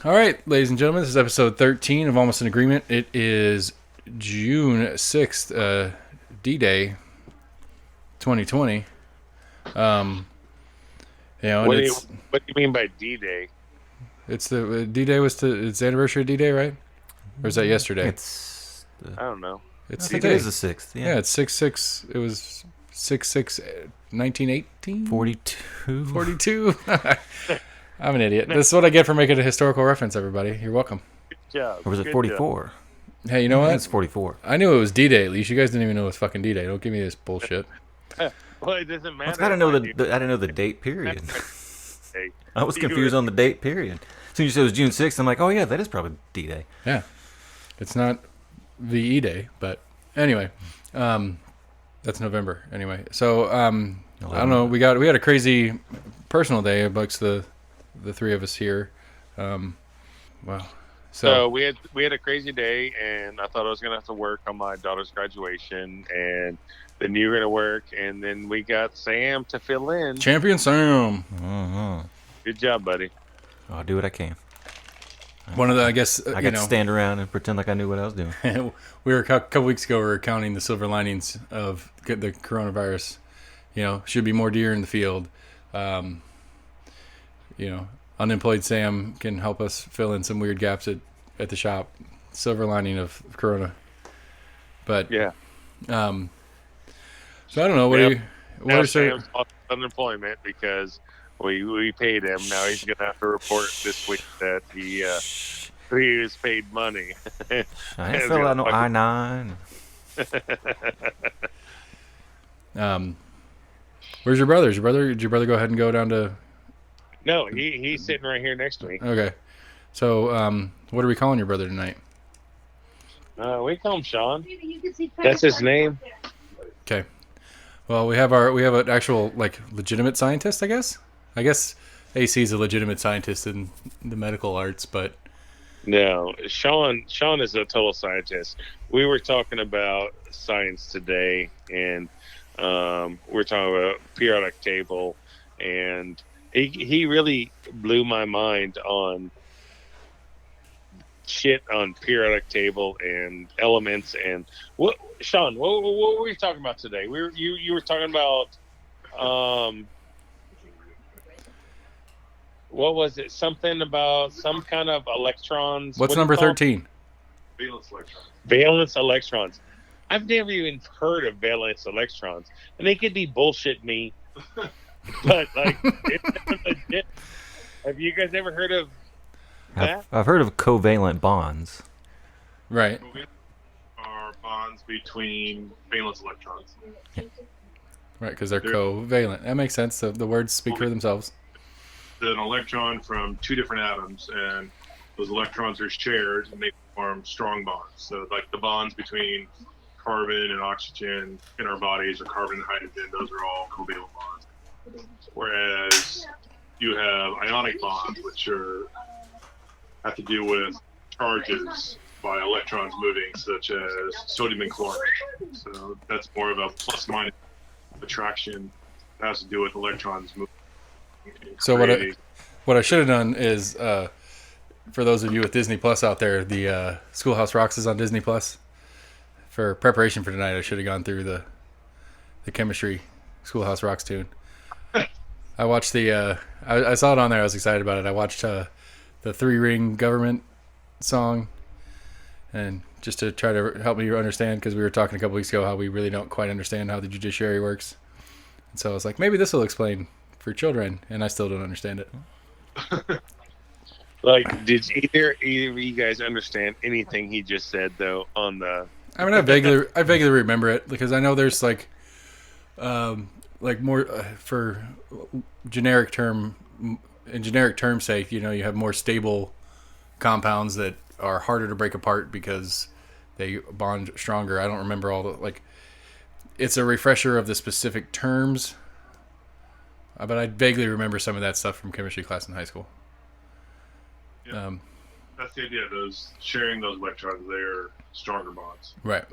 All right, ladies and gentlemen, this is episode 13 of Almost an Agreement. It is June 6th, D-Day 2020. And What do you it's what do you mean by D-Day? the D-Day it's the anniversary of D-Day, right? Or is that yesterday? It's I don't know. It's I think it is the 6th. Yeah, Yeah, it's 6/6. It was 6/6, 1918? 42. 42? I'm an idiot. This is what I get for making a historical reference, everybody. You're welcome. Good job. Or was it Good 44? Hey, you know I think what? it's 44. I knew it was D-Day at least. You guys didn't even know it was fucking D-Day. Don't give me this bullshit. job. Well, it doesn't matter. I didn't know I didn't know the date period. Hey, I was confused on the date period. As soon as you said it was June 6th, I'm like, oh yeah, that is probably D-Day. Yeah. It's not VE Day, but anyway. That's November anyway. So, I don't know. We had a crazy personal day amongst the three of us here. Wow. So we had a crazy day, and I thought I was gonna have to work on my daughter's graduation, and then you were gonna work, and then we got Sam to fill in. Champion Sam. Good job, buddy. I'll do what I can. One of the, I guess, I got to stand around and pretend like I knew what I was doing. we were a couple weeks ago. We were counting the silver linings of the coronavirus. Should be more deer in the field. Unemployed Sam can help us fill in some weird gaps at the shop. Silver lining of Corona. But Yeah. so I don't know. Now Sam's lost unemployment because we paid him. Now he's gonna have to report this week that he was paid money. I ain't fill out no I-9. Where's your brother? Did your brother go ahead and go down to? No, he's sitting right here next to me. Okay. So, what are we calling your brother tonight? We call him Sean. That's his name. Okay. Well, we have an actual legitimate scientist, I guess. I guess AC is a legitimate scientist in the medical arts, but No, Sean is a total scientist. We were talking about science today, and we're talking about periodic table, and he really blew my mind on shit on periodic table and elements. And Sean, what were we talking about today? You were talking about what was it? Something about some kind of electrons. what's number 13? Valence electrons. Valence electrons. I've never even heard of valence electrons, and they could be bullshit me, but it's legit. Have you guys ever heard of that? I've heard of covalent bonds. Right. Are bonds between valence electrons. Right, because they're covalent. That makes sense. The words speak for themselves. An electron from two different atoms, and those electrons are shared, and they form strong bonds. So, like the bonds between carbon and oxygen in our bodies, or carbon and hydrogen, those are all covalent bonds. Whereas you have ionic bonds, which have to do with charges by electrons moving, such as sodium and chlorine. So that's more of a plus-minus attraction. It has to do with electrons moving. So what I should have done is, for those of you with Disney Plus out there, the Schoolhouse Rocks is on Disney Plus. For preparation for tonight, I should have gone through the chemistry Schoolhouse Rocks tune. I watched I saw it on there. I was excited about it. I watched the Three Ring Government song, and just to try to help me understand, because we were talking a couple weeks ago how we really don't quite understand how the judiciary works. And so I was like, maybe this will explain for children, and I still don't understand it. Did either of you guys understand anything he just said though? I mean, I vaguely remember it because I know there's more for generic term's sake. You have more stable compounds that are harder to break apart because they bond stronger. I don't remember all the It's a refresher of the specific terms. But I vaguely remember some of that stuff from chemistry class in high school. Yeah. That's the idea. Those sharing those electrons, they're stronger bonds. Right.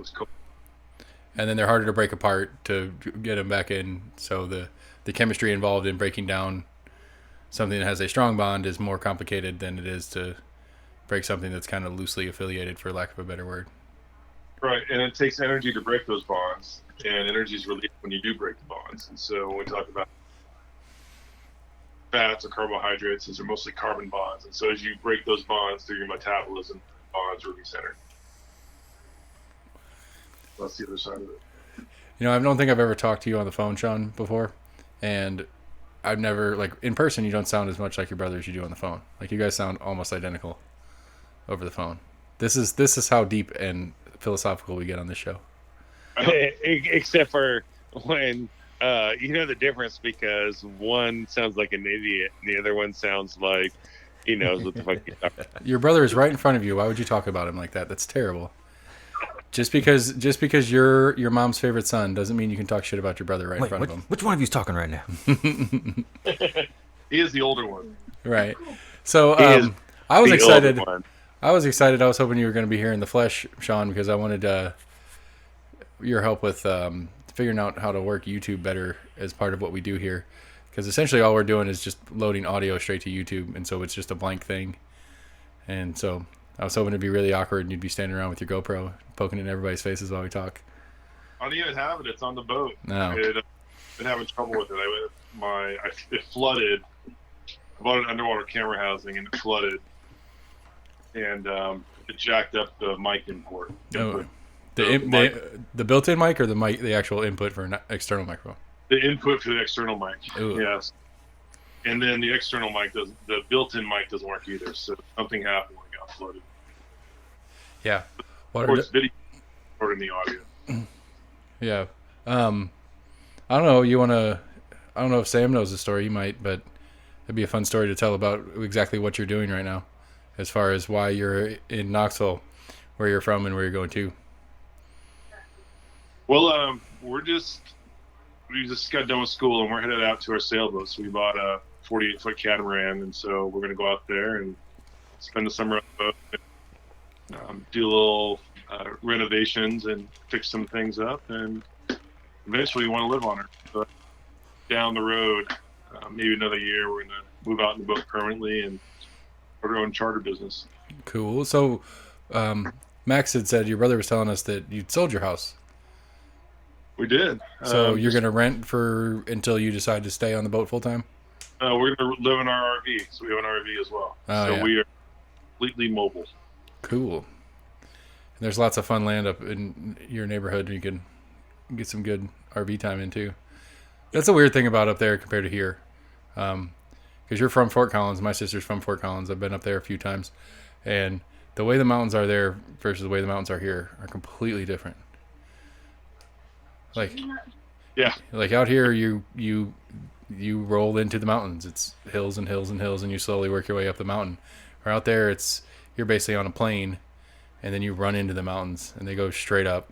And then they're harder to break apart to get them back in. So the chemistry involved in breaking down something that has a strong bond is more complicated than it is to break something that's kind of loosely affiliated, for lack of a better word. Right, and it takes energy to break those bonds, and energy is released when you do break the bonds. And so when we talk about fats or carbohydrates, these are mostly carbon bonds. And so as you break those bonds through your metabolism, bonds are recentered. That's the other side of it. You know, I don't think I've ever talked to you on the phone, Sean, before, and I've never, like, in person, you don't sound as much like your brother as you do on the phone. Like, you guys sound almost identical over the phone. This is how deep and philosophical we get on this show. Except for when you know the difference, because one sounds like an idiot and the other one sounds like he knows what the fuck he's talking about. Your brother is right in front of you. Why would you talk about him like that? That's terrible. Just because you're your mom's favorite son doesn't mean you can talk shit about your brother in front of him. Which one of you's talking right now? He is the older one. Right. So I was excited. I was excited. I was hoping you were going to be here in the flesh, Sean, because I wanted your help with figuring out how to work YouTube better as part of what we do here. Because essentially all we're doing is just loading audio straight to YouTube, and so it's just a blank thing. And so I was hoping it'd be really awkward and you'd be standing around with your GoPro poking in everybody's faces while we talk. I don't even have it. It's on the boat. No. I've been having trouble with it. It flooded. I bought an underwater camera housing and it flooded. And it jacked up the mic input. Oh, the built-in mic or the actual input for an external microphone? The input for the external mic. Ooh. Yes. And then the external mic the built-in mic doesn't work either. So something happened when it got flooded. Yeah. Of course, video recording the audio. Yeah. I don't know. I don't know if Sam knows the story. He might, but it'd be a fun story to tell about exactly what you're doing right now, as far as why you're in Knoxville, where you're from, and where you're going to. Well, we just got done with school and we're headed out to our sailboat. So we bought a 48-foot catamaran, and so we're going to go out there and spend the summer on the boat. Do a little renovations and fix some things up, and eventually we want to live on her. So down the road, maybe another year, we're going to move out in the boat permanently and start our own charter business. Cool. So Max had said your brother was telling us that you'd sold your house. We did. So you're going to rent until you decide to stay on the boat full time? We're going to live in our RV, so we have an RV as well. We are completely mobile. Cool. And there's lots of fun land up in your neighborhood you can get some good RV time in too. That's a weird thing about up there compared to here. Because you're from Fort Collins. My sister's from Fort Collins. I've been up there a few times. And the way the mountains are there versus the way the mountains are here are completely different. Like out here, you roll into the mountains. It's hills and hills and hills, and you slowly work your way up the mountain. Or out there, you're basically on a plane, and then you run into the mountains, and they go straight up.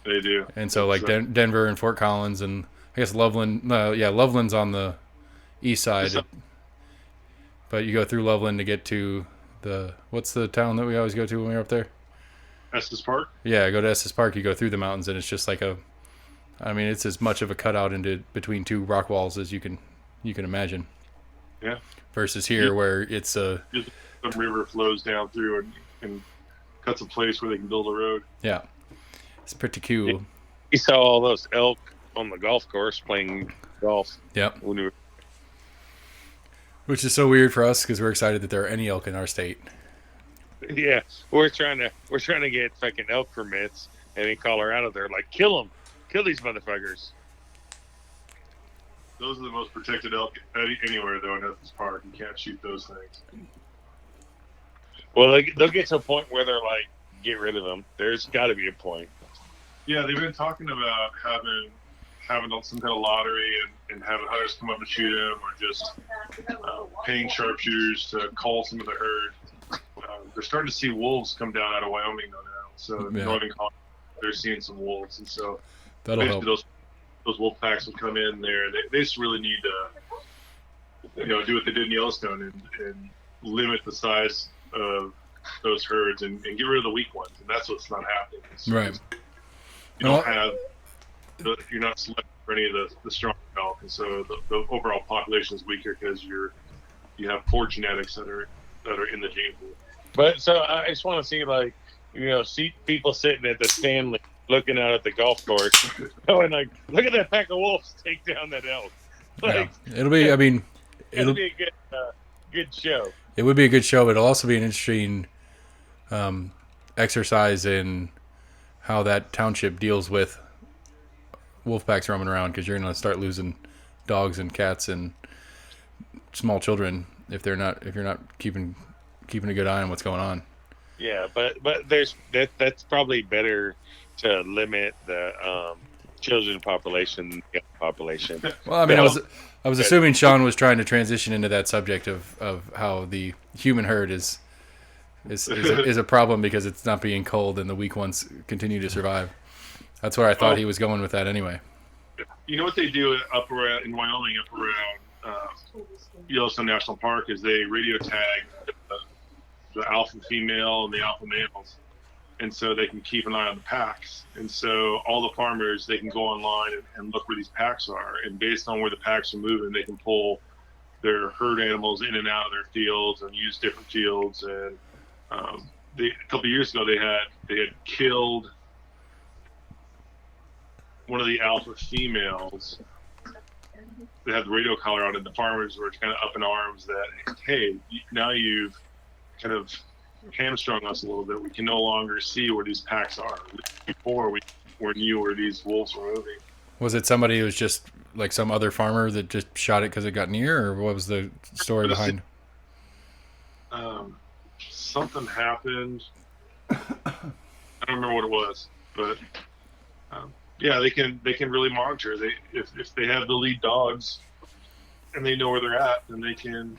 They do. And so, like Denver and Fort Collins, and I guess Loveland. Loveland's on the east side, but you go through Loveland to get to what's the town that we always go to when we're up there? Estes Park. Yeah, go to Estes Park. You go through the mountains, and it's just like it's as much of a cutout into between two rock walls as you can imagine. Yeah. Versus here, where it's some river flows down through and cuts a place where they can build a road. Yeah, it's pretty cool. You saw all those elk on the golf course playing golf. Yep. When we were... Which is so weird for us because we're excited that there are any elk in our state. Yeah, we're trying to get fucking elk permits, and in Colorado they're like, kill these motherfuckers. Those are the most protected elk anywhere, though, in Estes Park. You can't shoot those things. Well, they'll get to a point where they're like, get rid of them. There's got to be a point. Yeah, they've been talking about having some kind of lottery and having hunters come up and shoot them, or just paying sharpshooters to call some of the herd. They're starting to see wolves come down out of Wyoming, though, now. So in northern Colorado, they're seeing some wolves, and so that'll help. Those wolf packs will come in there. They just really need to, do what they did in Yellowstone and limit the size of those herds and get rid of the weak ones. And that's what's not happening. Right. You're not selecting for any of the strong elk, and so the overall population is weaker because you have poor genetics that that are in the gene pool. But so I just want to see, like, see people sitting at the Stanley looking out at the golf course, going like, "Look at that pack of wolves take down that elk." Like, It'll be. I mean, it'll be a good show. It would be a good show, but it'll also be an interesting exercise in how that township deals with wolf packs roaming around, because you're going to start losing dogs and cats and small children if you're not keeping a good eye on what's going on. Yeah, but that's probably better to limit the children population, population. Well, I mean, I was assuming Sean was trying to transition into that subject of how the human herd is a problem because it's not being culled and the weak ones continue to survive. That's where I thought he was going with that anyway. You know what they do up around in Wyoming, up around Yellowstone National Park, is they radio tag the alpha female and the alpha males, and so they can keep an eye on the packs. And so all the farmers, they can go online and look where these packs are, and based on where the packs are moving, they can pull their herd animals in and out of their fields and use different fields. And a couple of years ago, they had killed one of the alpha females. They had the radio collar on, and the farmers were kind of up in arms that, hey, now you've kind of hamstrung us a little bit. We can no longer see where these packs are. Before, we knew where these wolves were moving. Was it somebody who was just like some other farmer that just shot it because it got near, or what was the story behind? Something happened. I don't remember what it was, but yeah, they can really monitor. If they have the lead dogs and they know where they're at, then they can,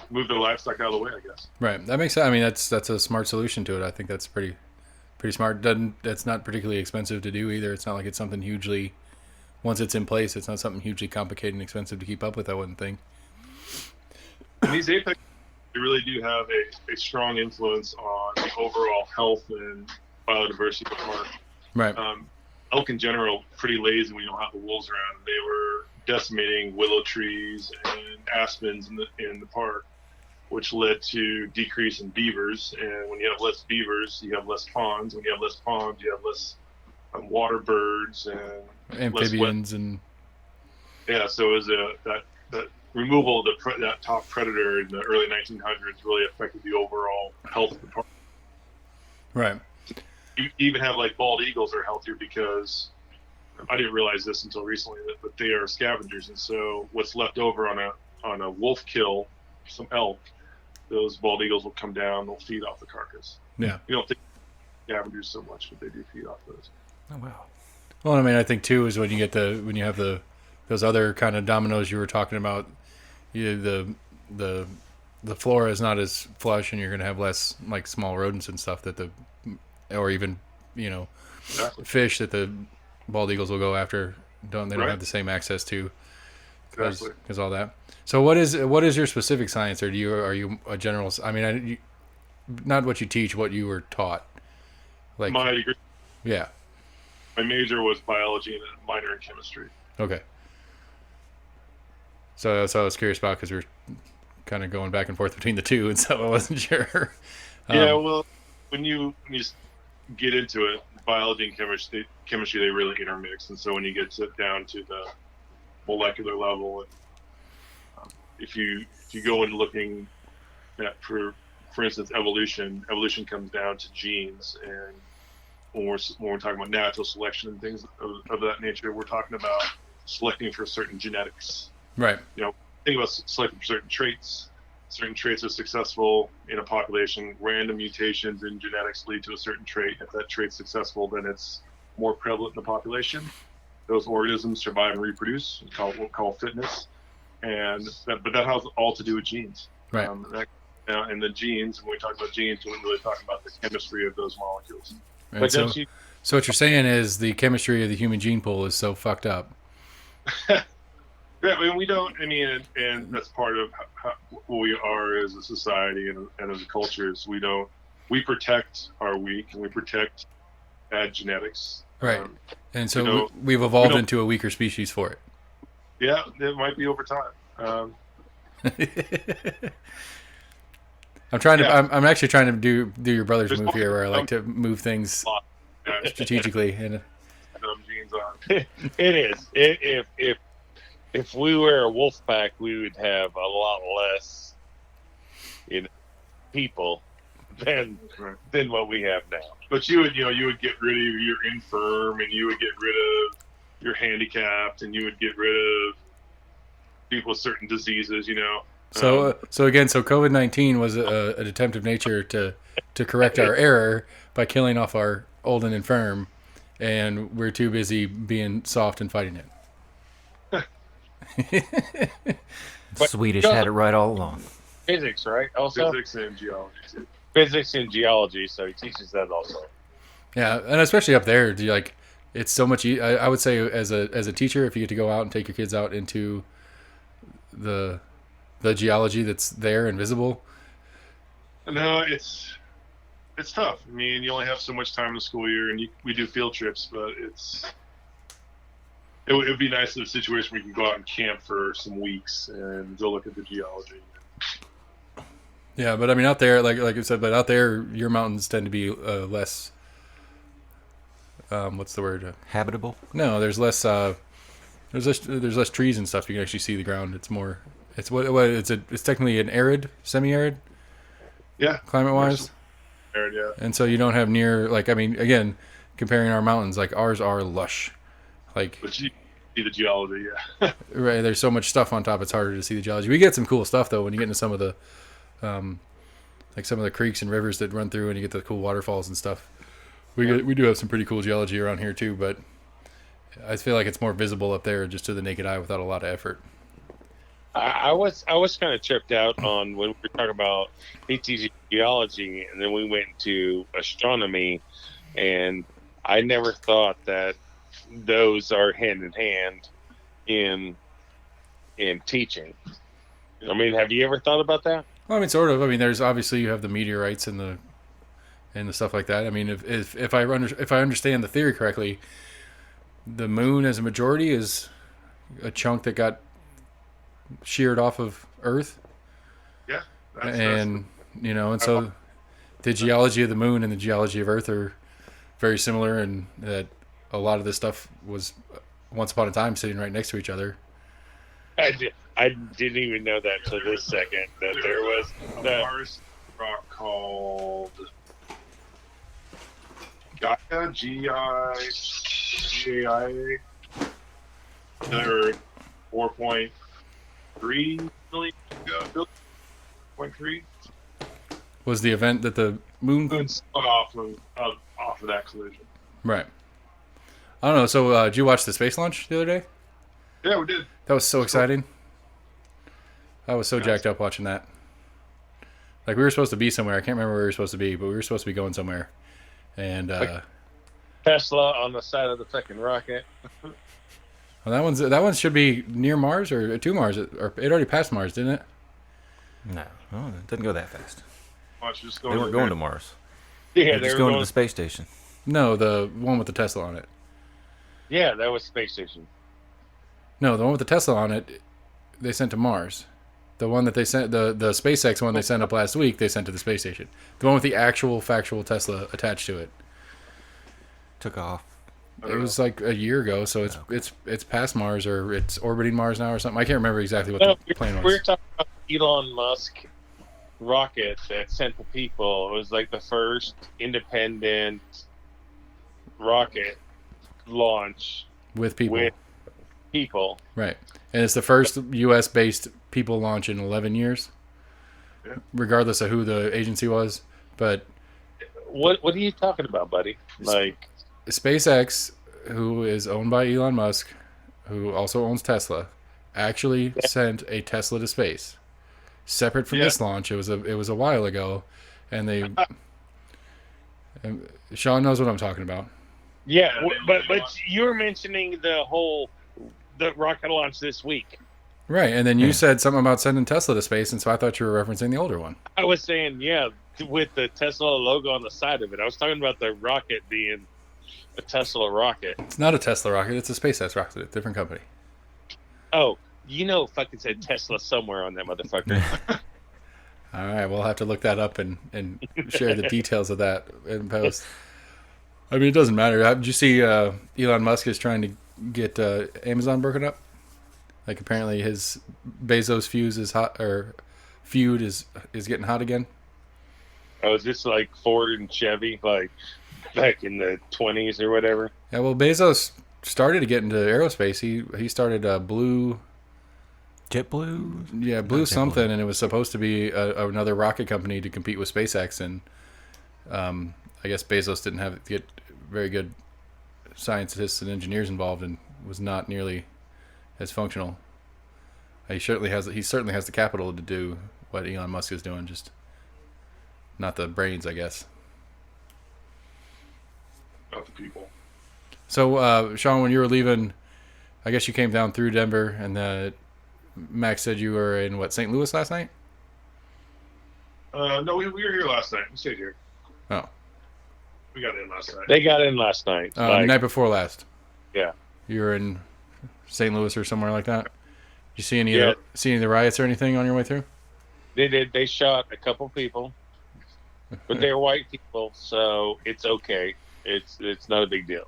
move their livestock out of the way, I guess. Right. That makes sense. I mean, that's a smart solution to it. I think that's pretty smart. That's not particularly expensive to do either. It's not like it's something hugely, once it's in place, it's not something hugely complicated and expensive to keep up with, I wouldn't think. And these apex, they really do have a strong influence on the overall health and biodiversity of the park. Right. Elk in general, pretty lazy when you don't have the wolves around. They were decimating willow trees and aspens in the park, which led to decrease in beavers. And when you have less beavers, you have less ponds. When you have less ponds, you have less water birds and amphibians and yeah. So it was that removal of that top predator in the early 1900s really affected the overall health of the park. Right. You even have like bald eagles are healthier because I didn't realize this until recently, but they are scavengers, and so what's left over on a wolf kill, some elk, those bald eagles will come down, they'll feed off the carcass. Yeah. You don't think scavengers so much, but they do feed off those. Oh wow. Well, I mean, I think too is when you have those other kind of dominoes you were talking about, the flora is not as flush, and you're going to have less like small rodents and stuff or even Exactly. fish that the bald eagles will go after. They don't Right. have the same access to Exactly. because all that. So what is your specific science, or are you a general? I mean, not what you teach, what you were taught. Like My degree, yeah. my major was biology and a minor in chemistry. Okay. So that's what I was curious about, because we're kind of going back and forth between the two, and so I wasn't sure. Yeah, well, when you get into it, biology and chemistry they really intermix, and so when you get down to the molecular level, and if you go into looking at for instance evolution comes down to genes, and when we're talking about natural selection and things of that nature, we're talking about selecting for certain genetics. Right. Think about selecting for certain traits. Certain traits are successful in a population. Random mutations in genetics lead to a certain trait. If that trait's successful, then it's more prevalent in the population. Those organisms survive and reproduce. We'll call fitness. But that has all to do with genes. Right. And the genes, when we talk about genes, we're really talking about the chemistry of those molecules. And But so what you're saying is the chemistry of the human gene pool is so fucked up. Yeah, I mean, we don't. I mean, and that's part of who we are as a society and as a culture. Is we protect our weak and we protect bad genetics. Right. And so you know, we've evolved into a weaker species for it. Yeah, it might be over time. I'm trying to. Yeah. I'm actually trying to do your brother's There's move here, where I like to some- move things strategically. And Dumb jeans on. It is. If we were a wolf pack, we would have a lot less, people than what we have now. But you would get rid of your infirm, and you would get rid of your handicapped, and you would get rid of people with certain diseases. so COVID-19 was an attempt of nature to correct our error by killing off our old and infirm, and we're too busy being soft and fighting it. Swedish had it right all along. Physics, right? Also physics and geology. Too. physics and geology. So he teaches that also. Yeah, and especially up there, it's so much. I would say as a teacher, if you get to go out and take your kids out into the geology that's there and visible. No, it's tough. I mean, you only have so much time in the school year, and we do field trips, but it would be nice in a situation where you can go out and camp for some weeks and go look at the geology. Yeah, but I mean, out there, like I said, but out there, your mountains tend to be less. What's the word? Habitable. No, there's less. There's less trees and stuff. You can actually see the ground. It's more. It's it's technically an arid, semi-arid. Yeah. Climate-wise. Yeah. And so you don't have near again, comparing our mountains, like ours are lush. Like, But you see the geology, yeah. right, there's so much stuff on top. It's harder to see the geology. We get some cool stuff though when you get into some of the, some of the creeks and rivers that run through, and you get the cool waterfalls and stuff. We do have some pretty cool geology around here too, but I feel like it's more visible up there just to the naked eye without a lot of effort. I was kind of tripped out on when we were talking about ATG geology, and then we went to astronomy, and I never thought that those are hand in hand in teaching. I mean, have you ever thought about that? Well, I mean, sort of. I mean, there's obviously you have the meteorites and the stuff like that. I mean, if I understand the theory correctly, the moon as a majority is a chunk that got sheared off of Earth. Yeah. And so the geology of the moon and the geology of Earth are very similar, and that a lot of this stuff was once upon a time sitting right next to each other. I didn't even know that till this second, that there was a that. Mars rock called Gaia, G-I-A. They're 4.3 million, 0.3. Was the event that the moon spun off of that collision. Right. I don't know. So, did you watch the space launch the other day? Yeah, we did. That was so exciting. I was so jacked up watching that. Like, we were supposed to be somewhere. I can't remember where we were supposed to be, but we were supposed to be going somewhere. And Tesla on the side of the fucking rocket. well, that one should be near Mars or to Mars, or it already passed Mars, didn't it? No, it didn't go that fast. Watch, just They weren't going to Mars. Yeah, They're they just were going to the space station. No, the one with the Tesla on it. Yeah, that was space station. No, the one with the Tesla on it, they sent to Mars. The one that they sent, the SpaceX one they sent up last week, they sent to the space station. The one with the actual factual Tesla attached to it. Took off. It was like a year ago, so it's past Mars, or it's orbiting Mars now or something. I can't remember exactly what the plane was. We're talking about Elon Musk rocket that sent the people. It was like the first independent rocket launch With people. Right. And it's the first U.S. based people launch in 11 years, regardless of who the agency was. But what are you talking about, buddy? Like SpaceX, who is owned by Elon Musk, who also owns Tesla, actually sent a Tesla to space, separate from this launch. It was a while ago, and and Sean knows what I'm talking about. Yeah, but you were mentioning the rocket launch this week. Right, and then you said something about sending Tesla to space, and so I thought you were referencing the older one. I was saying, with the Tesla logo on the side of it. I was talking about the rocket being a Tesla rocket. It's not a Tesla rocket; it's a SpaceX rocket, a different company. Oh, fucking said Tesla somewhere on that motherfucker. All right, we'll have to look that up and share the details of that in post. I mean, it doesn't matter. Did you see Elon Musk is trying to get Amazon broken up? Like apparently his Bezos feud is getting hot again. Oh, is this like Ford and Chevy, like back in the 20s or whatever? Yeah, well, Bezos started to get into aerospace. He started Blue. JetBlue? Yeah, Blue something, and it was supposed to be another rocket company to compete with SpaceX, and I guess Bezos didn't get very good scientists and engineers involved, and was not nearly as functional. He certainly has the capital to do what Elon Musk is doing, just not the brains, I guess. Not the people. So, Sean, when you were leaving, I guess you came down through Denver, and Max said you were in St. Louis last night? No, we were here last night. We stayed here. Oh. We got in last night. They got in last night. The night before last. Yeah. You were in St. Louis or somewhere like that? Did you see any Yeah. of the riots or anything on your way through? They did. They shot a couple people, but they're white people, so it's okay. It's not a big deal.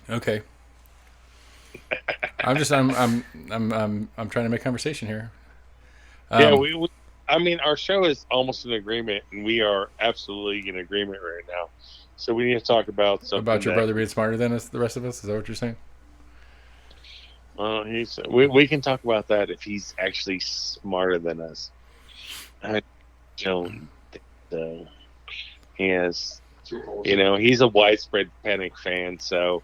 Okay. I'm trying to make conversation here. Yeah, I mean, our show is almost in agreement, and we are absolutely in agreement right now. So we need to talk about something about your brother being smarter than us, the rest of us. Is that what you're saying? We can talk about that if he's actually smarter than us. I don't think so. He has, he's a widespread Panic fan, so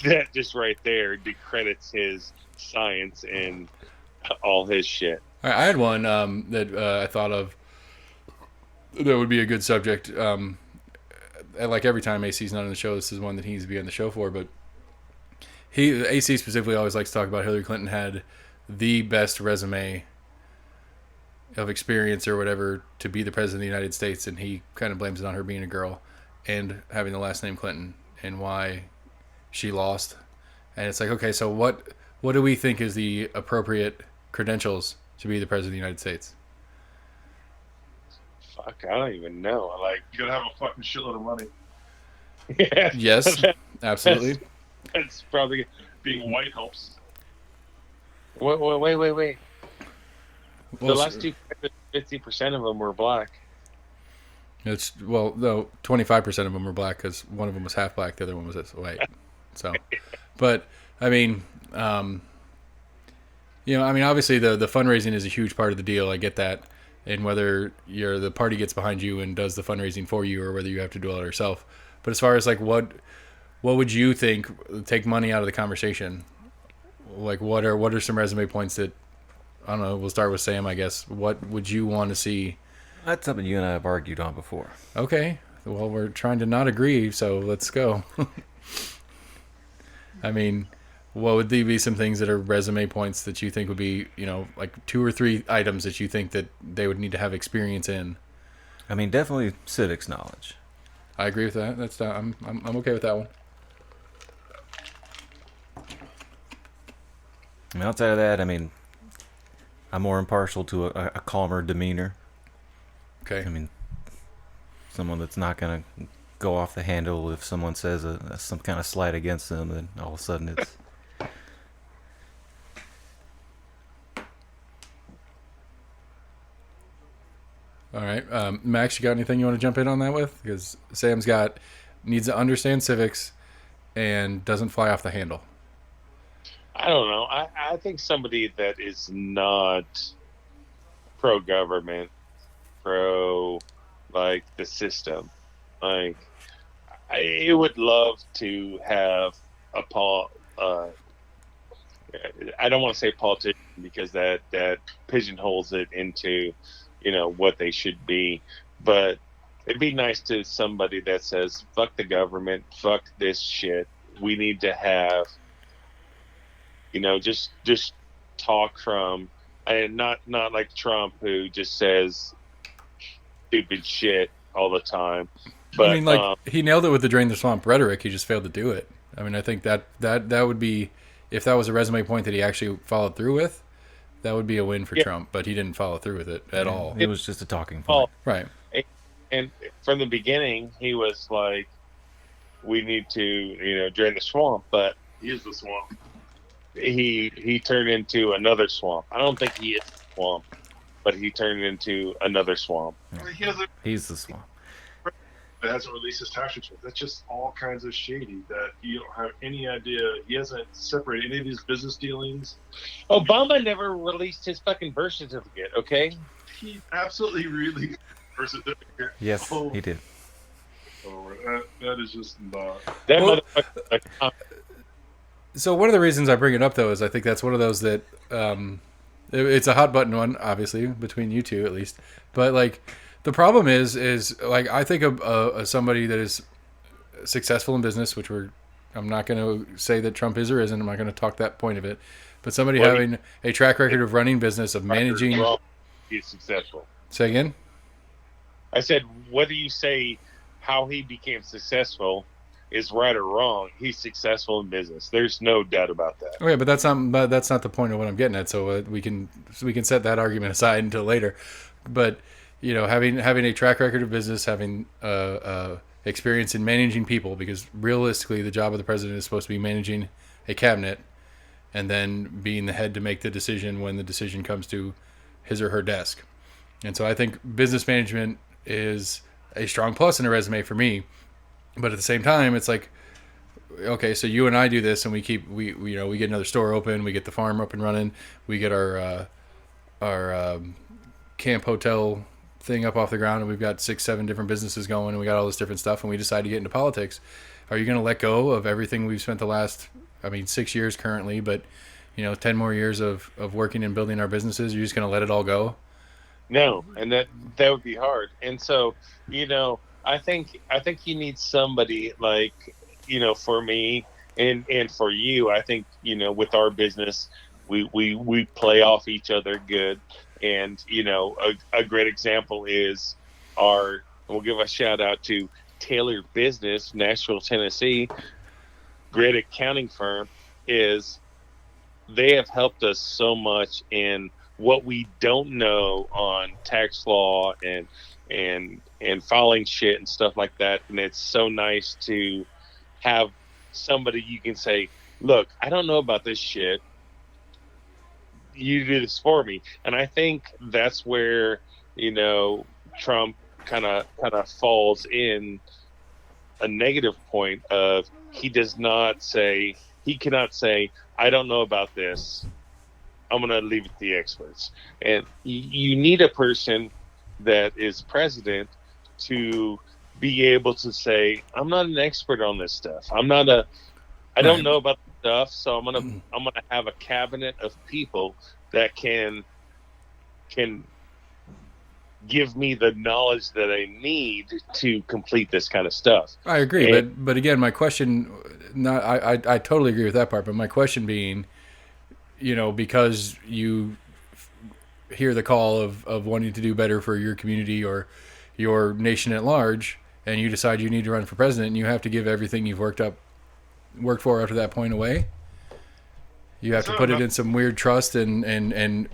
that just right there discredits his science and all his shit. I had one that I thought of that would be a good subject. Like every time AC's not on the show, this is one that he needs to be on the show for. But AC specifically always likes to talk about Hillary Clinton had the best resume of experience or whatever to be the president of the United States, and he kind of blames it on her being a girl and having the last name Clinton and why she lost. And it's like, okay, so what do we think is the appropriate credentials to be the president of the United States? Fuck, I don't even know. You gotta have a fucking shitload of money. Yeah. Yes, absolutely. That's probably Being white helps. Wait. Well, The last 50% of them were black. It's 25% of them were black because one of them was half black, the other one was white. So, but I mean, obviously the fundraising is a huge part of the deal. I get that, and whether the party gets behind you and does the fundraising for you, or whether you have to do it yourself. But as far as like what would you think take money out of the conversation? Like what are some resume points that, I don't know, we'll start with Sam, I guess. What would you want to see? That's something you and I have argued on before. Okay. Well, we're trying to not agree, so let's go. I mean, what would be some things that are resume points that you think would be, like 2 or 3 items that you think that they would need to have experience in? I mean, definitely civics knowledge. I agree with that. I'm okay with that one. I mean, outside of that, I'm more impartial to a calmer demeanor. Okay. I mean, someone that's not going to go off the handle if someone says some kind of slight against them, then all of a sudden it's... All right. Max, you got anything you want to jump in on that with? Because Sam's needs to understand civics and doesn't fly off the handle. I don't know. I think somebody that is not pro-government, pro the system, I would love to have a I don't want to say politician because that pigeonholes it into what they should be, but it'd be nice to somebody that says fuck the government, fuck this shit. We need to have just talk from, and not like Trump who just says stupid shit all the time. But he nailed it with the drain the swamp rhetoric. He just failed to do it. I mean, I think that would be if that was a resume point that he actually followed through with, that would be a win for Yeah. Trump. But he didn't follow through with it at all. It was just a talking Well, point. Right. and from the beginning, he was like, "We need to, drain the swamp," but He is the swamp. he turned into another swamp. I don't think he is the swamp, but he turned into another swamp. He hasn't, He's the swamp. hasn't released his tax returns. That's just all kinds of shady that you don't have any idea. He hasn't separated any of his business dealings. Obama never released his fucking birth certificate. Okay. He absolutely really versus Yes, Oh. he did. that is just not. That Well- motherfucker. So one of the reasons I bring it up, though, is I think that's one of those that it's a hot button one, obviously, between you two at least. But like the problem is like I think of somebody that is successful in business, which I'm not going to say that Trump is or isn't. I'm not going to talk that point of it. But somebody Well, having a track record of running business, of managing. Well, he's successful. Say again. I said, whether you say how he became successful is right or wrong, he's successful in business. There's no doubt about that. Okay, but that's not the point of what I'm getting at. So we can set that argument aside until later. But having a track record of business, having experience in managing people, because realistically, the job of the president is supposed to be managing a cabinet, and then being the head to make the decision when the decision comes to his or her desk. And so I think business management is a strong plus in a resume for me. But at the same time, it's like, okay, so you and I do this, and we get another store open, we get the farm up and running, we get our camp hotel thing up off the ground, and we've got 6-7 different businesses going, and we got all this different stuff, and we decide to get into politics. Are you going to let go of everything we've spent the last, 6 years currently, but 10 more years of working and building our businesses? You're just going to let it all go? No, and that would be hard. And so, I think you need somebody like, for me and for you. I think with our business, we play off each other good. And a great example is we'll give a shout out to Taylor Business, Nashville, Tennessee. Great accounting firm. They have helped us so much in what we don't know on tax law and filing shit and stuff like that. And it's so nice to have somebody you can say, look, I don't know about this shit. You do this for me. And I think that's where, Trump kind of falls in a negative point of he cannot say, I don't know about this. I'm going to leave it to the experts. And you need a person that is president to be able to say, I'm not an expert on this stuff. I don't know about the stuff. So I'm going to have a cabinet of people that can give me the knowledge that I need to complete this kind of stuff. I agree. But again, my question, I totally agree with that part. But my question being, because you hear the call of wanting to do better for your community or your nation at large, and you decide you need to run for president, and you have to give everything you've worked for up to that point away. You have to put it in some weird trust and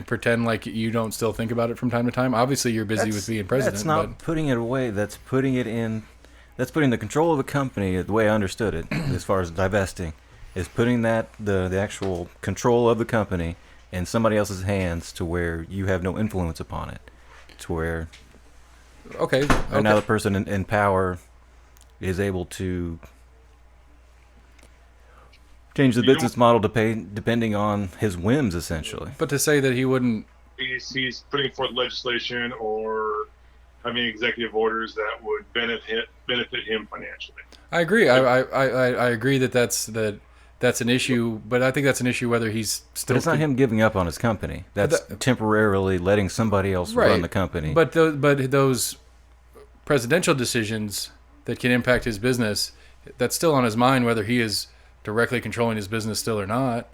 pretend like you don't still think about it from time to time. Obviously, you're busy with being president. That's not putting it away. That's putting the control of the company, the way I understood it, as far as divesting, is putting the actual control of the company in somebody else's hands to where you have no influence upon it. To where now the person in power is able to change the business model to pay depending on his whims, essentially. But to say that he wouldn't, He's putting forth legislation or having executive orders that would benefit him financially. I agree. I agree that's an issue, but I think that's an issue whether he's still. But it's not him giving up on his company. That's temporarily letting somebody else run the company. But those presidential decisions that can impact his business, that's still on his mind, whether he is directly controlling his business still or not.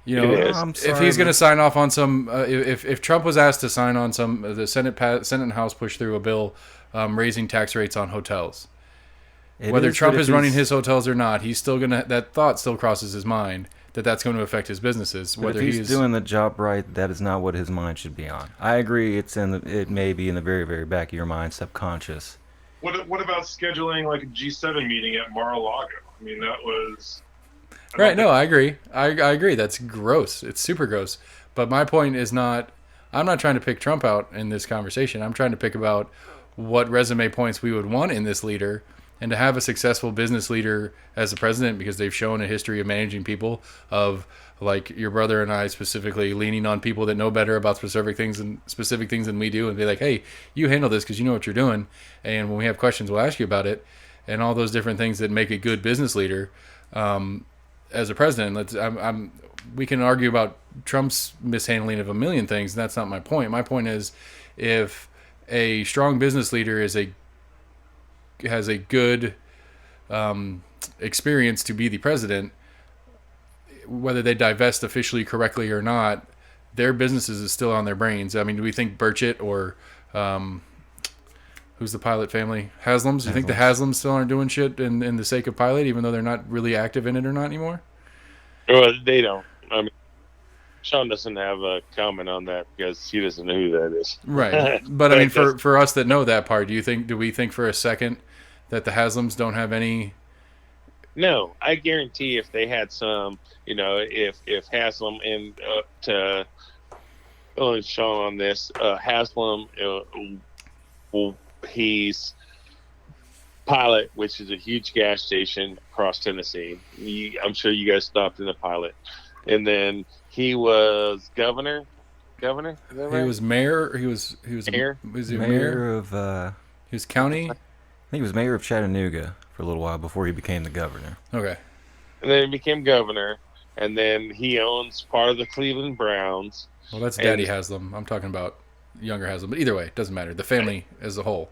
If he's going to sign off on some, if Trump was asked to sign on the Senate and House pushed through a bill raising tax rates on hotels, Whether Trump is running his hotels or not, he's still gonna. That thought still crosses his mind that that's going to affect his businesses. Whether he's doing the job right, that is not what his mind should be on. I agree. It may be in the very, very back of your mind, subconscious. What about scheduling like a G7 meeting at Mar-a-Lago? I mean, that was right. No, I agree. I agree. That's gross. It's super gross. But my point is not. I'm not trying to pick Trump out in this conversation. I'm trying to pick about what resume points we would want in this leader. And to have a successful business leader as the president, because they've shown a history of managing people, of like your brother and I specifically leaning on people that know better about specific things than we do, and be like, hey, you handle this because you know what you're doing, and when we have questions, we'll ask you about it, and all those different things that make a good business leader. As a president, we can argue about Trump's mishandling of a million things, and that's not my point. My point is, if a strong business leader has a good experience to be the president, whether they divest officially correctly or not, their businesses is still on their brains. I mean, do we think Burchett or who's the Pilot family? Haslams? Do you think the Haslams still aren't doing shit in the sake of Pilot, even though they're not really active in it or not anymore? Well, they don't. I mean, Sean doesn't have a comment on that because he doesn't know who that is. Right. But I mean, for us that know that part, do we think for a second that the Haslams don't have any? No, I guarantee if they had some, if Haslam and to Sean on this, Haslam, he's Pilot, which is a huge gas station across Tennessee. I'm sure you guys stopped in the Pilot, and then he was governor. Is that right? He was mayor. He was mayor. Was he mayor of? He was county. I think he was mayor of Chattanooga for a little while before he became the governor. Okay. And then he became governor, and then he owns part of the Cleveland Browns. Well, that's Daddy Haslam. I'm talking about younger Haslam, but either way, it doesn't matter. The family as a whole.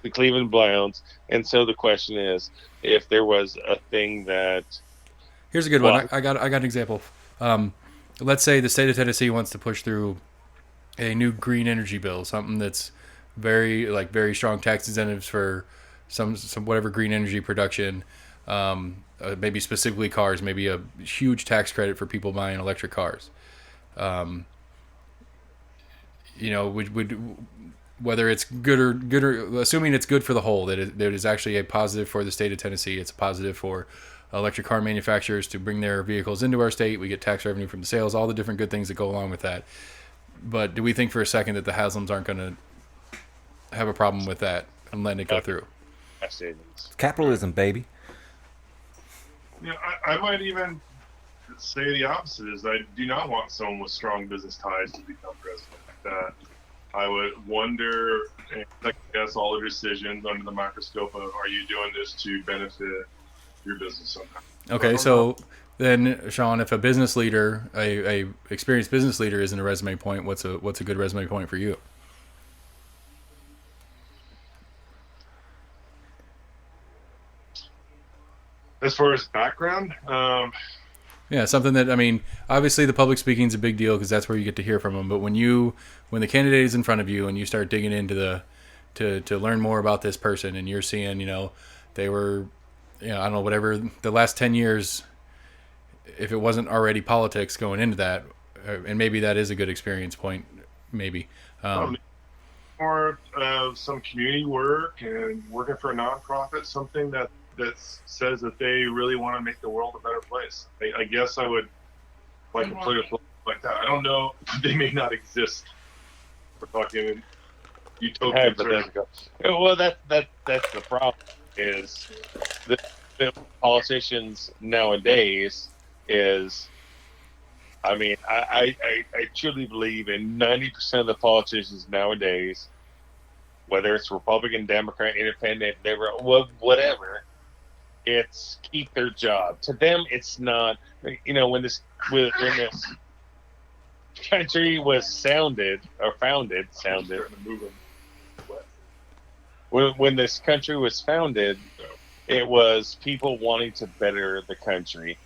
The Cleveland Browns, and so the question is, if there was a thing that. Here's a good one. I got an example. Let's say the state of Tennessee wants to push through a new green energy bill, something that's very strong tax incentives for some whatever green energy production, maybe specifically cars, maybe a huge tax credit for people buying electric cars. Would whether it's good or assuming it's good for the whole, that it is actually a positive for the state of Tennessee. It's a positive for electric car manufacturers to bring their vehicles into our state. We get tax revenue from the sales, all the different good things that go along with that. But do we think for a second that the Haslams aren't going to have a problem with that and letting it go through? Capitalism, baby. I might even say the opposite. Is I do not want someone with strong business ties to become president. That I would wonder and second guess all the decisions under the microscope of, are you doing this to benefit your business somehow? Okay, so then, Sean, if a business leader, a experienced business leader, isn't a resume point, what's a good resume point for you? As far as background, yeah, something that, I mean, obviously the public speaking is a big deal because that's where you get to hear from them. But when the candidate is in front of you and you start digging into to learn more about this person, and you're seeing, they were, I don't know, whatever the last 10 years, if it wasn't already politics going into that, and maybe that is a good experience point, maybe. Or some community work and working for a nonprofit, something that says that they really want to make the world a better place. I guess I would like to play with like that. I don't know. They may not exist. We're talking utopia. Well, that's the problem. Is the politicians nowadays is. I mean, I truly believe in 90% of the politicians nowadays, whether it's Republican, Democrat, Independent, whatever. It's keep their job. To them, it's not. When this country was founded. When this country was founded, it was people wanting to better the country,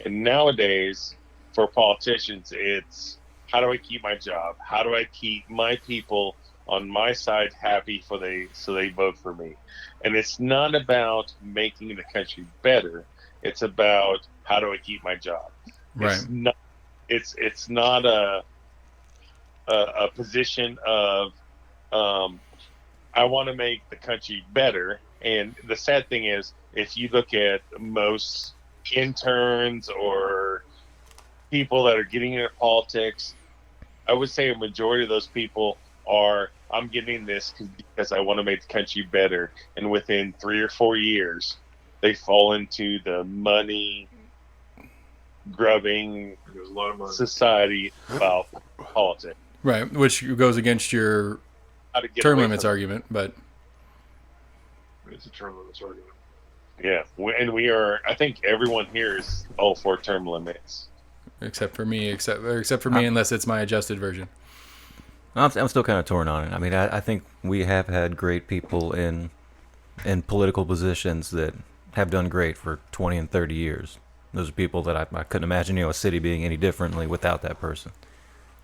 and nowadays, for politicians, it's how do I keep my job? How do I keep my people on my side happy so they vote for me. And it's not about making the country better. It's about how do I keep my job. Right. It's not a position of I want to make the country better. And the sad thing is, if you look at most interns or people that are getting into politics, I would say a majority of those people are, I'm getting this because I want to make the country better. And within 3 or 4 years, they fall into the money grubbing There's a lot of money. society about politics. Right, which goes against your How to get term away limits from it. argument, but It's a term limits argument. Yeah, and we are. I think everyone here is all for term limits. except for me, unless it's my adjusted version. I'm still kind of torn on it. I mean, I think we have had great people in political positions that have done great for 20 and 30 years. Those are people that I couldn't imagine, a city being any differently without that person.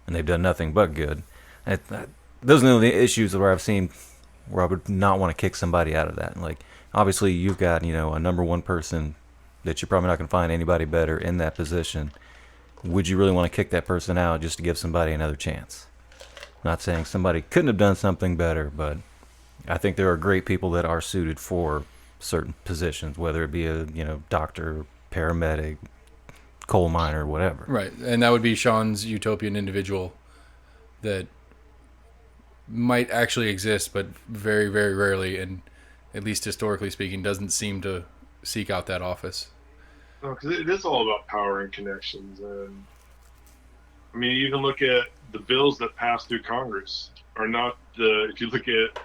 And they've done nothing but good. Those are the issues where I've seen where I would not want to kick somebody out of that. Like, obviously, you've got, a number one person that you're probably not going to find anybody better in that position. Would you really want to kick that person out just to give somebody another chance? Not saying somebody couldn't have done something better, but I think there are great people that are suited for certain positions, whether it be a doctor, paramedic, coal miner, whatever. Right, and that would be Sean's utopian individual that might actually exist, but very, very rarely, and at least historically speaking, doesn't seem to seek out that office. No, because it is all about power and connections. And I mean, you even look at the bills that pass through Congress are not the. If you look at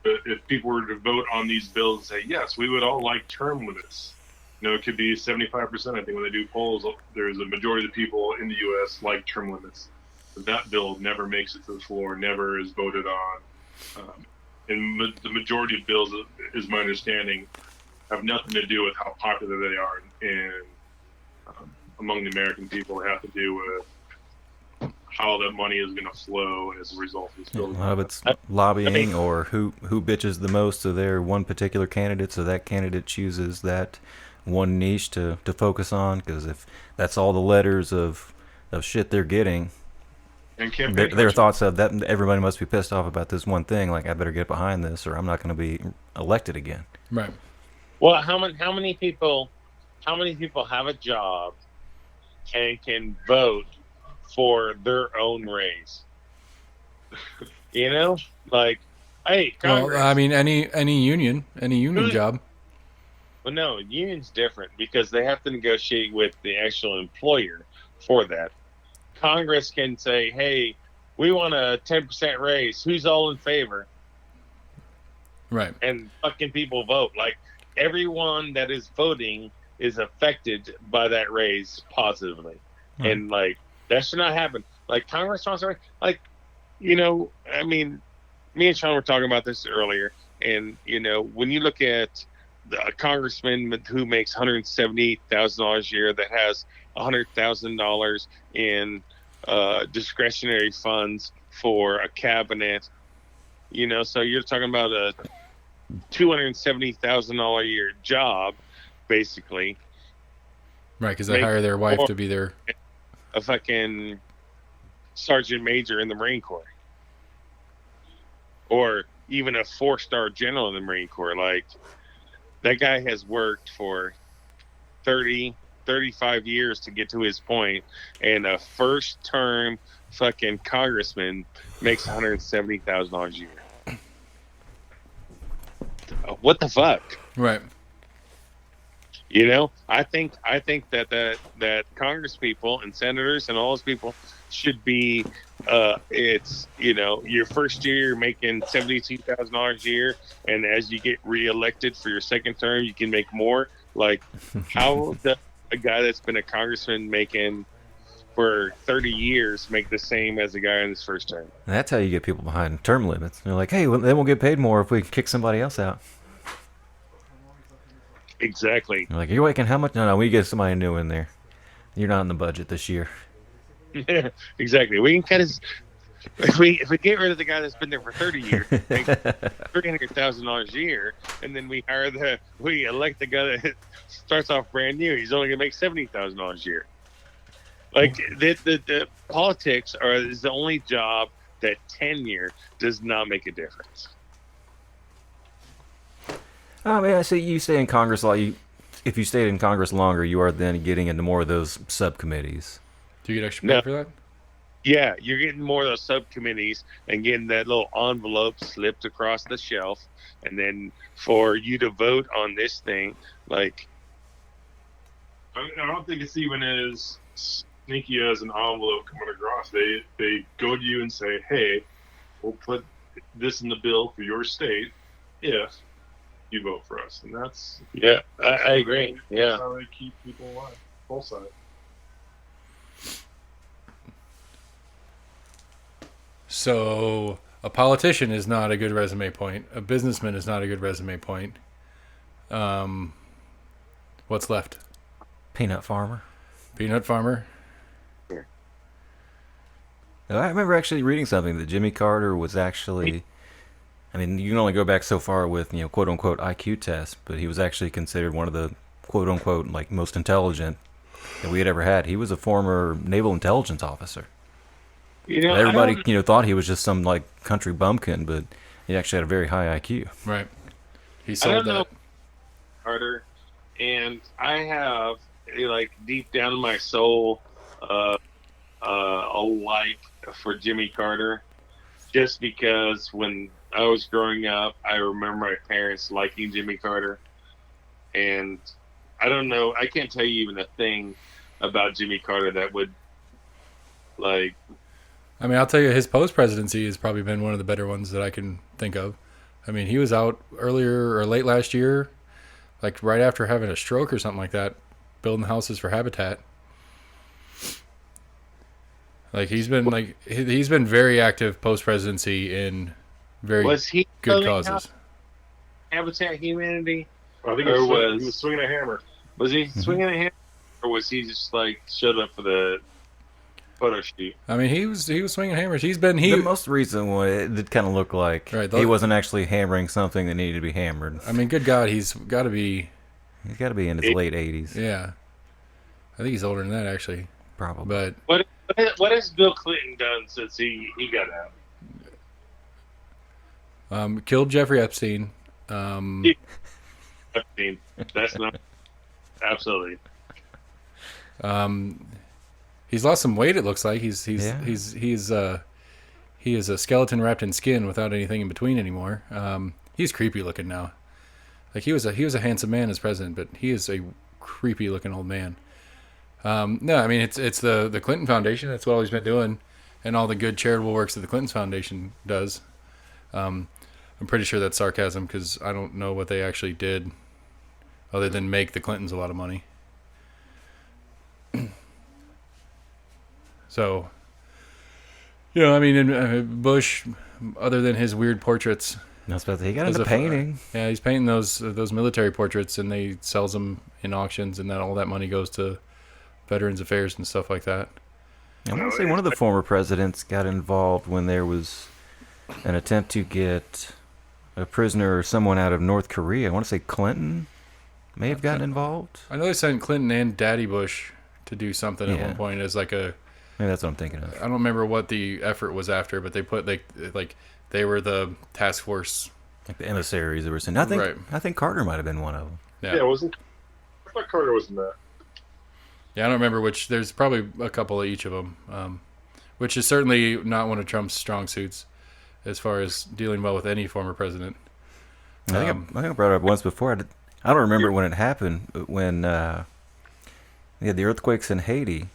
if people were to vote on these bills and say yes, we would all like term limits. It could be 75%. I think when they do polls, there's a majority of the people in the U.S. like term limits. But that bill never makes it to the floor, never is voted on. And the majority of bills, is my understanding, have nothing to do with how popular they are and among the American people. They have to do with how that money is going to flow as a result of this bill. A lot of it's lobbying or who bitches the most to their one particular candidate, so that candidate chooses that one niche to focus on, because if that's all the letters of shit they're getting, And their thoughts of that, everybody must be pissed off about this one thing, like I better get behind this or I'm not going to be elected again. Right. Well, how many people have a job and can vote for their own raise? Like, hey, Congress. Well, I mean, any union job. Well, no, union's different because they have to negotiate with the actual employer for that. Congress can say, hey, we want a 10% raise. Who's all in favor? Right. And fucking people vote. Like, everyone that is voting is affected by that raise positively. Right. And, like, that should not happen. Like, Congress wants to, like, I mean, me and Sean were talking about this earlier. And, when you look at a congressman who makes $178,000 a year that has $100,000 in discretionary funds for a cabinet, so you're talking about a $270,000 a year job, basically. Right, because they hire their wife to be there. A fucking sergeant major in the Marine Corps, or even a 4-star general in the Marine Corps. Like, that guy has worked for 35 years to get to his point, and a first-term fucking congressman makes $170,000 a year. What the fuck? Right. I think that Congress people and senators and all those people should be. It's your first year you're making $72,000 a year, and as you get reelected for your second term, you can make more. Like, how does a guy that's been a congressman making for 30 years make the same as a guy in his first term? And that's how you get people behind term limits. They're like, hey, well, they won't get paid more if we kick somebody else out. Exactly. They're like, you're making how much? No, we get somebody new in there. You're not in the budget this year. Exactly. We can if we get rid of the guy that's been there for 30 years, makes $300,000 a year, and then we elect the guy that starts off brand new, he's only gonna make $70,000 a year. Like the politics is the only job that tenure does not make a difference. I mean, I see you stay in Congress a lot. If you stayed in Congress longer, you are then getting into more of those subcommittees. Do you get extra pay for that? Yeah, you're getting more of those subcommittees and getting that little envelope slipped across the shelf, and then for you to vote on this thing, like. I don't think it's even as sneaky as an envelope coming across. They go to you and say, "Hey, we'll put this in the bill for your state if you vote for us," and that's I agree. Yeah, that's how they keep people alive. Both sides. So a politician is not a good resume point. A businessman is not a good resume point. What's left? Peanut farmer. Peanut farmer. I remember actually reading something that Jimmy Carter was actually. I mean, you can only go back so far with quote unquote IQ tests, but he was actually considered one of the quote unquote like most intelligent that we had ever had. He was a former naval intelligence officer. Everybody thought he was just some like country bumpkin, but he actually had a very high IQ. Right. He I sold don't that. know, Carter, and I have like deep down in my soul a like for Jimmy Carter, just because when I was growing up, I remember my parents liking Jimmy Carter, and I don't know, I can't tell you even a thing about Jimmy Carter that would like. I mean, I'll tell you, his post-presidency has probably been one of the better ones that I can think of. I mean, he was out earlier or late last year, like right after having a stroke or something like that, building houses for Habitat. Like he's been very active post-presidency in very good causes. Habitat Humanity? I think he was swinging a hammer. Was he swinging a hammer, or was he just like showed up for the photo shoot? I mean, he was swinging hammers. The most recent one, it did kind of look like he wasn't actually hammering something that needed to be hammered. I mean, good God, he's got to be in his late 80s. Yeah, I think he's older than that actually. Probably. But what has Bill Clinton done since he got out? Killed Jeffrey Epstein. Epstein. That's not absolutely. He's lost some weight. It looks like he is a skeleton wrapped in skin without anything in between anymore. He's creepy looking now. Like he was a handsome man as president, but he is a creepy looking old man. No, I mean it's the Clinton Foundation. That's what he's been doing, and all the good charitable works that the Clinton Foundation does. I'm pretty sure that's sarcasm because I don't know what they actually did, other than make the Clintons a lot of money. So, I mean, Bush, other than his weird portraits, he got into painting. Yeah, he's painting those military portraits, and they sells them in auctions, and then all that money goes to Veterans Affairs and stuff like that. I want to say one of the former presidents got involved when there was an attempt to get a prisoner or someone out of North Korea. I want to say Clinton may have gotten involved. I know they sent Clinton and Daddy Bush to do something at one point as like a. Maybe that's what I'm thinking of. I don't remember what the effort was after, but they were the task force, like the emissaries that were sent. I think Carter might have been one of them. Yeah, I thought Carter was in that. Yeah, I don't remember which. There's probably a couple of each of them, which is certainly not one of Trump's strong suits, as far as dealing well with any former president. I think I brought it up once before. I don't remember when it happened, but when they had the earthquakes in Haiti.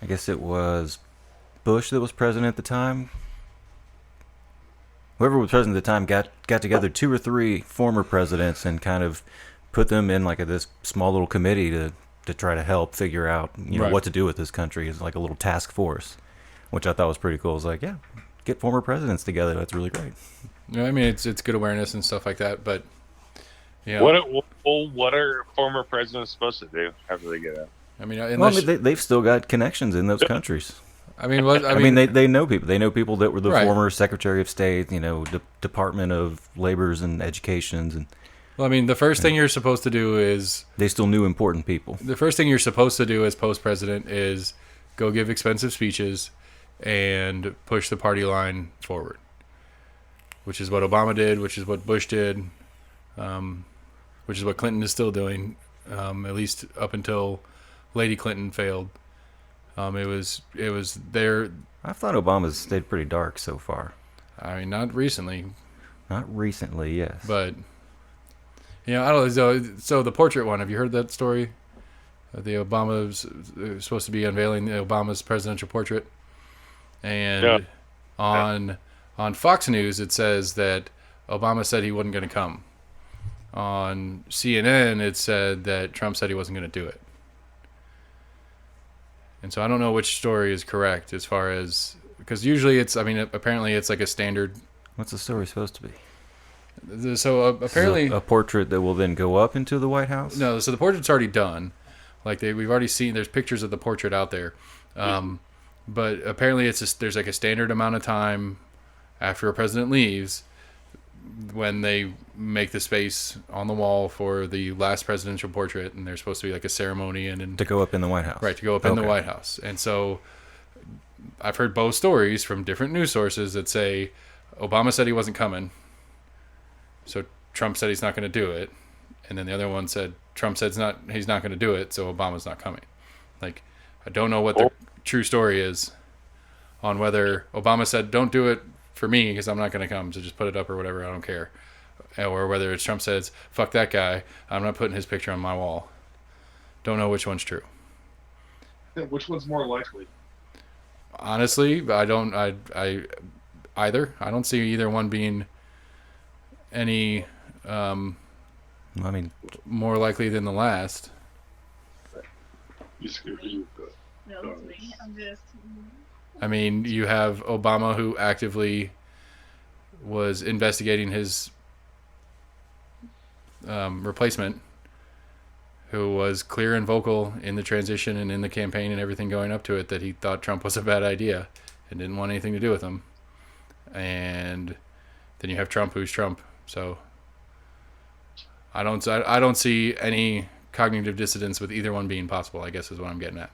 I guess it was Bush that was president at the time. Whoever was president at the time got together 2 or 3 former presidents and kind of put them in like this small little committee to try to help figure out what to do with this country. It's like a little task force, which I thought was pretty cool. It's like, yeah, get former presidents together. That's really great. Yeah, I mean it's good awareness and stuff like that. But what are former presidents supposed to do after they get out? I mean, they've still got connections in those countries. I mean, what, I mean, they know people. They know people that were the Right. former Secretary of State, Department of Labor's and Education's, and well, I mean, the first thing you're supposed to do is they still knew important people. the first thing you're supposed to do as post president is go give expensive speeches and push the party line forward, which is what Obama did, which is what Bush did, which is what Clinton is still doing, at least up until Lady Clinton failed. It was there. I thought Obama's stayed pretty dark so far. I mean, not recently, Not recently, yes. but I don't know. So the portrait one, have you heard that story? The Obama's supposed to be unveiling the Obama's presidential portrait, and Yeah. on Fox News it says that Obama said he wasn't going to come. On CNN it said that Trump said he wasn't going to do it. And so I don't know which story is correct as far as, because usually apparently it's like a standard. What's the story supposed to be? So apparently a portrait that will then go up into the White House. no. So the portrait's already done. Like we've already seen. There's pictures of the portrait out there. But apparently there's like a standard amount of time after a president leaves when they make the space on the wall for the last presidential portrait, and there's supposed to be like a ceremony and To go up in the White House. right to go up in the Okay. White House. And so I've heard both stories from different news sources that say Obama said he wasn't coming, so Trump said he's not going to do it, and then the other one said Trump said he's not going to do it, so Obama's not coming. Like, I don't know what the true story is on whether Obama said don't do it for me because I'm not going to come, so just put it up or whatever, I don't care, or whether it's Trump says fuck that guy, I'm not putting his picture on my wall. Don't know which one's true. Which one's more likely? Honestly, I don't. Either. I don't see either one being any I mean, more likely than the last. You No, it's me. I'm just. I mean, you have Obama who actively was investigating his replacement, who was clear and vocal in the transition and in the campaign and everything going up to it that he thought Trump was a bad idea and didn't want anything to do with him. And then you have Trump, who's Trump. So I don't see any cognitive dissonance with either one being possible, I guess is what I'm getting at.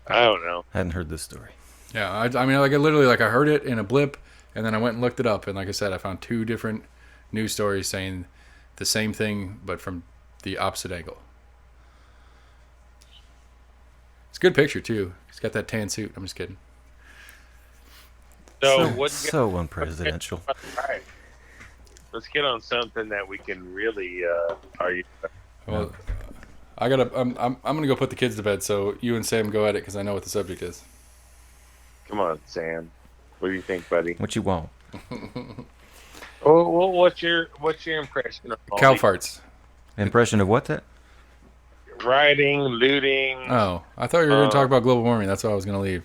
I don't know. I hadn't heard this story. Yeah, I mean, like I heard it in a blip, and then I went and looked it up, and like I said, I found two different news stories saying the same thing, but from the opposite angle. It's a good picture too. He's got that tan suit. I'm just kidding. So what? You So unpresidential. All right. Let's get on something that we can really argue. Well, I'm gonna go put the kids to bed, so you and Sam go at it because I know what the subject is. Come on, Sam. What do you think, buddy? What you want? Oh, well, what's your impression of all Cow these farts. Impression of what? That? rioting, looting? Oh, I thought you were gonna talk about global warming. That's why I was gonna leave.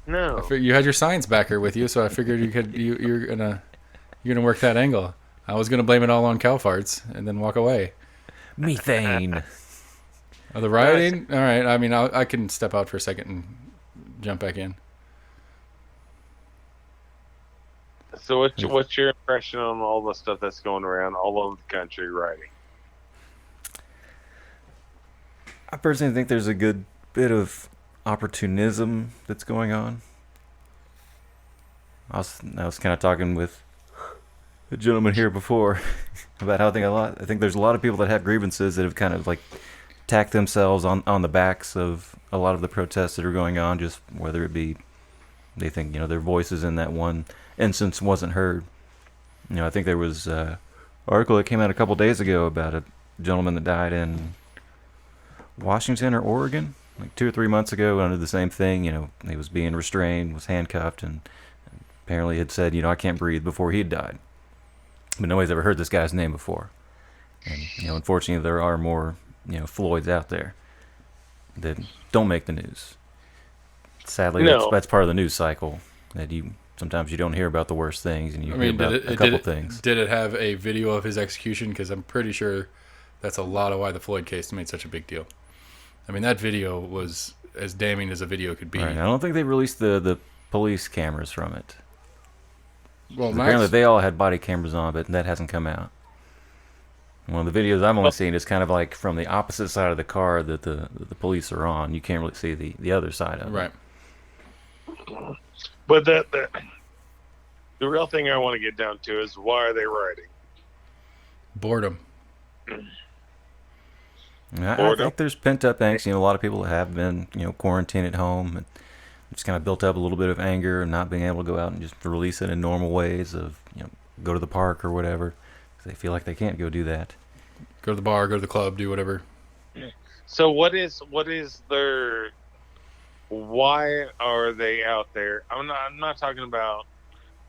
No. You had your science backer with you, so I figured you're gonna work that angle. I was gonna blame it all on cow farts and then walk away. Methane. Oh, the rioting? All right. I mean, I can step out for a second and jump back in. So what's your impression on all the stuff that's going around all over the country rioting? I personally think there's a good bit of opportunism that's going on. I was kind of talking with a gentleman here before about how I think there's a lot of people that have grievances that have kind of like tacked themselves on the backs of a lot of the protests that are going on, just whether it be they think their voices in that one instance wasn't heard. I think there was an article that came out a couple days ago about a gentleman that died in Washington or Oregon, like 2 or 3 months ago, under the same thing. He was being restrained, was handcuffed, and apparently had said, I can't breathe before he died. But nobody's ever heard this guy's name before. And, unfortunately, there are more, Floyds out there that don't make the news. Sadly, that's part of the news cycle, that sometimes you don't hear about the worst things, and you hear about a couple things. Did it have a video of his execution? Because I'm pretty sure that's a lot of why the Floyd case made such a big deal. I mean, that video was as damning as a video could be. Right. I don't think they released the police cameras from it. Well, apparently they all had body cameras on, but that hasn't come out. One of the videos I'm only seeing is kind of like from the opposite side of the car that the police are on. You can't really see the other side of it. Right. But the real thing I want to get down to is, why are they riding? Boredom. I think there's pent up angst. You know, a lot of people have been, quarantined at home and just kind of built up a little bit of anger and not being able to go out and just release it in normal ways of, go to the park or whatever. They feel like they can't go do that. Go to the bar, go to the club, do whatever. So what is their? Why are they out there? I'm not talking about.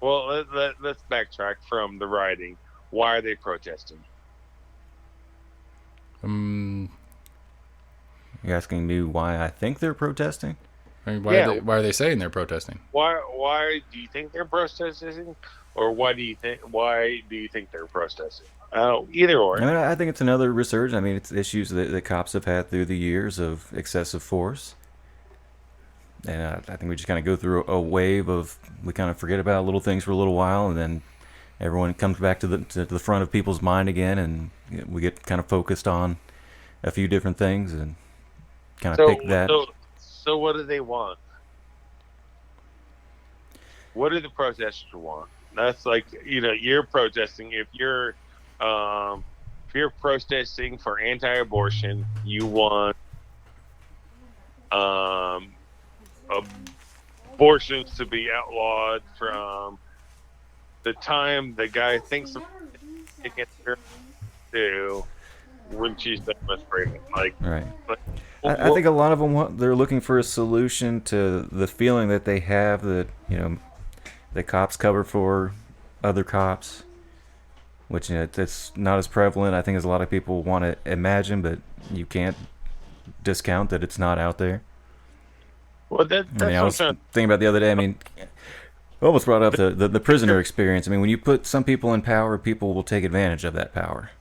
Well, let's backtrack from the rioting. Why are they protesting? You're asking me why I think they're protesting? I mean, why are they saying they're protesting? Why do you think they're protesting, or why do you think they're protesting? Either or. I mean, I think it's another resurgence. I mean, it's issues that the cops have had through the years of excessive force, and I think we just kind of go through a wave of, we kind of forget about little things for a little while, and then everyone comes back to the front of people's mind again, and we get kind of focused on a few different things and kind of pick that. So what do they want? What do the protesters want? That's like, you're protesting. If you're protesting for anti-abortion, you want abortions to be outlawed from the time the guy thinks of taking her to when she's demonstrating. Right. I think a lot of them they're looking for a solution to the feeling that they have that the cops cover for other cops, which it's not as prevalent, I think, as a lot of people want to imagine, but you can't discount that it's not out there. Well, that's I was thinking about the other day. I mean, I almost brought up the prisoner experience. I mean, when you put some people in power, people will take advantage of that power.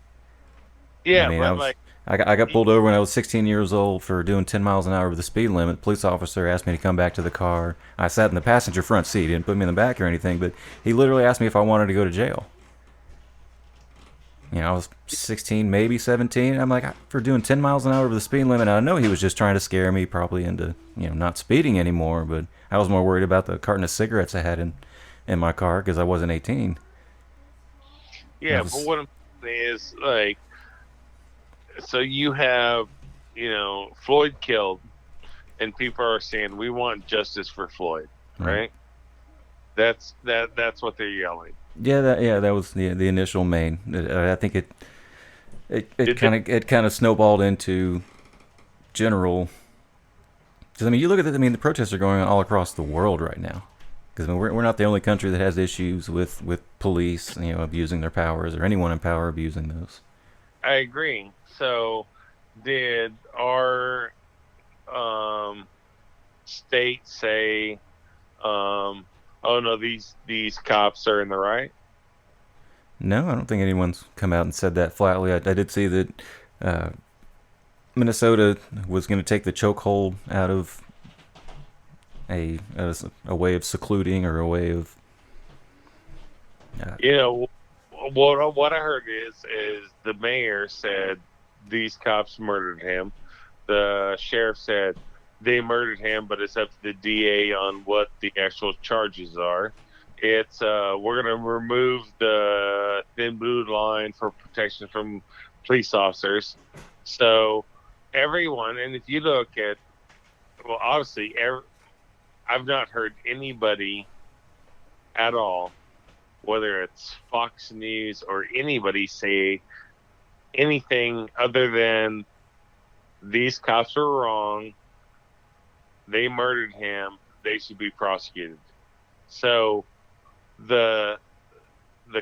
Yeah, I mean, I got pulled over when I was 16 years old for doing 10 miles an hour over the speed limit. The police officer asked me to come back to the car. I sat in the passenger front seat. He didn't put me in the back or anything, but he literally asked me if I wanted to go to jail. I was 16, maybe 17. I'm like, for doing 10 miles an hour over the speed limit. I know he was just trying to scare me probably into, not speeding anymore, but I was more worried about the carton of cigarettes I had in my car because I wasn't 18. Yeah, but what I'm saying is, so you have, Floyd killed, and people are saying, we want justice for Floyd, right? That's what they're yelling. Yeah, that was the initial main. I think it kind of snowballed into general. Because you look at the protests are going on all across the world right now. Because we're not the only country that has issues with police, abusing their powers, or anyone in power abusing those. I agree. So, did our state say, "Oh no, these cops are in the right"? No, I don't think anyone's come out and said that flatly. I did see that Minnesota was going to take the chokehold out of a way of secluding, or a way of. What I heard is the mayor said these cops murdered him. The sheriff said they murdered him, but it's up to the DA on what the actual charges are. It's we're going to remove the thin blue line for protection from police officers. So everyone, and if you look at, well, obviously, I've not heard anybody at all, whether it's Fox News or anybody, say anything other than these cops are wrong. They murdered him. They should be prosecuted. So the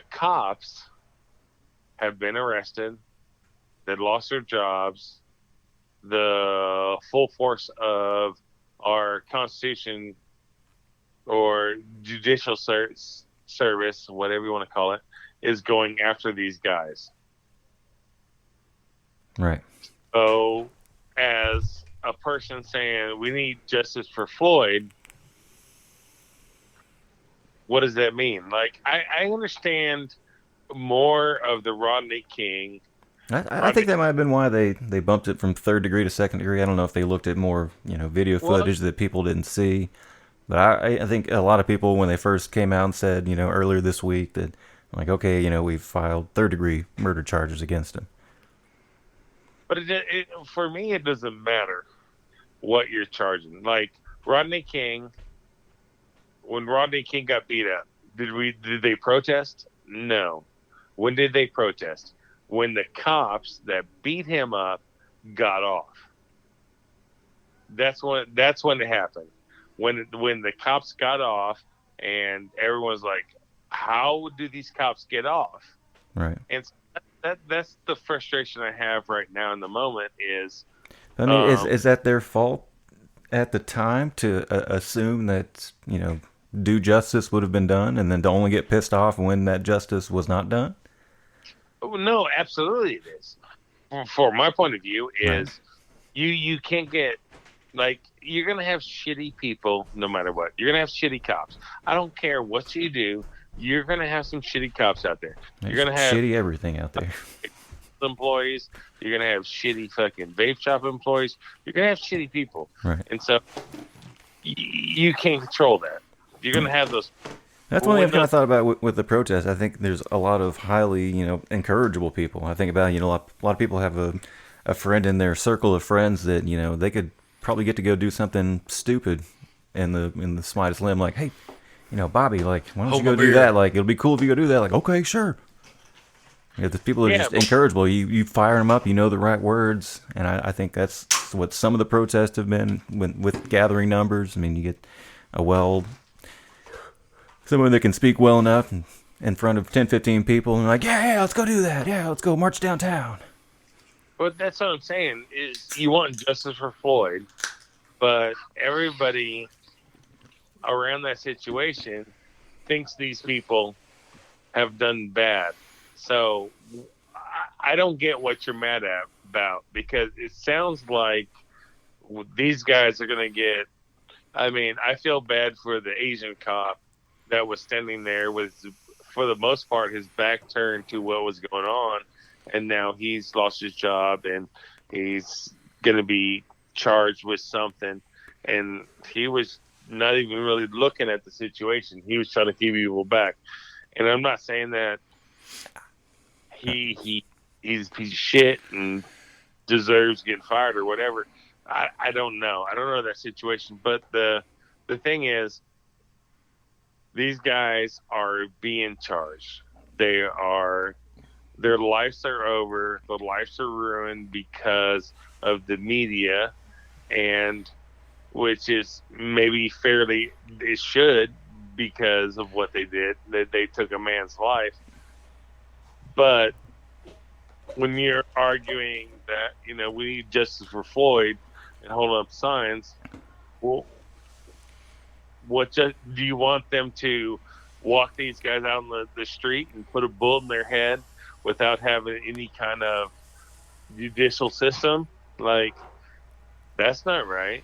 cops have been arrested. They lost their jobs. The full force of our Constitution or judicial service, whatever you want to call it, is going after these guys. Right. So, as a person saying we need justice for Floyd, what does that mean? Like, I understand more of the Rodney King. I think that might have been why they bumped it from 3rd degree to 2nd degree. I don't know if they looked at more, video footage that people didn't see. But I think a lot of people, when they first came out and said, earlier this week that, like, okay, we've filed 3rd degree murder charges against him. But for me, it doesn't matter what you're charging. Like, Rodney King, when Rodney King got beat up, did they protest? No. When did they protest? When the cops that beat him up got off. That's when it happened. When the cops got off, and everyone's like, "How do these cops get off?" Right. And that's the frustration I have right now in the moment. Is I mean, is that their fault at the time to assume that due justice would have been done, and then to only get pissed off when that justice was not done? Oh, no, absolutely it is. From my point of view, is Right. you can't get, like, you're gonna have shitty people no matter what. You're gonna have shitty cops. I don't care what you do. You're gonna have some shitty cops out there. You're gonna have shitty everything out there. employees. You're gonna have shitty fucking vape shop employees. You're gonna have shitty people, Right. and so you can't control that. You're gonna have those. That's one thing I've kind of thought about with the protest. I think there's a lot of highly, encourageable people. I think about, a lot of people have a friend in their circle of friends that, they could probably get to go do something stupid in the slightest limb. Like, hey, Bobby, like, why don't you go do that? Like, it'll be cool if you go do that. Like, okay, sure. The people are just encourageable. You fire them up, the right words. And I think that's what some of the protests have been with gathering numbers. I mean, you get someone that can speak well enough in front of 10, 15 people and like, yeah, let's go do that. Yeah, let's go march downtown. But that's what I'm saying is you want justice for Floyd, but everybody around that situation thinks these people have done bad. So I don't get what you're mad about, because it sounds like these guys are going to get, I mean, I feel bad for the Asian cop that was standing there with, for the most part, his back turned to what was going on, and now he's lost his job and he's going to be charged with something, and he was not even really looking at the situation. He was trying to keep people back. And I'm not saying that he's a piece of shit and deserves getting fired or whatever. I don't know. I don't know that situation. But the thing is, these guys are being charged. Their lives are over. Their lives are ruined because of the media, and which is maybe fairly, it should, because of what they did. They took a man's life. But when you're arguing that, we need justice for Floyd and holding up signs, well, do you want them to walk these guys out on the street and put a bullet in their head without having any kind of judicial system? Like, that's not right.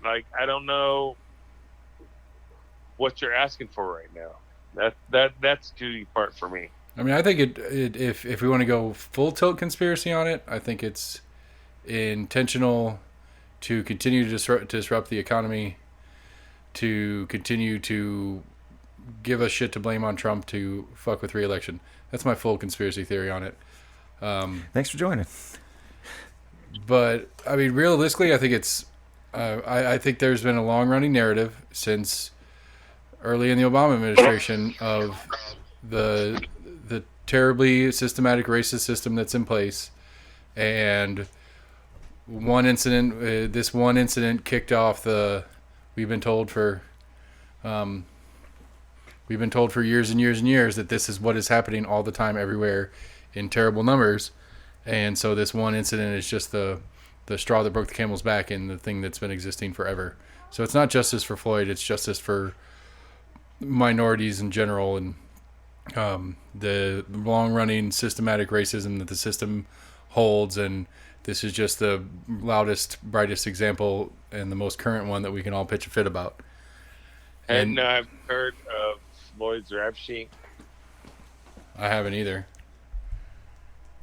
Like, I don't know what you're asking for right now. That's the part for me. I mean, I think if we want to go full tilt conspiracy on it, I think it's intentional to continue to disrupt the economy, to continue to give us shit to blame on Trump to fuck with re-election. That's my full conspiracy theory on it. Thanks for joining. But I mean, realistically, I think it's. I think there's been a long-running narrative since early in the Obama administration of the terribly systematic racist system that's in place, and this one incident kicked off the. We've been told for years and years and years that this is what is happening all the time, everywhere, in terrible numbers, and so this one incident is just the straw that broke the camel's back and the thing that's been existing forever. So it's not justice for Floyd; it's justice for minorities in general, and the long-running systematic racism that the system holds, and This is just the loudest, brightest example and the most current one that we can all pitch a fit about. And I've heard of Floyd's rap sheet. I haven't either.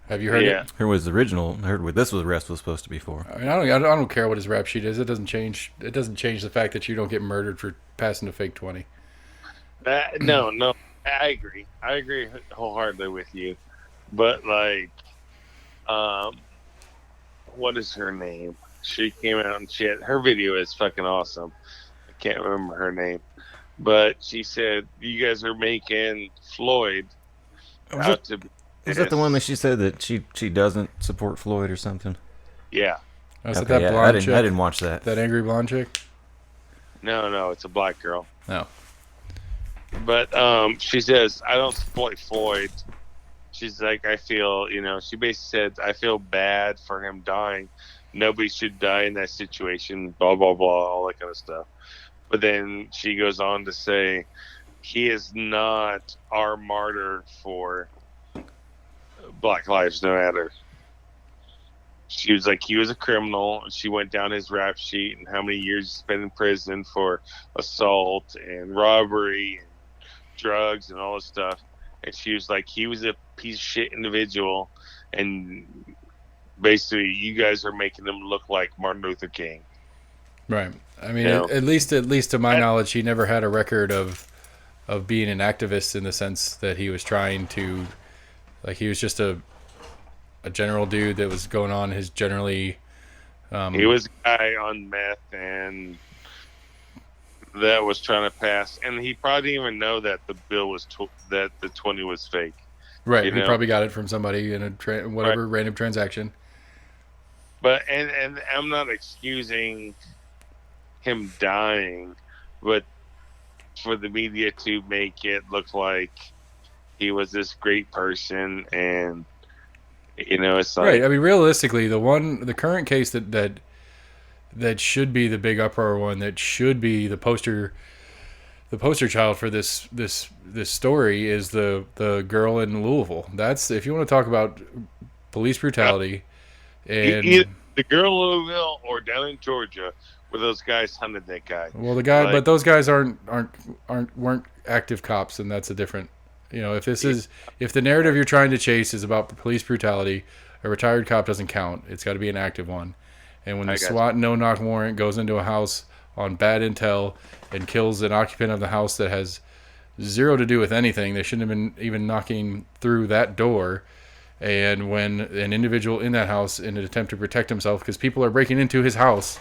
Have you heard I heard was the original. I heard what this arrest was supposed to be for. it? I mean, I don't care what his rap sheet is. It doesn't change. It doesn't change the fact that you don't get murdered for passing a fake 20. No, I agree. I agree wholeheartedly with you. But like, what is her name? She came out and her video is fucking awesome. I can't remember her name, but she said you guys are making Floyd out to. Is that the one that she said that she doesn't support Floyd or something? Yeah. Is it Okay, that blonde I chick? didn't watch that. That angry blonde chick? No, it's a black girl. No. But she says I don't support Floyd. She's like, I feel, she basically said, I feel bad for him dying. Nobody should die in that situation, blah, blah, blah, all that kind of stuff. But then she goes on to say, he is not our martyr for Black Lives Matter. She was like, he was a criminal. She went down his rap sheet and how many years he spent in prison for assault and robbery and drugs and all this stuff. And she was like, he was a piece of shit individual, and basically you guys are making him look like Martin Luther King. Right. I mean, at least to my knowledge, he never had a record of being an activist in the sense that he was trying to, like, he was just a general dude that was going on his generally. He was a guy on meth and that was trying to pass, and he probably didn't even know that the bill was that the 20 was fake. Right, he probably got it from somebody in a random transaction. But and I'm not excusing him dying, but for the media to make it look like he was this great person, and it's like, right. I mean, realistically, the current case that should be the big uproar one, that should be the poster child for this story, is the girl in Louisville. That's, if you want to talk about police brutality, and either the girl in Louisville or down in Georgia where those guys hunted that guy. Well, but those guys weren't active cops, and that's a different. If the narrative you're trying to chase is about police brutality, a retired cop doesn't count. It's got to be an active one. And when the SWAT no-knock warrant goes into a house on bad intel and kills an occupant of the house that has zero to do with anything, they shouldn't have been even knocking through that door. And when an individual in that house, in an attempt to protect himself, because people are breaking into his house,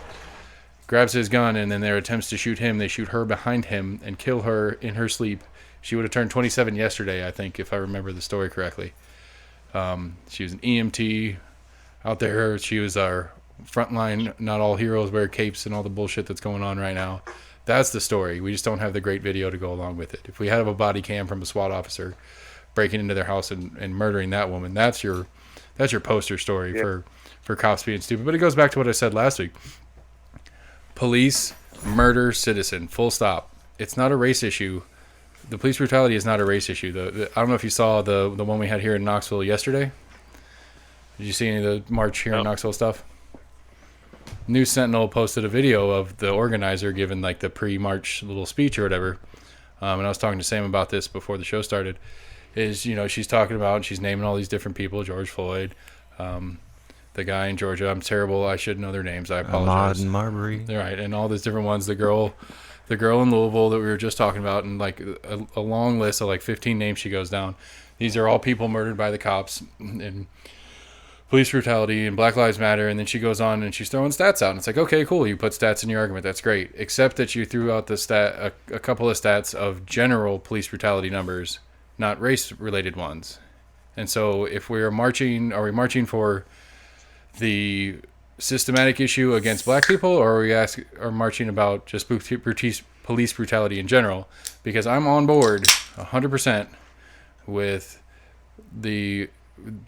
grabs his gun, and then their attempts to shoot him, they shoot her behind him and kill her in her sleep. She would have turned 27 yesterday, I think, if I remember the story correctly. She was an EMT out there. She was our frontline, not all heroes wear capes and all the bullshit that's going on right now. That's the story. We just don't have the great video to go along with it. If we had a body cam from a SWAT officer breaking into their house and murdering that woman, that's your poster story for cops being stupid. But it goes back to what I said last week. Police murder citizen, full stop. It's not a race issue. The police brutality is not a race issue. I don't know if you saw the one we had here in Knoxville yesterday. Did you see any of the march here in Knoxville stuff? News Sentinel posted a video of the organizer giving like the pre-march little speech or whatever. And I was talking to Sam about this before the show started. She's talking about, she's naming all these different people, George Floyd, the guy in Georgia. I'm terrible. I should know their names. I apologize. Ahmaud and Marbury. Right, and all these different ones. The girl in Louisville that we were just talking about, and like a long list of like 15 names she goes down. These are all people murdered by the cops and police brutality and Black Lives Matter. And then she goes on and she's throwing stats out. And it's like, okay, cool. You put stats in your argument. That's great. Except that you threw out a couple of stats of general police brutality numbers, not race-related ones. And so if are we marching for the systematic issue against black people, or are marching about just police brutality in general? Because I'm on board 100% with the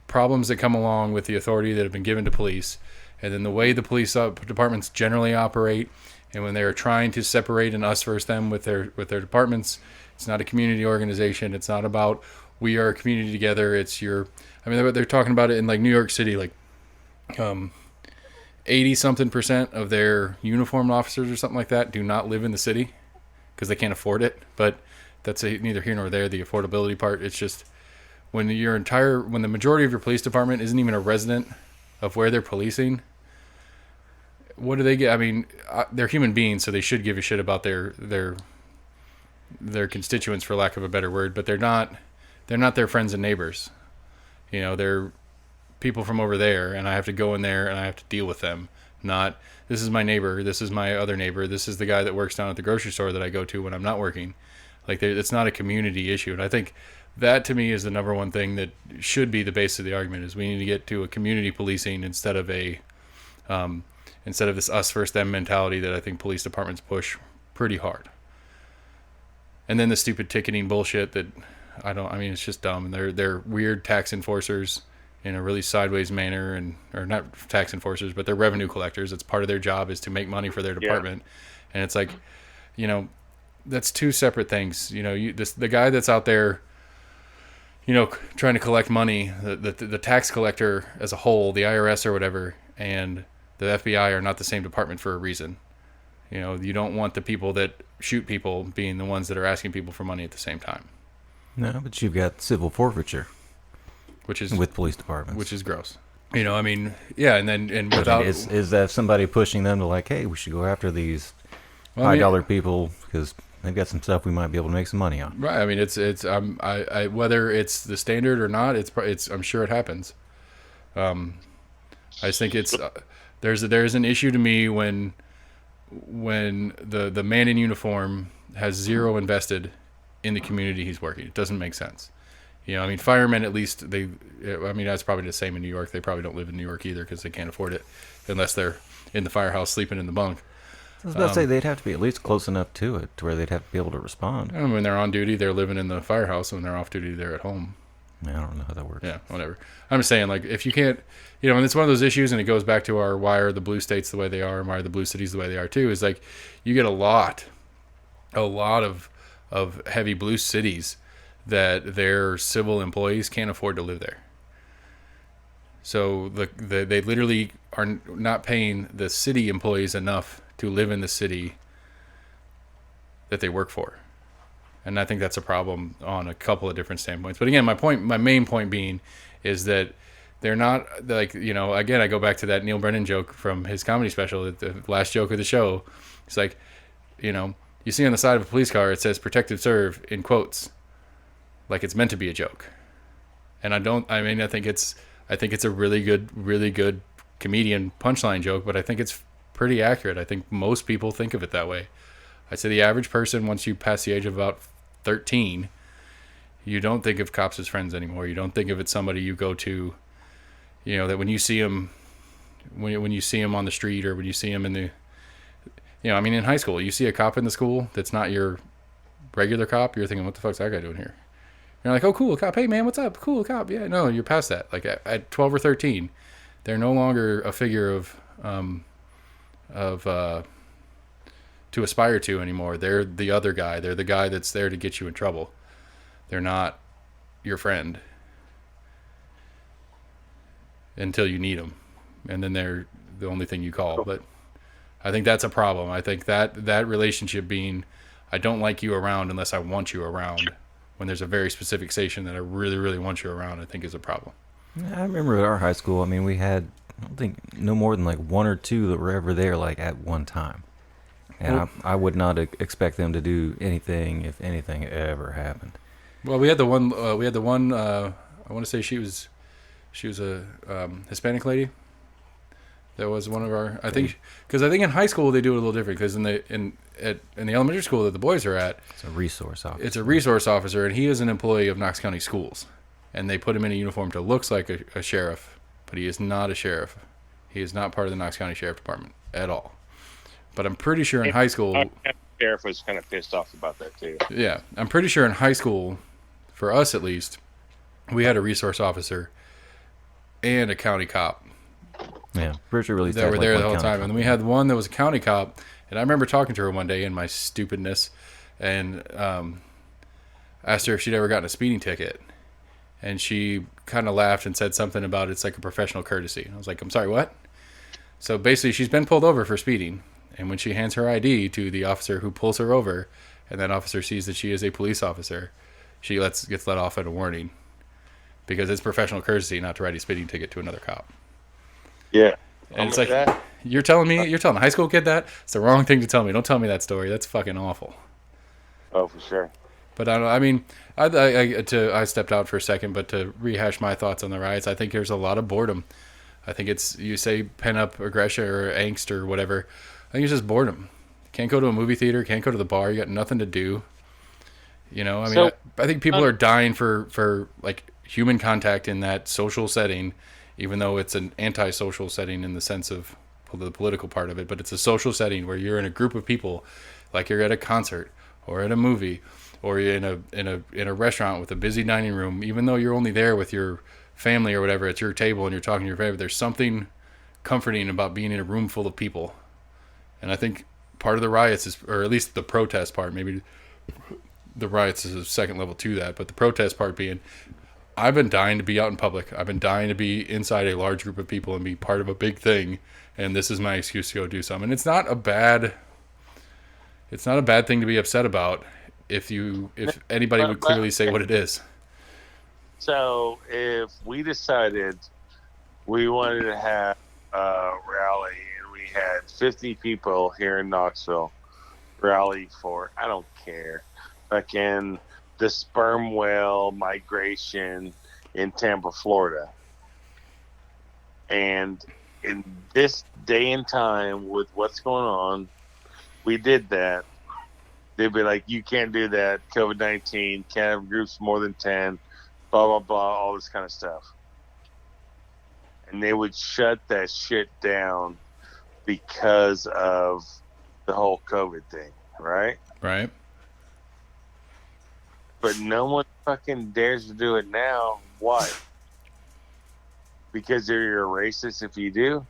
problems that come along with the authority that have been given to police, and then the way the police departments generally operate, and when they are trying to separate and us versus them with their departments. It's not a community organization. It's not about we are a community together. They're talking about it in like New York City, like 80-something% of their uniformed officers or something like that do not live in the city because they can't afford it. But that's neither here nor there, the affordability part. It's just when the majority of your police department isn't even a resident of where they're policing, what do they get? I mean, they're human beings, so they should give a shit about their constituents, for lack of a better word, but they're not their friends and neighbors. You know, they're people from over there, and I have to go in there and I have to deal with them. Not, this is my neighbor, this is my other neighbor, this is the guy that works down at the grocery store that I go to when I'm not working. Like, it's not a community issue. And I think that, to me, is the number one thing that should be the base of the argument, is we need to get to a community policing instead of this us versus them mentality that I think police departments push pretty hard. And then the stupid ticketing bullshit that it's just dumb. They're weird tax enforcers in a really sideways manner, or not tax enforcers, but they're revenue collectors. It's part of their job is to make money for their department. Yeah. And it's like, you know, that's two separate things. You know, the guy that's out there, you know, trying to collect money, the tax collector as a whole, the IRS or whatever, and the FBI are not the same department for a reason. You know, you don't want the people that shoot people being the ones that are asking people for money at the same time. No, but you've got civil forfeiture, which is with police departments, which is gross. You know, I mean, yeah, and without is that somebody pushing them to like, hey, we should go after these high-dollar people because they've got some stuff we might be able to make some money on. Right. I mean, it's whether it's the standard or not, it's I'm sure it happens. I just think it's there's an issue to me when the man in uniform has zero invested in the community he's working. It doesn't make sense. You know, I mean, firemen, at least that's probably the same in New York. They probably don't live in New York either because they can't afford it unless they're in the firehouse sleeping in the bunk. I was about to say they'd have to be at least close enough to it to where they'd have to be able to respond. And when they're on duty, they're living in the firehouse. When they're off duty, they're at home. I don't know how that works. Yeah, whatever. I'm just saying, like, if you can't, you know, and it's one of those issues, and it goes back to our why are the blue states the way they are, and why are the blue cities the way they are too, is like you get a lot of heavy blue cities that their civil employees can't afford to live there. So they literally are not paying the city employees enough to live in the city that they work for. And I think that's a problem on a couple of different standpoints. But again, my main point being is that they're not, like, you know, again, I go back to that Neil Brennan joke from his comedy special, the last joke of the show. It's like, you know, you see on the side of a police car, it says protective serve in quotes, like it's meant to be a joke. And I think it's a really good comedian punchline joke, but I think it's pretty accurate. I think most people think of it that way. I'd say the average person, once you pass the age of about 13, you don't think of cops as friends anymore. You don't think of it somebody you go to, you know, that when you see them, when you see them on the street, or when you see them in the, you know, I mean, in high school, you see a cop in the school that's not your regular cop, you're thinking, what the fuck's that guy doing here? You're like, oh, cool cop. Hey, man, what's up? Cool cop. Yeah, no, you're past that. Like at 12 or 13, they're no longer a figure of to aspire to anymore. They're the other guy. They're the guy that's there to get you in trouble. They're not your friend until you need them, and then they're the only thing you call. But I think that's a problem. I think that relationship being, I don't like you around unless I want you around, when there's a very specific station that I really, really want you around, I think is a problem. Yeah, I remember at our high school, I mean, we had, I don't think, no more than like one or two that were ever there, like at one time. And well, I would not expect them to do anything if anything ever happened. Well, we had the one. I want to say she was a Hispanic lady. That was one of our. I think because in high school they do it a little different, because in the elementary school that the boys are at, it's a resource officer. It's a resource officer, and he is an employee of Knox County Schools, and they put him in a uniform to looks like a sheriff, but he is not a sheriff. He is not part of the Knox County Sheriff Department at all. But I'm pretty sure in high school, the sheriff was kind of pissed off about that too. Yeah, I'm pretty sure in high school, for us at least, we had a resource officer and a county cop. Yeah, pretty sure really that were there the whole time. And then we had one that was a county cop, and I remember talking to her one day in my stupidness, and asked her if she'd ever gotten a speeding ticket, and she kind of laughed and said something about it's like a professional courtesy. And I was like, I'm sorry, what? So basically, she's been pulled over for speeding, and when she hands her ID to the officer who pulls her over, and that officer sees that she is a police officer, she gets let off at a warning, because it's professional courtesy not to write a speeding ticket to another cop. Yeah. And it's like, you're telling a high school kid that? It's the wrong thing to tell me. Don't tell me that story. That's fucking awful. Oh, for sure. But I stepped out for a second, but to rehash my thoughts on the riots, I think there's a lot of boredom. I think it's, you say pent-up aggression or angst or whatever. I think it's just boredom. Can't go to a movie theater, can't go to the bar, you got nothing to do. You know, I think people are dying for like human contact in that social setting, even though it's an anti-social setting in the sense of the political part of it, but it's a social setting where you're in a group of people, like you're at a concert or at a movie, or you're in a restaurant with a busy dining room. Even though you're only there with your family or whatever at your table and you're talking to your family, there's something comforting about being in a room full of people. And I think part of the riots is, or at least the protest part, maybe the riots is a second level to that, but the protest part being, I've been dying to be out in public. I've been dying to be inside a large group of people and be part of a big thing. And this is my excuse to go do something. And it's not a bad thing to be upset about if anybody would clearly say what it is. So if we decided we wanted to have a rally and we had 50 people here in Knoxville rally for, I don't care, like in the sperm whale migration in Tampa, Florida. And in this day and time with what's going on, we did that. They'd be like, you can't do that. COVID-19, can't have groups more than 10, blah, blah, blah, all this kind of stuff. And they would shut that shit down because of the whole COVID thing, right? Right. But no one fucking dares to do it now. Why? Because you're a racist if you do?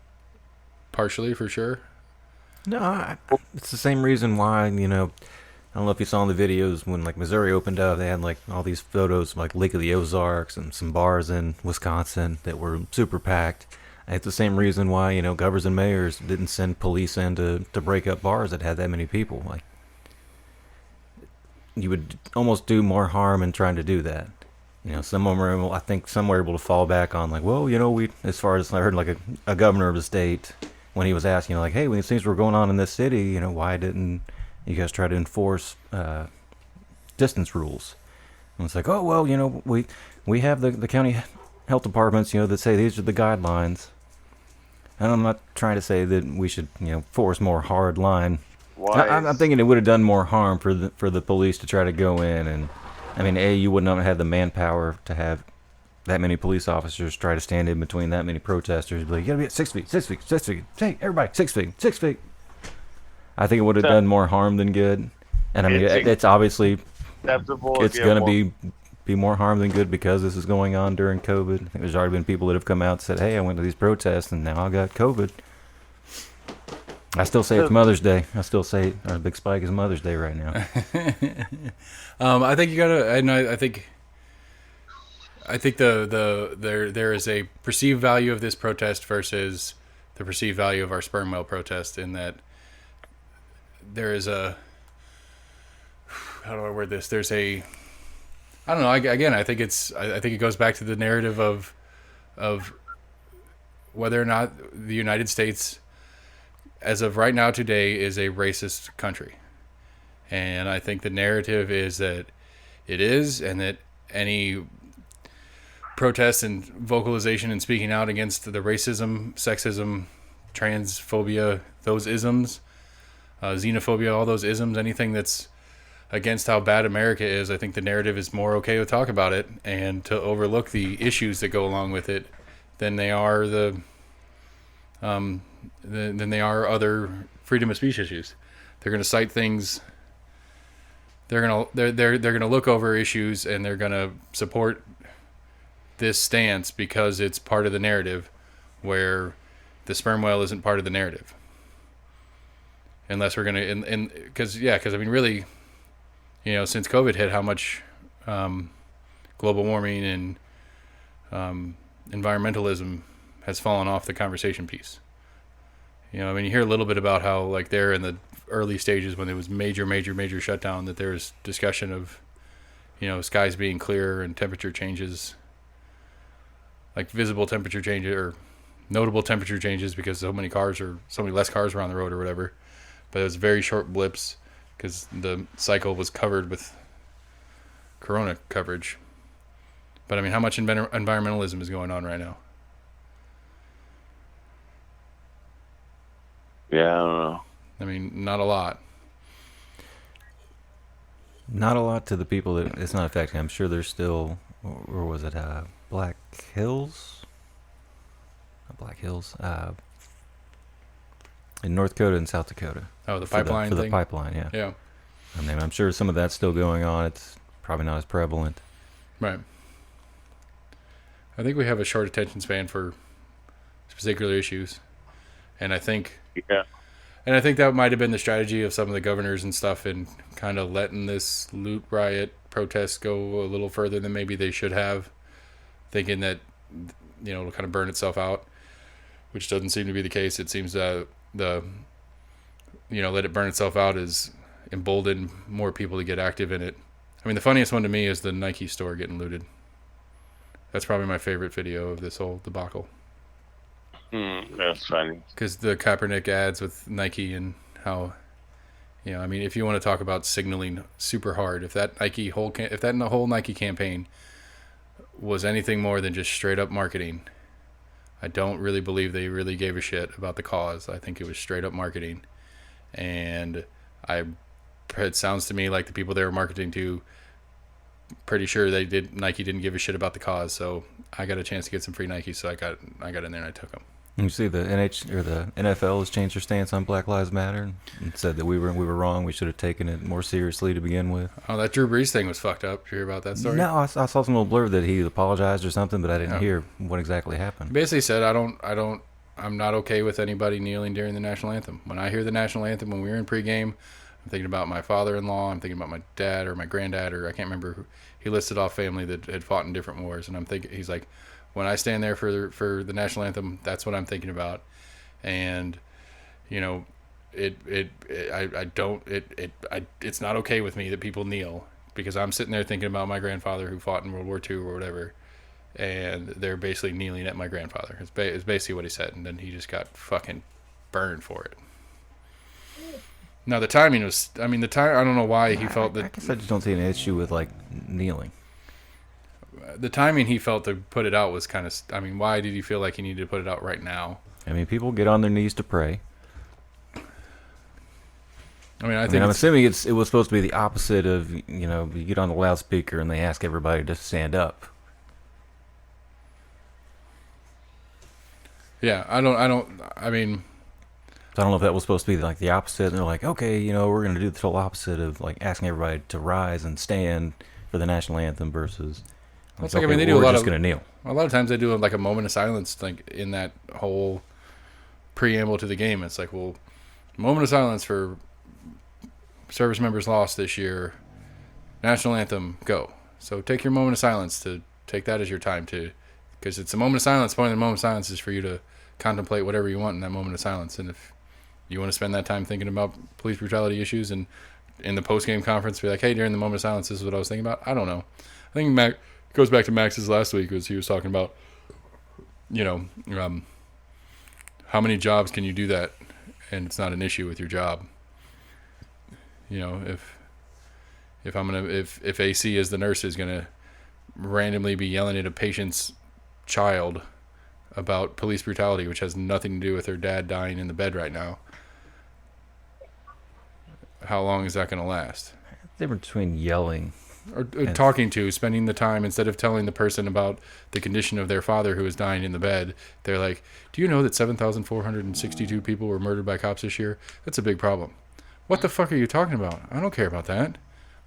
Partially, for sure. No, it's the same reason why, you know, I don't know if you saw in the videos when, like, Missouri opened up, they had, like, all these photos of, like, Lake of the Ozarks and some bars in Wisconsin that were super packed. And it's the same reason why, you know, governors and mayors didn't send police in to break up bars that had that many people. Like, you would almost do more harm in trying to do that. You know, some of them were able, I think some were able to fall back on, like, well, you know, as far as I heard, like, a governor of the state, when he was asking, like, hey, when these things were going on in this city, you know, why didn't you guys try to enforce distance rules? And it's like, oh, well, you know, we have the county health departments, you know, that say these are the guidelines. And I'm not trying to say that we should, you know, force more hard line. I'm thinking it would have done more harm for the police to try to go in. And I mean, you would not have the manpower to have that many police officers try to stand in between that many protesters. But you gotta be at 6 feet, 6 feet, 6 feet. Hey, everybody, 6 feet, 6 feet. I think it would have done more harm than good. And I mean, it's obviously acceptable. It's gonna be more harm than good because this is going on during COVID. I think there's already been people that have come out and said, hey, I went to these protests and now I got COVID. I still say it's Mother's Day. I still say our big spike is Mother's Day right now. I think you gotta, and I think there is a perceived value of this protest versus the perceived value of our sperm whale protest, in that there is a, how do I word this? There's a, I don't know. Again, I think it goes back to the narrative of whether or not the United States, as of right now today, is a racist country. And I think the narrative is that it is, and that any protest and vocalization and speaking out against the racism, sexism, transphobia, those isms, xenophobia, all those isms, anything that's against how bad America is, I think the narrative is more okay to talk about it and to overlook the issues that go along with it than they are than they are other freedom of speech issues. They're going to cite things. They're going to look over issues, and they're going to support this stance because it's part of the narrative, where the sperm whale isn't part of the narrative. Unless we're going to, because I mean, really, you know, since COVID hit, how much global warming and environmentalism has fallen off the conversation piece. You know, I mean, you hear a little bit about how like they're in the early stages when there was major shutdown, that there's discussion of, you know, skies being clear and temperature changes, like visible temperature changes or notable temperature changes because so many less cars were on the road or whatever. But it was very short blips because the cycle was covered with corona coverage. But I mean, how much environmentalism is going on right now? Yeah, I don't know. I mean, not a lot. Not a lot to the people that it's not affecting. I'm sure there's still, or was it Black Hills? Not Black Hills. In North Dakota and South Dakota. Oh, the pipeline for thing? the pipeline, yeah. Yeah. I mean, I'm sure some of that's still going on. It's probably not as prevalent. Right. I think we have a short attention span for particular issues. And I think that might have been the strategy of some of the governors and stuff in kind of letting this loot riot protest go a little further than maybe they should have, thinking that, you know, it'll kind of burn itself out, which doesn't seem to be the case. It seems that let it burn itself out is embolden more people to get active in it. I mean, the funniest one to me is the Nike store getting looted. That's probably my favorite video of this whole debacle. That's funny. Because the Kaepernick ads with Nike and how, you know, I mean, if you want to talk about signaling super hard, if that whole Nike campaign was anything more than just straight up marketing, I don't really believe they really gave a shit about the cause. I think it was straight up marketing, and it sounds to me like the people they were marketing to, pretty sure Nike didn't give a shit about the cause. So I got a chance to get some free Nike, so I got in there and I took them. You see the NFL has changed their stance on Black Lives Matter and said that we were wrong. We should have taken it more seriously to begin with. Oh, that Drew Brees thing was fucked up. Did you hear about that story? No, I saw some little blurb that he apologized or something, but I didn't hear what exactly happened. He basically said, I'm not okay with anybody kneeling during the national anthem. When I hear the national anthem when we were in pregame, I'm thinking about my father-in-law, I'm thinking about my dad or my granddad, or I can't remember who. He listed off family that had fought in different wars, and I'm thinking, he's like, when I stand there for the national anthem, that's what I'm thinking about. And, you know, it's not okay with me that people kneel, because I'm sitting there thinking about my grandfather who fought in World War II or whatever, and they're basically kneeling at my grandfather. It's basically what he said, and then he just got fucking burned for it. Now the timing was, I don't know why he felt that. I guess I just don't see an issue with like kneeling. The timing he felt to put it out was kind of, why did he feel like he needed to put it out right now? I mean, people get on their knees to pray. I'm assuming it was supposed to be the opposite of, you know, you get on the loudspeaker and they ask everybody to stand up. Yeah, I don't know if that was supposed to be like the opposite. And they're like, okay, you know, we're going to do the total opposite of like asking everybody to rise and stand for the national anthem versus. They do we're just going to kneel. A lot of times they do like a moment of silence, like in that whole preamble to the game. It's like, well, moment of silence for service members lost this year. National anthem, go. So take your moment of silence to take that as your time to, because it's a moment of silence. The point of the moment of silence is for you to contemplate whatever you want in that moment of silence. And if you want to spend that time thinking about police brutality issues, and in the post-game conference be like, hey, during the moment of silence, this is what I was thinking about. I don't know. I think it goes back to Max's last week, was he was talking about, you know, how many jobs can you do that and it's not an issue with your job. You know, if AC as the nurse is gonna randomly be yelling at a patient's child about police brutality, which has nothing to do with her dad dying in the bed right now, how long is that going to last? The difference between yelling or talking to, spending the time, instead of telling the person about the condition of their father who is dying in the bed, they're like, do you know that 7,462 people were murdered by cops this year? That's a big problem. What the fuck are you talking about? I don't care about that.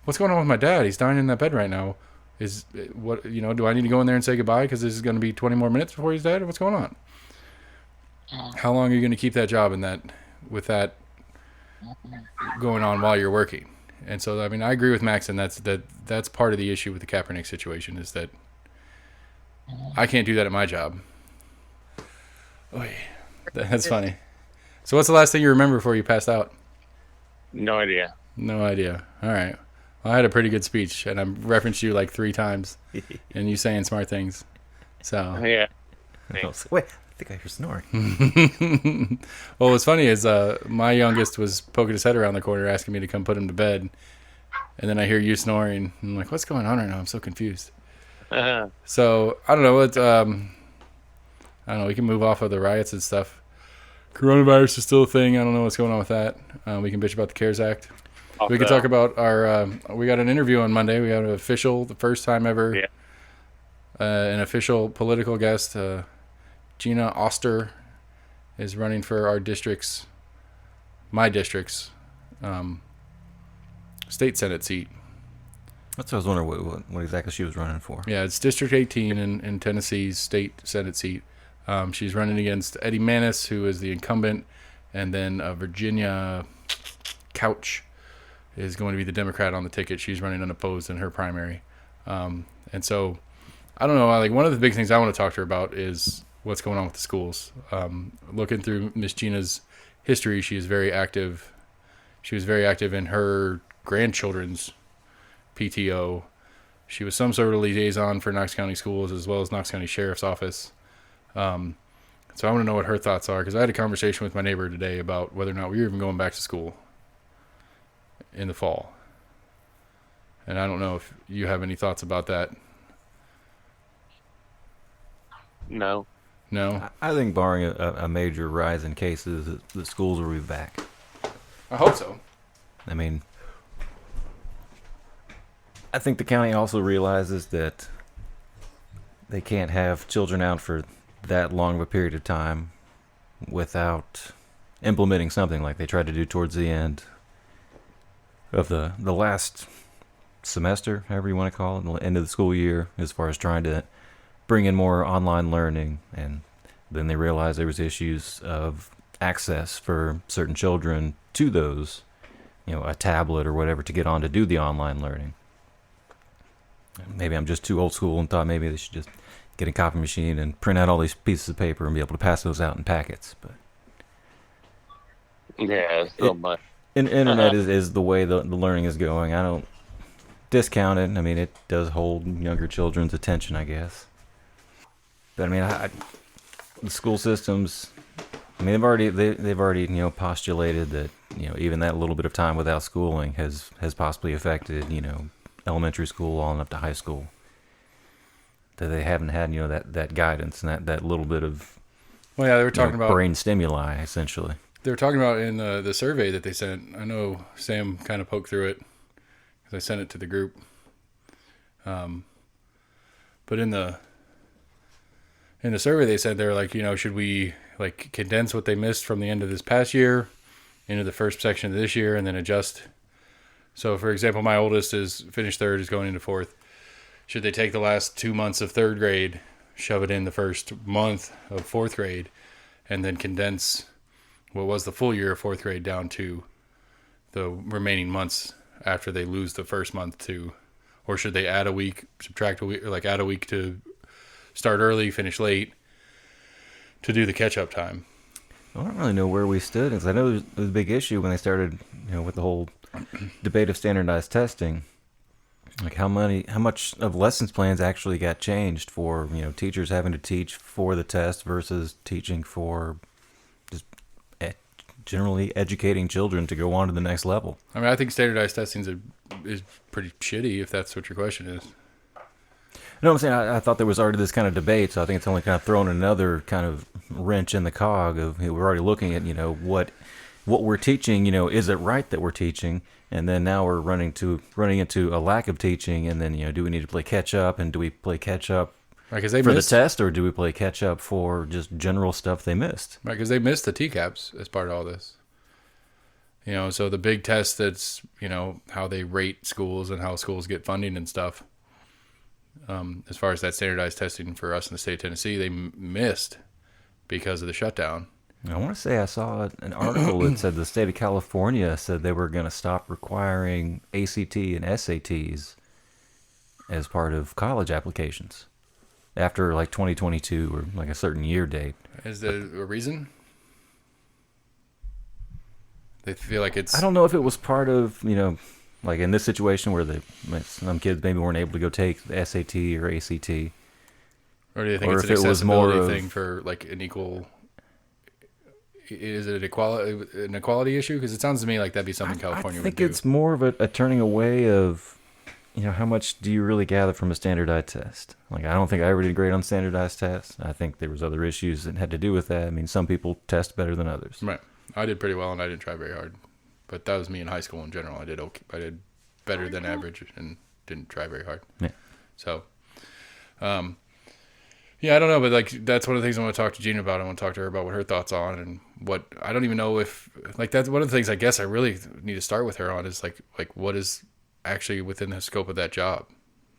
What's going on with my dad? He's dying in that bed right now. Do I need to go in there and say goodbye because this is going to be 20 more minutes before he's dead? Or what's going on? How long are you going to keep that job with that going on while you're working? And so, I agree with Max, and that's part of the issue with the Kaepernick situation, is that I can't do that at my job. Oy, that's funny. So what's the last thing you remember before you passed out? No idea. No idea. All right. Well, I had a pretty good speech, and I referenced you like 3 times, and you saying smart things. So Yeah. Wait, I think I hear snoring. well, what's funny is my youngest was poking his head around the corner asking me to come put him to bed. And then I hear you snoring. And I'm like, what's going on right now? I'm so confused. So, I don't know. I don't know. We can move off of the riots and stuff. Coronavirus is still a thing. I don't know what's going on with that. We can bitch about the CARES Act. We can talk about our... we got an interview on Monday. We got an official, the first time ever, an official political guest. Gina Oster is running for our district's, my district's, state senate seat. That's what I was wondering what exactly she was running for. Yeah, it's District 18 in Tennessee's state senate seat. She's running against Eddie Manis, who is the incumbent, and then Virginia Couch is going to be the Democrat on the ticket. She's running unopposed in her primary. And so, I don't know, like one of the big things I want to talk to her about is what's going on with the schools. Looking through Miss Gina's history, she is very active. She was very active in her grandchildren's PTO. She was some sort of liaison for Knox County Schools as well as Knox County Sheriff's Office. So I want to know what her thoughts are, because I had a conversation with my neighbor today about whether or not we were even going back to school in the fall. And I don't know if you have any thoughts about that. No. No? I think barring a major rise in cases, the schools will be back. I hope so. I mean, I think the county also realizes that they can't have children out for that long of a period of time without implementing something like they tried to do towards the end of the last semester, however you want to call it, the end of the school year, as far as trying to bring in more online learning. And then they realized there was issues of access for certain children to those, a tablet or whatever to get on to do the online learning. Maybe I'm just too old school and thought maybe they should just get a copy machine and print out all these pieces of paper and be able to pass those out in packets. But Yeah, so much. internet is the way the learning is going. I don't discount it. I mean, it does hold younger children's attention, I guess. But I mean, the school systems, I mean, they've already postulated that even that little bit of time without schooling has possibly affected elementary school on up to high school. That they haven't had that guidance and that little bit of Well, yeah, they were talking about brain stimuli essentially. They were talking about in the survey that they sent. I know Sam kind of poked through it because I sent it to the group. But in the survey they said they were like, should we like condense what they missed from the end of this past year into the first section of this year and then adjust? So, for example, my oldest is finished third, is going into fourth. Should they take the last 2 months of third grade, shove it in the first month of fourth grade, and then condense what was the full year of fourth grade down to the remaining months after they lose the first month to, or should they add a week, subtract a week, or like add a week to start early, finish late to do the catch-up time? I don't really know where we stood, because I know there was a big issue when they started, with the whole debate of standardized testing. Like how much of lessons plans actually got changed for, teachers having to teach for the test versus teaching for just generally educating children to go on to the next level. I mean, I think standardized testing is pretty shitty, if that's what your question is. No, I'm saying I thought there was already this kind of debate, so I think it's only kind of thrown another kind of wrench in the cog of we're already looking at what we're teaching. Is it right that we're teaching? And then now we're running into a lack of teaching, and then do we need to play catch up? And do we play catch up right, for the test, or do we play catch up for just general stuff they missed? Right, because they missed the TCAPs as part of all this. So the big test that's how they rate schools and how schools get funding and stuff. As far as that standardized testing for us in the state of Tennessee, they missed because of the shutdown. I want to say I saw an article that said the state of California said they were going to stop requiring ACT and SATs as part of college applications after like 2022 or like a certain year date. Is there a reason? They feel like it's. I don't know if it was part of, like in this situation where some kids maybe weren't able to go take the SAT or ACT. Or do you think or it's if an it was more accessibility of- thing for like an equal? Is it an equality issue? Because it sounds to me like that'd be something California I would think do. it's more of a turning away of, how much do you really gather from a standardized test? Like, I don't think I ever did great on standardized tests. I think there was other issues that had to do with that. I mean, some people test better than others. Right. I did pretty well, and I didn't try very hard. But that was me in high school in general. I did okay. I did better than average and didn't try very hard. Yeah. So, yeah, I don't know, but like that's one of the things I want to talk to Gina about. I want to talk to her about what her thoughts on and what I don't even know if like that's one of the things I guess I really need to start with her on is like what is actually within the scope of that job.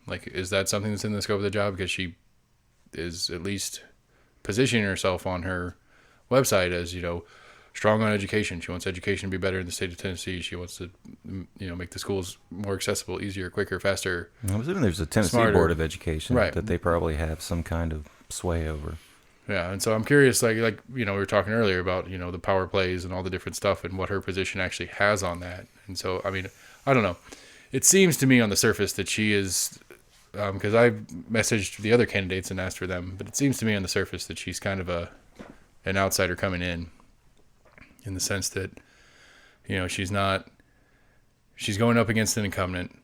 Like, is that something that's in the scope of the job? Because she is at least positioning herself on her website as, strong on education. She wants education to be better in the state of Tennessee. She wants to, make the schools more accessible, easier, quicker, faster. I'm assuming there's a Tennessee Smarter. Board of Education Right. that they probably have some kind of sway over. Yeah, and so I'm curious, like we were talking earlier about, the power plays and all the different stuff and what her position actually has on that. And so, I mean, I don't know. It seems to me on the surface that she is, because I messaged the other candidates and asked for them, but it seems to me on the surface that she's kind of an outsider coming in the sense that, she's going up against an incumbent.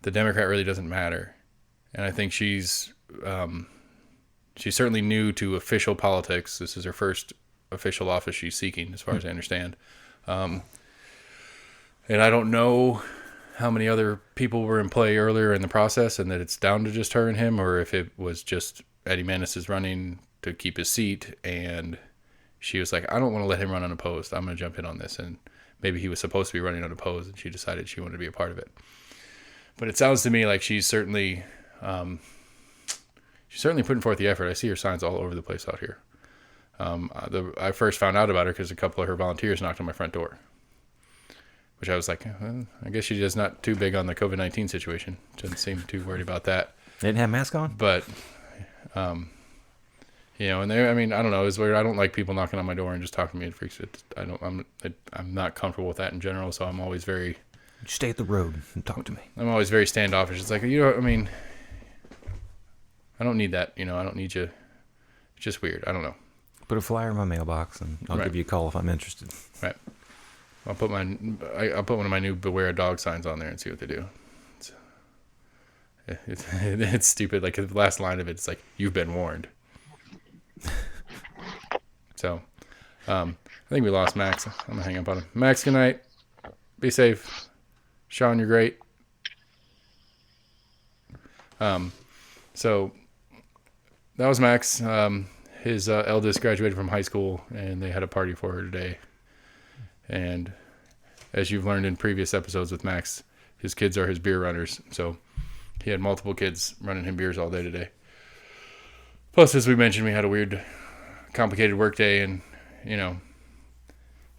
The Democrat really doesn't matter. And I think she's certainly new to official politics. This is her first official office she's seeking, as far as I understand. And I don't know how many other people were in play earlier in the process and that it's down to just her and him, or if it was just Eddie Manis is running to keep his seat and she was like, I don't want to let him run unopposed. I'm going to jump in on this. And maybe he was supposed to be running unopposed and she decided she wanted to be a part of it. But it sounds to me like she's certainly putting forth the effort. I see her signs all over the place out here. I first found out about her because a couple of her volunteers knocked on my front door, which I was like, I guess she's just not too big on the COVID-19 situation. Doesn't seem too worried about that. They didn't have masks on? But, and I don't know. It's weird. I don't like people knocking on my door and just talking to me. It freaks it. I'm not comfortable with that in general. So I'm always very. Stay at the road and talk to me. I'm always very standoffish. It's like, I don't need that. I don't need you. It's just weird. I don't know. Put a flyer in my mailbox and I'll Right. give you a call if I'm interested. Right. I'll put one of my new Beware a Dog signs on there and see what they do. It's stupid. Like the last line of it, it's like, you've been warned. So, I think we lost Max. I'm gonna hang up on him. Max, good night. Be safe. Sean, you're great. So that was Max. His eldest graduated from high school, and they had a party for her today. And as you've learned in previous episodes with Max, his kids are his beer runners. So he had multiple kids running him beers all day today. Plus, as we mentioned, we had a weird, complicated work day, and,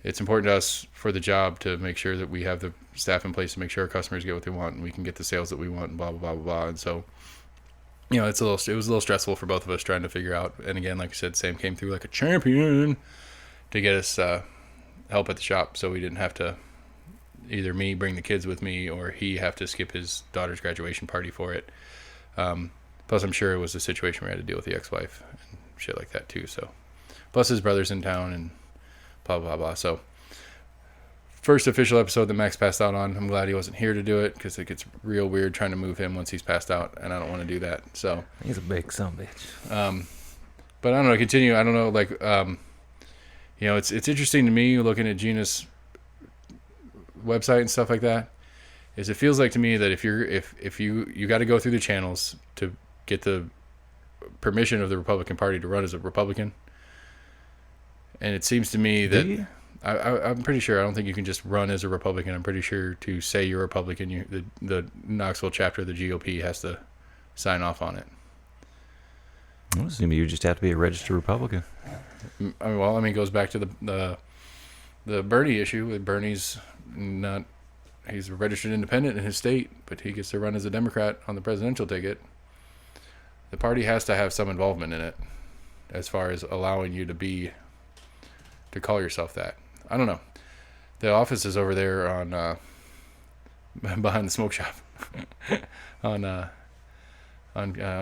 it's important to us for the job to make sure that we have the staff in place to make sure our customers get what they want and we can get the sales that we want and blah, blah, blah, blah, blah. And so, it was a little stressful for both of us trying to figure out. And again, like I said, Sam came through like a champion to get us help at the shop, so we didn't have to either me bring the kids with me or he have to skip his daughter's graduation party for it. Plus, I'm sure it was a situation where he had to deal with the ex-wife and shit like that too. So, plus his brother's in town and blah, blah, blah. So, first official episode that Max passed out on. I'm glad he wasn't here to do it because it gets real weird trying to move him once he's passed out, and I don't want to do that. So He's a big sumbitch. but I don't know. Continue. I don't know. Like, it's interesting to me looking at Gina's website and stuff like that. Is it feels like to me that if you got to go through the channels to get the permission of the Republican Party to run as a Republican, and it seems to me Do that. you? I'm pretty sure. I don't think you can just run as a Republican. I'm pretty sure to say you're a Republican, the Knoxville chapter of the GOP has to sign off on it. I'm assuming you just have to be a registered Republican. It goes back to the Bernie issue. Bernie's not. He's a registered independent in his state, but he gets to run as a Democrat on the presidential ticket. The party has to have some involvement in it, as far as allowing you to call yourself that. I don't know. The office is over there on behind the smoke shop on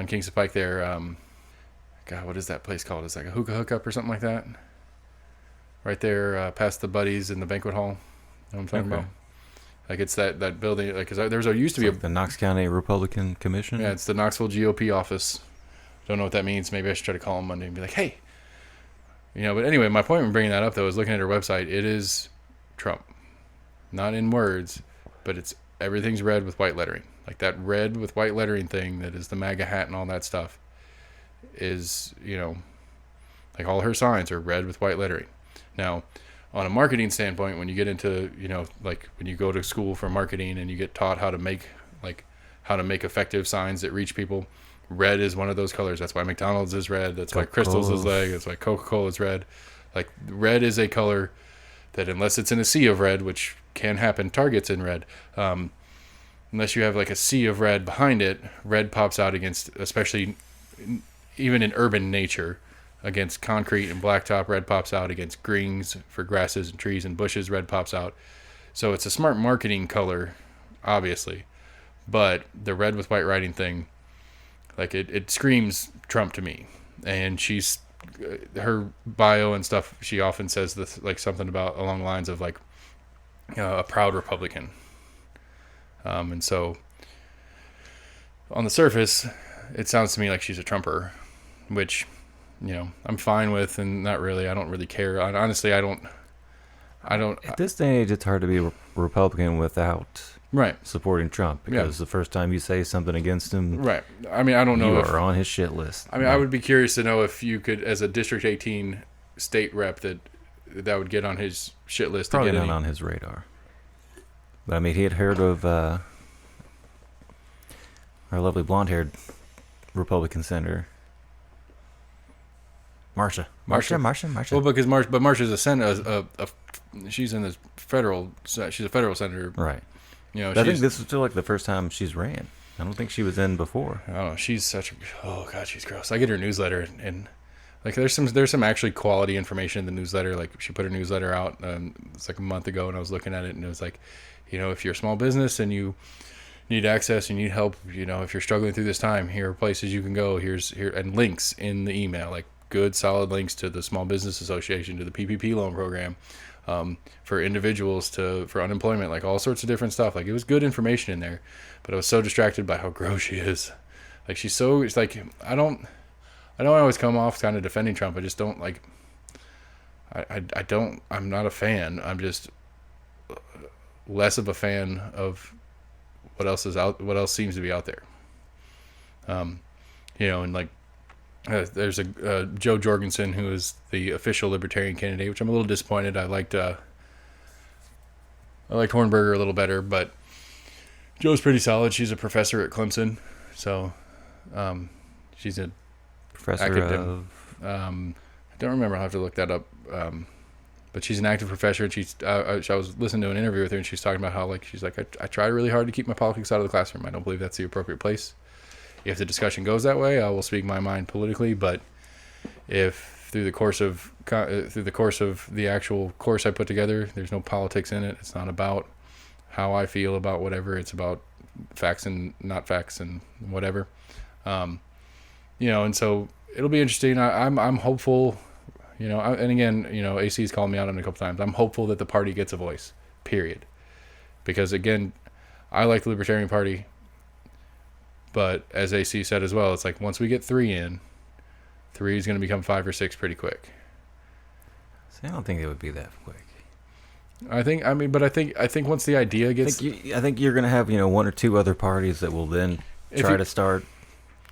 Kings of Pike there. God, what is that place called? It's like a hookah hookup or something like that. Right there, past the Buddies in the banquet hall. You know what I'm talking about? Like it's that building. Like, 'cause there used to be the Knox County Republican Commission. Yeah, it's the Knoxville GOP office. Don't know what that means. Maybe I should try to call him Monday and be like, hey. But anyway, my point in bringing that up, though, is looking at her website. It is Trump. Not in words, but everything's red with white lettering. Like that red with white lettering thing that is the MAGA hat and all that stuff is, like all her signs are red with white lettering. Now, on a marketing standpoint, when you get into, like when you go to school for marketing and you get taught how to make effective signs that reach people, red is one of those colors. That's why McDonald's is red. That's why Crystal's is red. That's why Coca-Cola is red. Like red is a color that, unless it's in a sea of red, which can happen, Target's in red. Unless you have like a sea of red behind it, red pops out against, especially even in urban nature, against concrete and blacktop. Red pops out against greens for grasses and trees and bushes. Red pops out. So it's a smart marketing color, obviously. But the red with white writing thing, like it screams Trump to me. And her bio and stuff, she often says this, like something along the lines of like a proud Republican. And so on the surface, it sounds to me like she's a Trumper, which, I'm fine with, and not really. I don't really care. Honestly, I don't. At this day and age, it's hard to be a Republican without supporting Trump, because the first time you say something against him, right? I mean, I don't know. You are on his shit list. I mean, I would be curious to know if you could, as a District 18 state rep, that would get on his shit list. Probably not on his radar. But I mean, he had heard of our lovely blonde-haired Republican senator, Marsha. Well, because Marsha's a senator. She's in the federal. She's a federal senator, right? I think this is still like the first time she's ran. I don't think she was in before. I don't know. She's she's gross. I get her newsletter, and like there's some actually quality information in the newsletter. Like she put her newsletter out. It's like a month ago, and I was looking at it, and it was like, if you're a small business and you need access, you need help, if you're struggling through this time, here are places you can go. Here and links in the email, like good solid links to the Small Business Association, to the PPP loan program, for individuals, for unemployment, like all sorts of different stuff. Like it was good information in there, but I was so distracted by how gross she is. Like it's like I don't always come off kind of defending Trump. I just don't like. I'm not a fan. I'm just less of a fan of what else seems to be out there. And like there's a Joe Jorgensen, who is the official Libertarian candidate, which I'm a little disappointed. I liked Hornberger a little better, but Joe's pretty solid. She's a professor at Clemson, so she's a professor of. I don't remember. I'll have to look that up. But she's an active professor, and I was listening to an interview with her, and she's talking about how she's like, I try really hard to keep my politics out of the classroom. I don't believe that's the appropriate place. If the discussion goes that way, I will speak my mind politically. But if through the course of the actual course I put together, there's no politics in it. It's not about how I feel about whatever. It's about facts and not facts and whatever. And so it'll be interesting. I'm hopeful. And again, AC's called me out on it a couple times. I'm hopeful that the party gets a voice, period. Because again, I like the Libertarian Party, but as AC said as well, it's like once we get 3 in, 3 is going to become 5 or 6 pretty quick. See, I don't think it would be that quick. I think once the idea gets, I think you're going to have 1 or 2 other parties that will then try to start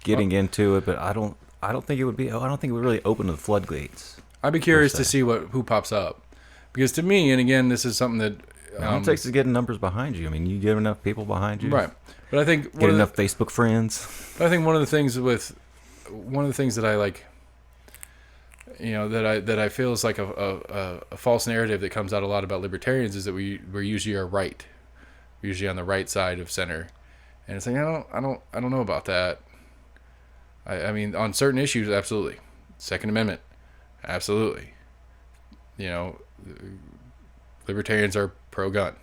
getting into it, but I don't think it would really open the floodgates. I'd be curious to see who pops up, because to me, and again, this is something that all it takes is getting numbers behind you. I mean, you get enough people behind you, right? But I think get enough Facebook friends. But I think one of the things that I like, that I feel is like a false narrative that comes out a lot about libertarians is that we're usually right, we're usually on the right side of center, and it's like I don't know about that. I mean, on certain issues, absolutely. Second Amendment, absolutely. libertarians are pro-gun,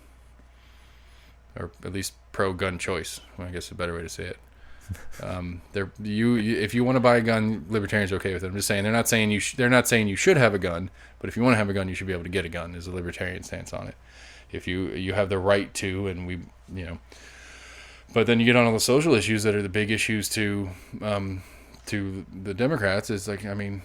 or at least pro-gun choice. Well, I guess a better way to say it. If you want to buy a gun, libertarians are okay with it. I'm just saying they're not saying you should have a gun, but if you want to have a gun, you should be able to get a gun. Is a libertarian stance on it. If you have the right to, and we, but then you get on all the social issues that are the big issues to the Democrats. Is like, I mean,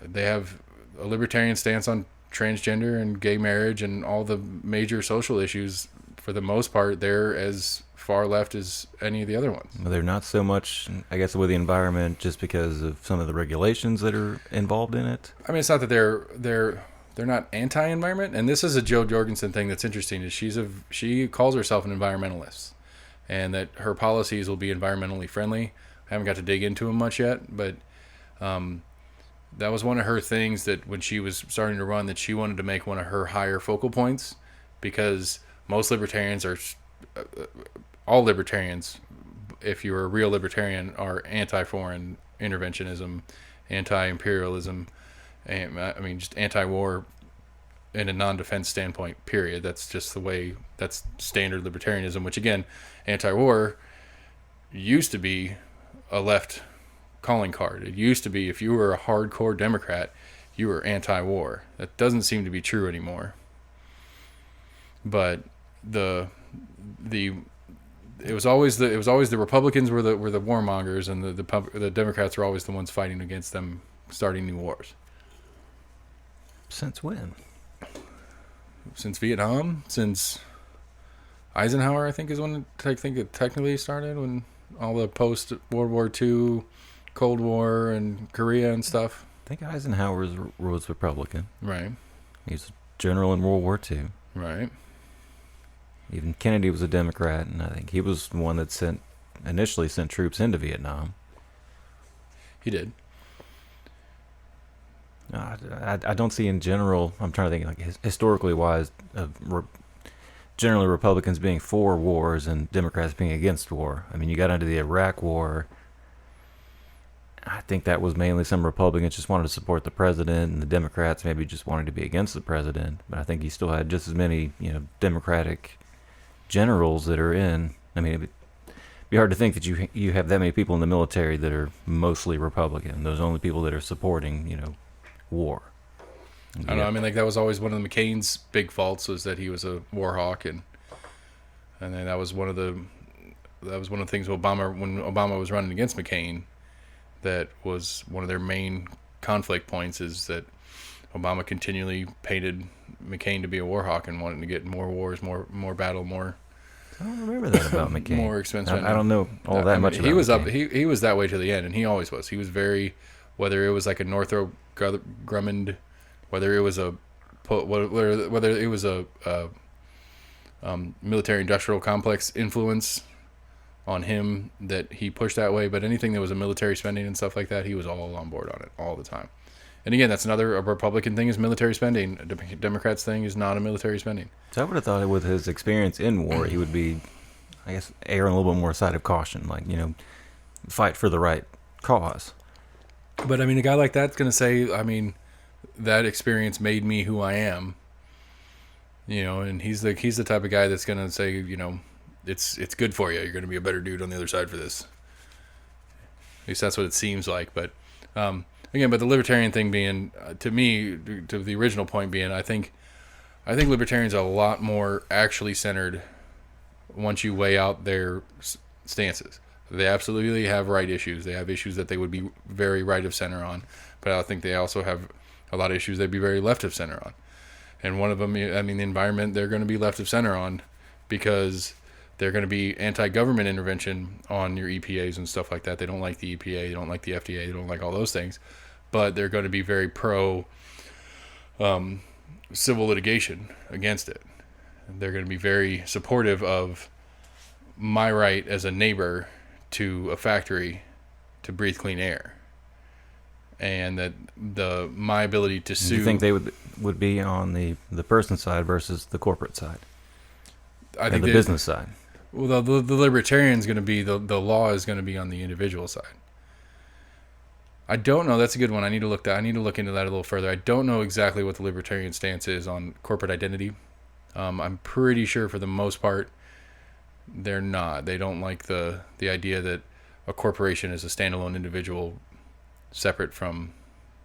they have a libertarian stance on transgender and gay marriage and all the major social issues. For the most part, they're as far left as any of the other ones. Well, they're not so much, I guess, with the environment just because of some of the regulations that are involved in it. I mean, it's not that they're not anti-environment, and this is a Joe Jorgensen thing that's interesting. Is she calls herself an environmentalist, and that her policies will be environmentally friendly. I haven't got to dig into them much yet, but that was one of her things that when she was starting to run, that she wanted to make one of her higher focal points, because most libertarians are, all libertarians, if you're a real libertarian, are anti-foreign interventionism, anti-imperialism, and I mean just anti-war in a non-defense standpoint, period. That's just the way, that's standard libertarianism, which again, anti-war used to be a left calling card. It used to be if you were a hardcore Democrat, you were anti-war. That doesn't seem to be true anymore. But it was always the Republicans were the warmongers, and the Democrats were always the ones fighting against them, starting new wars. Since when? Since Vietnam, since Eisenhower, I think is when it technically started, when all the post World War II, Cold War, and Korea and stuff. I think Eisenhower was Republican. Right. He's a general in World War II. Right. Even Kennedy was a Democrat, and I think he was the one that initially sent troops into Vietnam. He did. I don't see in general, I'm trying to think like historically wise, generally Republicans being for wars and Democrats being against war. I mean, you got into the Iraq War. I think that was mainly some Republicans just wanted to support the president, and the Democrats maybe just wanted to be against the president. But I think you still had just as many, Democratic generals that are in. I mean, it'd be hard to think that you have that many people in the military that are mostly Republican. Those are only people that are supporting, war. I don't know. I mean, like that was always one of McCain's big faults, was that he was a war hawk, and then that was one of the things when Obama was running against McCain, that was one of their main conflict points, is that Obama continually painted McCain to be a war hawk and wanted to get more wars, more battle, more. I don't remember that about McCain. More expensive. I don't know all that much. He was McCain. He was that way to the end, and he always was. He was very, whether it was like a Northrop Grumman, whether it was a military industrial complex influence on him that he pushed that way, but anything that was a military spending and stuff like that, he was all on board on it all the time. And again, that's a Republican thing is military spending. A Democrats thing is not a military spending. So I would have thought with his experience in war, he would be, I guess, erring a little bit more side of caution, like, fight for the right cause. But I mean, a guy like that's going to say, I mean, that experience made me who I am. And he's the type of guy that's going to say, it's good for you. You're going to be a better dude on the other side for this. At least that's what it seems like. But again, but the libertarian thing being, to me, to the original point being, I think libertarians are a lot more actually centered once you weigh out their stances. They absolutely have right issues. They have issues that they would be very right of center on, but I think they also have a lot of issues they'd be very left of center on. And one of them, I mean, the environment, they're going to be left of center on, because they're going to be anti-government intervention on your EPAs and stuff like that. They don't like the EPA, they don't like the FDA, they don't like all those things, but they're going to be very pro civil litigation against it. They're going to be very supportive of my right as a neighbor to a factory to breathe clean air, and that my ability to sue. You think they would be on the person side versus the corporate side? I think the business side. Well, the libertarian's going to be the law is going to be on the individual side. I don't know. That's a good one. I need to look into that a little further. I don't know exactly what the libertarian stance is on corporate identity. I'm pretty sure for the most part they're not. They don't like the idea that a corporation is a standalone individual separate from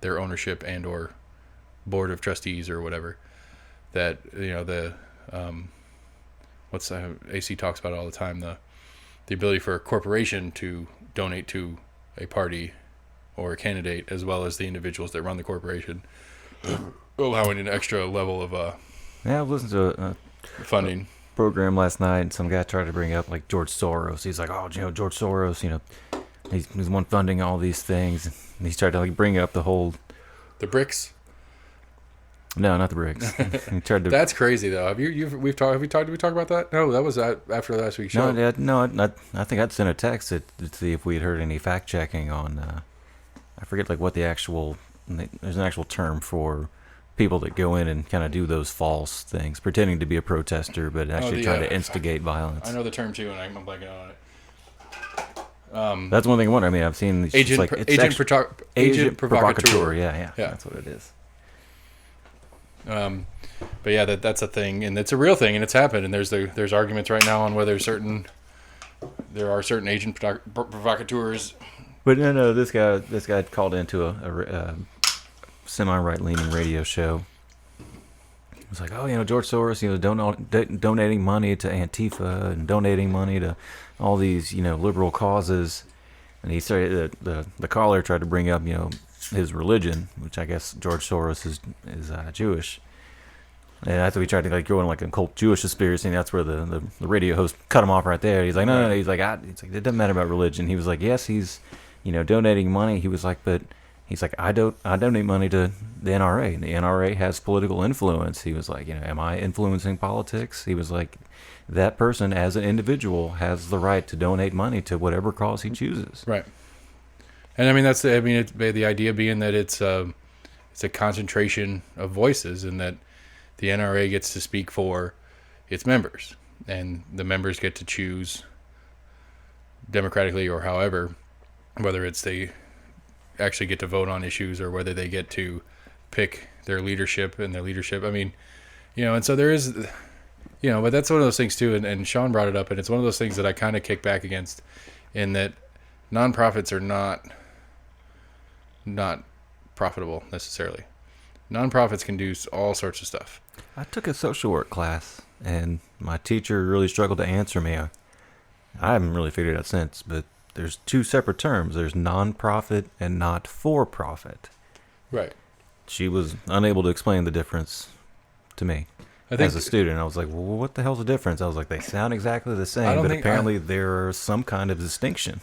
their ownership and or board of trustees or whatever. That, you know, the AC talks about it all the time, the ability for a corporation to donate to a party or a candidate as well as the individuals that run the corporation, allowing an extra level of Yeah, I listened to a funding. program last night, and some guy tried to bring up like George Soros. He's like, oh, you know, George Soros, you know, he's the one funding all these things. And he's tried to like bring up the whole. The BRICS. No, not the BRICS. He tried to. That's crazy though. Have did we talk about that? No, that was after last week's show. I think I'd sent a text to see if we had heard any fact checking on. I forget like what the actual. There's an actual term for people that go in and kind of do those false things, pretending to be a protester, but actually trying to instigate violence. I know the term too, and I'm blanking on it. That's one thing I wonder. I mean, I've seen agent provocateur. Yeah, that's what it is. But yeah, that's a thing, and it's a real thing, and it's happened. And there's arguments right now on whether there are certain agent provocateurs. But no, this guy called into a semi-right leaning radio show. It was like, oh, you know, George Soros, you know, donating money to Antifa and donating money to all these, you know, liberal causes. And he started the caller tried to bring up, you know, his religion, which I guess George Soros is Jewish. And after we tried to like go in like a cult Jewish conspiracy, and that's where the radio host cut him off right there. He's like, no. He's like, it doesn't matter about religion. He was like, yes, he's, you know, donating money. He was like, but he's like, I donate money to the NRA, and the NRA has political influence. He was like, you know, am I influencing politics? He was like, that person as an individual has the right to donate money to whatever cause he chooses. Right. And I mean it's the idea being that it's a concentration of voices, and that the NRA gets to speak for its members, and the members get to choose democratically or however, whether it's they actually get to vote on issues or whether they get to pick their leadership. I mean, you know, and so there is, you know, but that's one of those things too. And Sean brought it up, and it's one of those things that I kind of kick back against, in that nonprofits are not profitable necessarily. Nonprofits can do all sorts of stuff. I took a social work class, and my teacher really struggled to answer me. I haven't really figured it out since, but there's two separate terms. There's nonprofit and not for profit. Right. She was unable to explain the difference to me. As a student, I was like, well, what the hell's the difference? I was like, they sound exactly the same, but apparently there is some kind of distinction.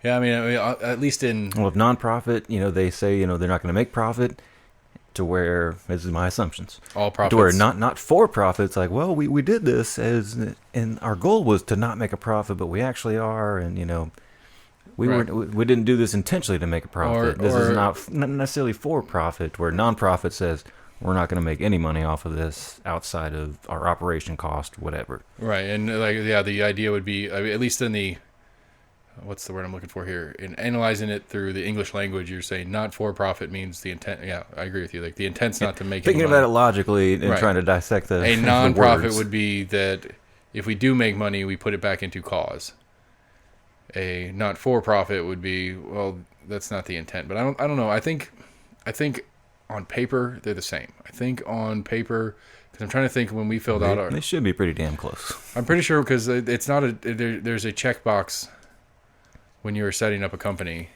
Yeah, I mean, at least in... Well, if nonprofit, you know, they say, you know, they're not going to make profit, to where, this is my assumptions, all profits. To where not for profit, it's like, well, we did this and our goal was to not make a profit, but we actually are, and, you know, we didn't do this intentionally to make a profit. This is not necessarily for profit, where nonprofit says, we're not going to make any money off of this outside of our operation cost, whatever. Right, and like, yeah, the idea would be, I mean, at least in the... what's the word I'm looking for here? In analyzing it through the English language, you're saying not for profit means the intent. Yeah, I agree with you. Like the intent's not to make. Thinking about it logically and trying to dissect the. A non-profit would be that if we do make money, we put it back into cause. A not for profit would be, well, that's not the intent. But I don't know. I think on paper they're the same. I think on paper. Because I'm trying to think when we filled out our. They should be pretty damn close. I'm pretty sure because it's not there's a checkbox when you're setting up a company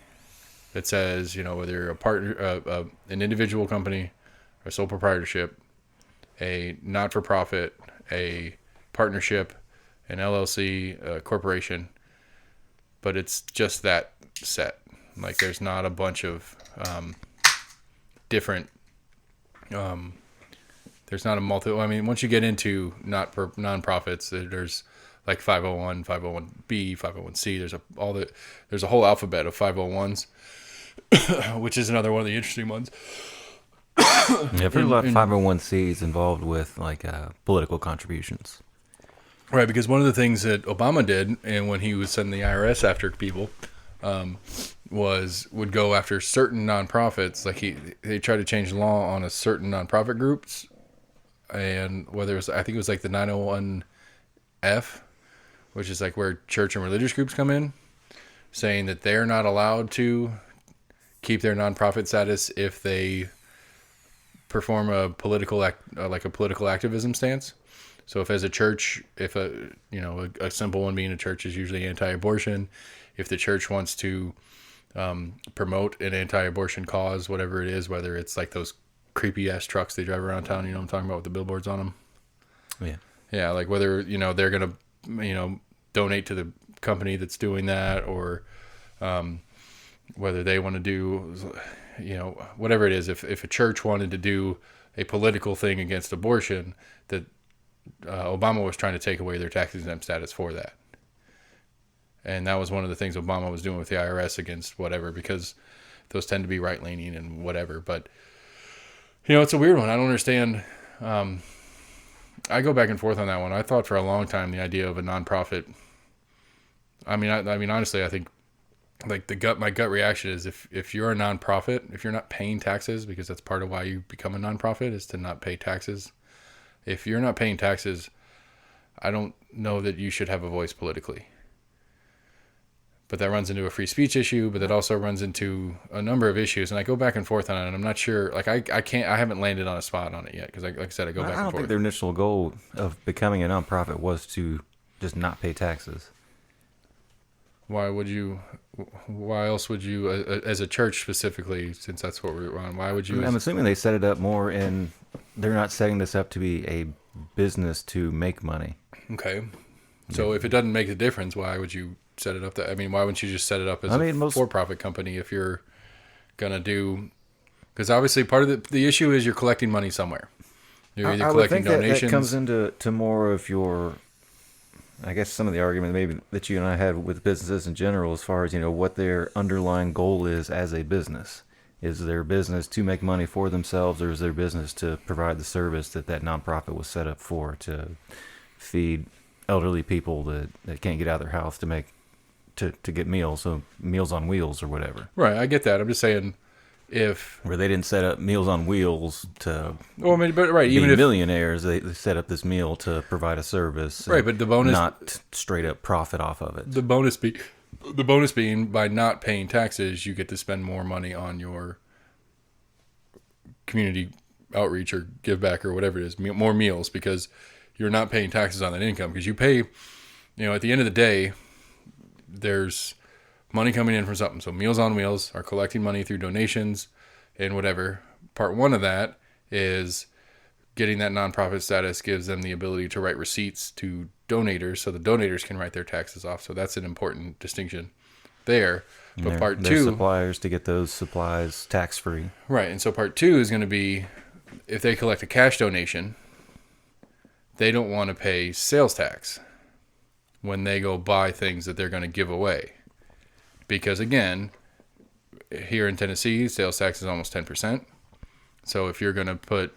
that says, you know, whether you're a partner, an individual company, a sole proprietorship, a not-for-profit, a partnership, an LLC, a corporation, but it's just that set. Like there's not a bunch of different. There's not a multi. I mean, once you get into non-profits, there's like 501, 501B, 501C. There's a whole alphabet of 501s, which is another one of the interesting ones. Yeah, I've heard a lot of 501Cs involved with like political contributions. Right, because one of the things that Obama did, and when he was sending the IRS after people, would go after certain nonprofits. Like they tried to change the law on a certain nonprofit groups, and whether it was, I think it was like the 901F, which is like where church and religious groups come in, saying that they're not allowed to keep their nonprofit status if they perform a political like a political activism stance. So if as a church, if a simple one being a church is usually anti-abortion, if the church wants to promote an anti-abortion cause, whatever it is, whether it's like those creepy ass trucks they drive around town, you know what I'm talking about, with the billboards on them. Yeah, like whether they're gonna donate to the company that's doing that, or whether they want to do whatever it is. If a church wanted to do a political thing against abortion, that Obama was trying to take away their tax exempt status for that. And that was one of the things Obama was doing with the IRS against whatever, because those tend to be right leaning and whatever. But it's a weird one. I don't understand. I go back and forth on that one. I thought for a long time the idea of a nonprofit. I mean, honestly, I think like my gut reaction is if you're a nonprofit, if you're not paying taxes, because that's part of why you become a nonprofit, is to not pay taxes. If you're not paying taxes, I don't know that you should have a voice politically. But that runs into a free speech issue, but that also runs into a number of issues. And I go back and forth on it, and I'm not sure, like I haven't landed on a spot on it yet, because like I said, I go back and forth. I don't think their initial goal of becoming a nonprofit was to just not pay taxes. Why else would you, as a church specifically, since that's what we're on, why would you? I'm assuming they set it up more, and they're not setting this up to be a business to make money. Okay. So if it doesn't make a difference, why would you set it up that? I mean, why wouldn't you just set it up as a for-profit company if you're going to do... Because obviously part of the issue is you're collecting money somewhere. You're either collecting donations... that comes into more of your... I guess some of the argument maybe that you and I had with businesses in general, as far as, what their underlying goal is as a business. Is their business to make money for themselves, or is their business to provide the service that nonprofit was set up for, to feed elderly people that can't get out of their house to get meals, so Meals on Wheels or whatever. Right, I get that. I'm just saying, where they didn't set up Meals on Wheels to even if millionaires, they set up this meal to provide a service. Right, but the bonus, not straight up profit off of it. The bonus being by not paying taxes, you get to spend more money on your community outreach or give back or whatever it is, more meals, because you're not paying taxes on that income, because you pay, at the end of the day, there's money coming in from something. So Meals on Wheels are collecting money through donations and whatever. Part one of that is getting that nonprofit status gives them the ability to write receipts to donators, so the donators can write their taxes off. So that's an important distinction there. But part two, suppliers to get those supplies tax free. Right. And so part two is going to be, if they collect a cash donation, they don't want to pay sales tax when they go buy things that they're going to give away. Because again, here in Tennessee, sales tax is almost 10%. So if you're going to put,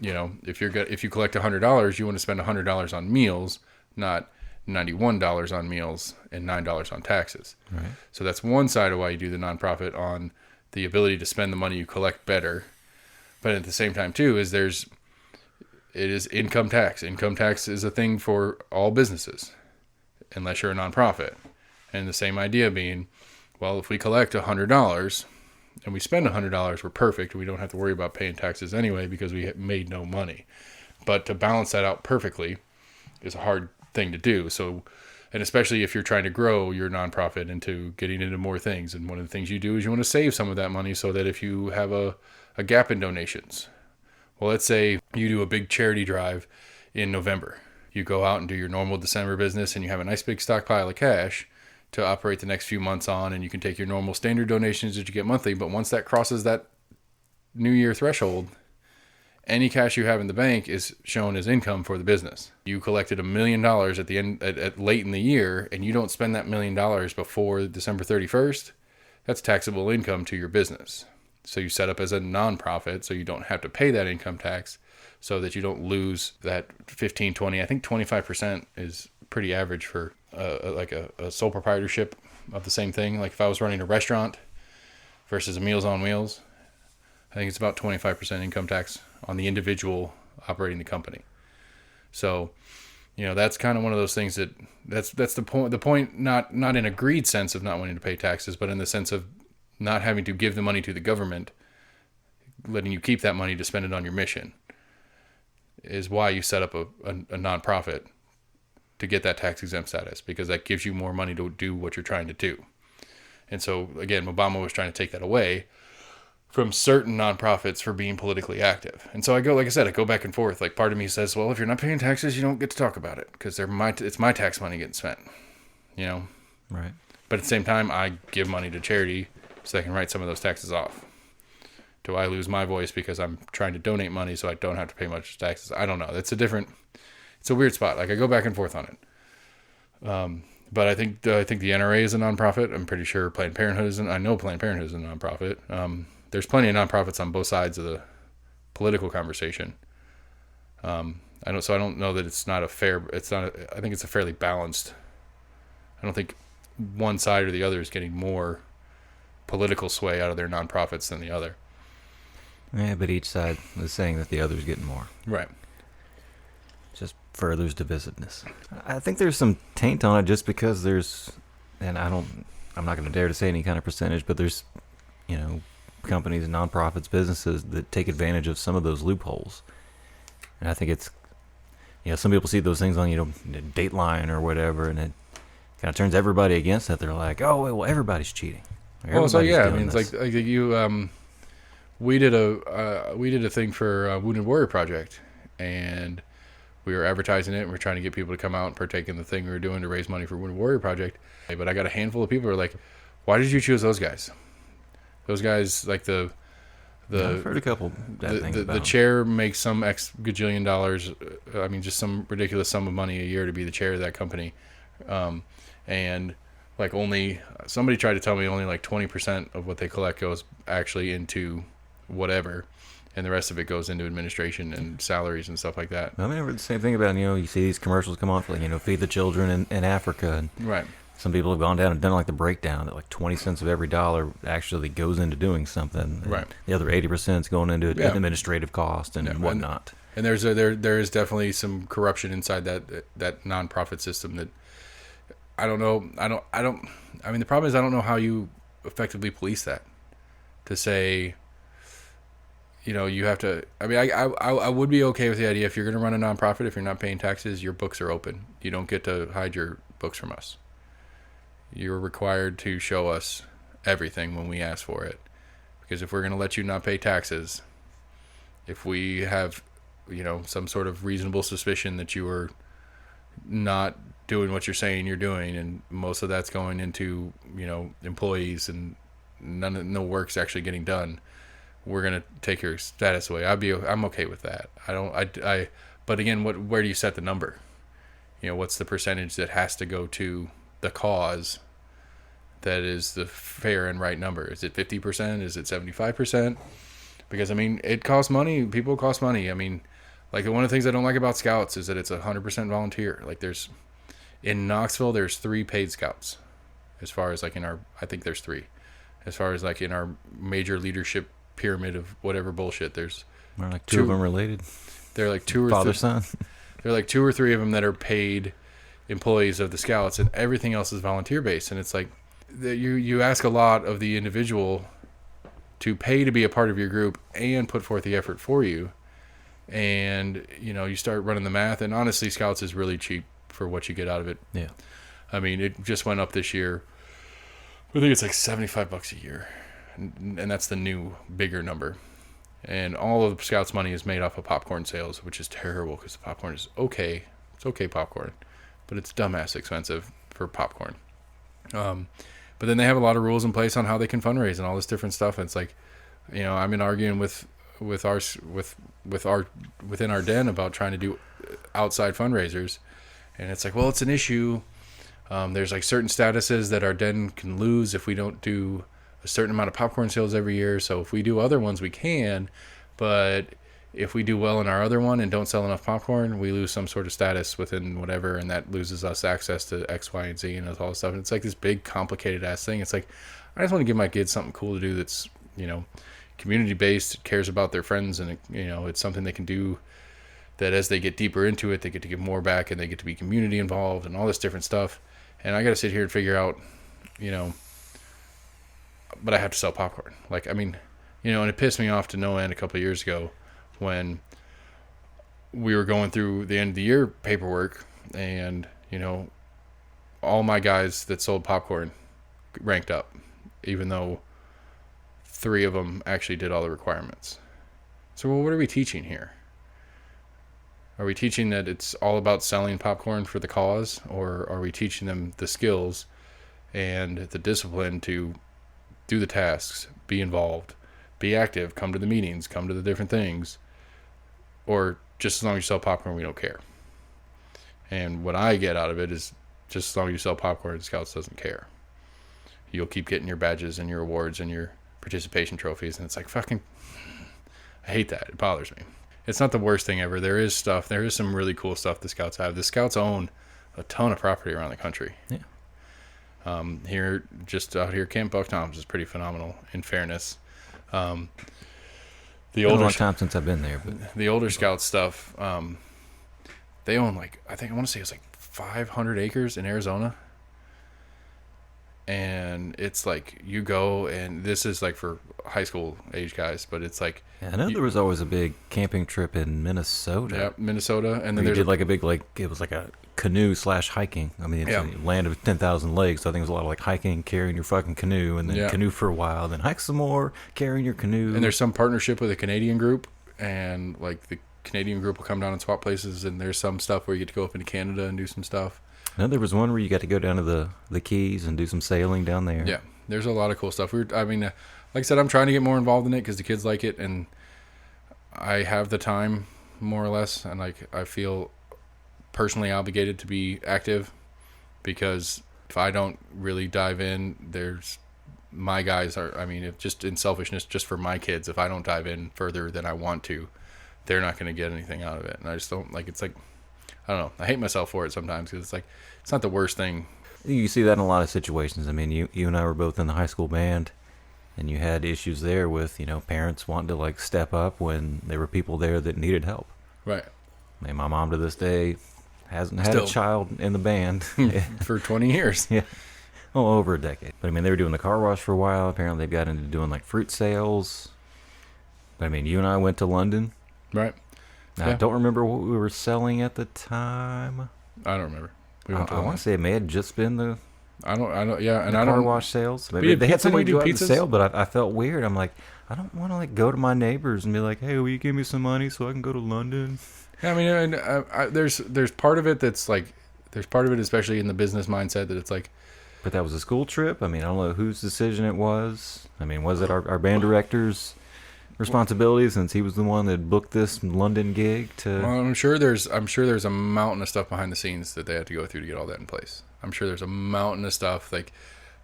if you collect $100, you want to spend $100 on meals, not $91 on meals and $9 on taxes. Right. So that's one side of why you do the nonprofit, on the ability to spend the money you collect better. But at the same time too, it is income tax. Income tax is a thing for all businesses, unless you're a nonprofit. And the same idea being, well, if we collect $100 and we spend $100, we're perfect. We don't have to worry about paying taxes anyway, because we made no money. But to balance that out perfectly is a hard thing to do. So, and especially if you're trying to grow your nonprofit into getting into more things. And one of the things you do is you want to save some of that money, so that if you have a gap in donations, well, let's say you do a big charity drive in November. You go out and do your normal December business, and you have a nice big stockpile of cash to operate the next few months on, and you can take your normal standard donations that you get monthly. But once that crosses that New Year threshold, any cash you have in the bank is shown as income for the business. You collected $1 million at the end, at late in the year, and you don't spend that $1 million before December 31st. That's taxable income to your business. So you set up as a nonprofit, so you don't have to pay that income tax, so that you don't lose that 15, 20, I think 25% is pretty average for like a sole proprietorship of the same thing. Like if I was running a restaurant versus a Meals on Wheels, I think it's about 25% income tax on the individual operating the company. So, that's kind of one of those things that's the point. The point, not in a greed sense of not wanting to pay taxes, but in the sense of not having to give the money to the government, letting you keep that money to spend it on your mission, is why you set up a nonprofit to get that tax exempt status, because that gives you more money to do what you're trying to do. And so again, Obama was trying to take that away from certain nonprofits for being politically active. And so I go back and forth. Like, part of me says, well, if you're not paying taxes, you don't get to talk about it, because it's my tax money getting spent, Right. But at the same time, I give money to charity so they can write some of those taxes off. Do I lose my voice because I'm trying to donate money so I don't have to pay much taxes? I don't know. It's a weird spot. Like, I go back and forth on it. But I think the NRA is a nonprofit. I'm pretty sure Planned Parenthood is I know Planned Parenthood is a nonprofit. There's plenty of nonprofits on both sides of the political conversation. I don't know that it's not a fair. I think it's a fairly balanced. I don't think one side or the other is getting more political sway out of their nonprofits than the other. Yeah, but each side is saying that the other's getting more. Right. Just furthers divisiveness. I think there's some taint on it just because I'm not going to dare to say any kind of percentage, but there's, companies and nonprofits, businesses that take advantage of some of those loopholes. And I think it's, some people see those things on, Dateline or whatever, and it kind of turns everybody against it. They're like, oh, well, everybody's cheating. Well, so yeah, I mean, it's like you, we did a thing for Wounded Warrior Project, and we were advertising it, and we're trying to get people to come out and partake in the thing we were doing to raise money for Wounded Warrior Project. But I got a handful of people who are like, why did you choose those guys? Those guys, like I've heard a couple bad things about the chair makes some X gajillion dollars. I mean, just some ridiculous sum of money a year to be the chair of that company. And like, somebody tried to tell me only like 20% of what they collect goes actually into whatever, and the rest of it goes into administration and salaries and stuff like that. I mean, I heard the same thing about, you see these commercials come on for, Feed the Children in Africa. And right. Some people have gone down and done like the breakdown that like 20 cents of every dollar actually goes into doing something. Right. The other 80% is going into administrative cost and whatnot. And there is definitely some corruption inside that nonprofit system that I don't know. I mean, the problem is I don't know how you effectively police that. To say, you have to. I mean, I would be okay with the idea if you're going to run a nonprofit, if you're not paying taxes, your books are open. You don't get to hide your books from us. You're required to show us everything when we ask for it. Because if we're going to let you not pay taxes, if we have, some sort of reasonable suspicion that you are not doing what you're saying you're doing, and most of that's going into, employees, and no work's actually getting done, we're going to take your status away. I'm okay with that. But again, where do you set the number? What's the percentage that has to go to the cause that is the fair and right number? Is it 50%? Is it 75%? Because, I mean, it costs money. People cost money. I mean, like, one of the things I don't like about Scouts is that it's 100% volunteer. Like, in Knoxville, there's 3 paid Scouts. As far as, like, I think there's 3. As far as, like, in our major leadership pyramid of whatever bullshit, there's... Are like 2 of them related? They're like 2 or 3... Father-son? They're like 2 or 3 of them that are paid employees of the Scouts, and everything else is volunteer based. And it's like you ask a lot of the individual to pay to be a part of your group and put forth the effort for you, and you start running the math, and honestly, Scouts is really cheap for what you get out of it. Yeah, I mean, it just went up this year. I think it's like $75 a year, and that's the new bigger number. And all of the Scouts money is made off of popcorn sales, which is terrible because the popcorn is okay. It's okay popcorn, but it's dumbass expensive for popcorn. But then they have a lot of rules in place on how they can fundraise and all this different stuff. And it's like, I've been arguing within our den about trying to do outside fundraisers, and it's like, well, it's an issue. There's like certain statuses that our den can lose if we don't do a certain amount of popcorn sales every year. So if we do other ones, we can, but if we do well in our other one and don't sell enough popcorn, we lose some sort of status within whatever, and that loses us access to X, Y, and Z and all this stuff. And it's like this big complicated ass thing. It's like, I just want to give my kids something cool to do that's, community based, cares about their friends, and it's something they can do that as they get deeper into it, they get to give more back and they get to be community involved and all this different stuff. And I got to sit here and figure out, but I have to sell popcorn. And it pissed me off to no end a couple of years ago when we were going through the end of the year paperwork and, all my guys that sold popcorn ranked up, even though 3 of them actually did all the requirements. So, what are we teaching here? Are we teaching that it's all about selling popcorn for the cause, or are we teaching them the skills and the discipline to do the tasks, be involved, be active, come to the meetings, come to the different things, or just as long as you sell popcorn, we don't care? And what I get out of it is just as long as you sell popcorn, Scouts doesn't care. You'll keep getting your badges and your awards and your participation trophies, and it's like, fucking, I hate that. It bothers me. It's not the worst thing ever. There is some really cool stuff the Scouts have. The Scouts own a ton of property around the country. Yeah. Here, just out here, Camp Buck Toms is pretty phenomenal, in fairness. The Been a long time since I've been there. But the older Scout stuff, they own I want to say it's 500 acres in Arizona. And it's you go, and this is for high school age guys, but it's yeah, I know there was always a big camping trip in Minnesota. Yeah, Minnesota, and then they there's did a big it was a canoe / hiking. I mean, it's a land of 10,000 lakes. So I think it was a lot of hiking, carrying your fucking canoe, and then canoe for a while, then hike some more, carrying your canoe. And there's some partnership with a Canadian group, and the Canadian group will come down and swap places. And there's some stuff where you get to go up into Canada and do some stuff. No, there was one where you got to go down to the Keys and do some sailing down there. Yeah, there's a lot of cool stuff. Like I said, I'm trying to get more involved in it because the kids like it, and I have the time, more or less, and I feel personally obligated to be active, because if I don't really dive in, my guys are, if just in selfishness, just for my kids, if I don't dive in further than I want to, they're not going to get anything out of it. And I just don't, I don't know. I hate myself for it sometimes, because it's not the worst thing. You see that in a lot of situations. I mean, you and I were both in the high school band, and you had issues there with, parents wanting to step up when there were people there that needed help. Right. I mean, my mom to this day hasn't had a child in the band. For 20 years. Yeah. Well, over a decade. But they were doing the car wash for a while. Apparently they've got into doing fruit sales. But you and I went to London. Right. Now, I don't remember what we were selling at the time. I don't remember. I want to say it may have just been the car wash sales. Maybe they had somebody do the sale, but I felt weird. I'm like, I don't want to go to my neighbors and be like, hey, will you give me some money so I can go to London? Yeah, there's part of it that's there's part of it, especially in the business mindset, that it's But that was a school trip. I don't know whose decision it was. Was it our band director's responsibility, since he was the one that booked this London gig? Well, I'm sure there's a mountain of stuff behind the scenes that they had to go through to get all that in place. I'm sure there's a mountain of stuff did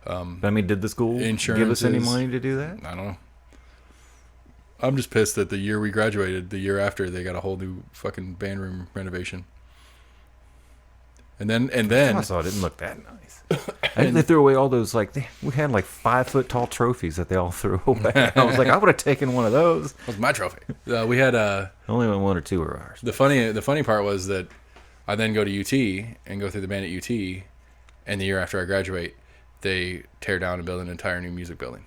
the school give us any money to do that? I don't know. I'm just pissed that the year we graduated, the year after, they got a whole new fucking band room renovation. And then I saw it didn't look that nice. I think they threw away all those we had 5 foot tall trophies that they all threw away. I was I would have taken one of those. That was my trophy. We had only 1 or 2 were ours. The funny part was that I then go to UT and go through the band at UT, and the year after I graduate, they tear down and build an entire new music building.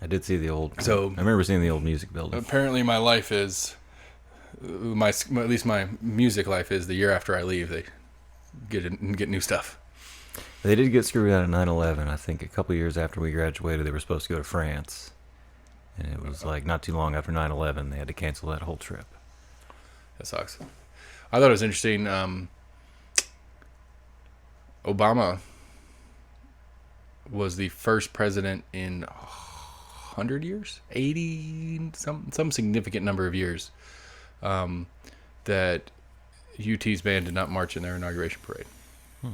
I did see the old. So I remember seeing the old music building. Apparently, my life is at least my music life is the year after I leave, they get new stuff. They did get screwed out at 9/11. I think a couple years after we graduated, they were supposed to go to France, and it was not too long after 9/11 they had to cancel that whole trip. That sucks. I thought it was interesting. Obama was the first president in 100 years, 80, some significant number of years, that UT's band did not march in their inauguration parade. I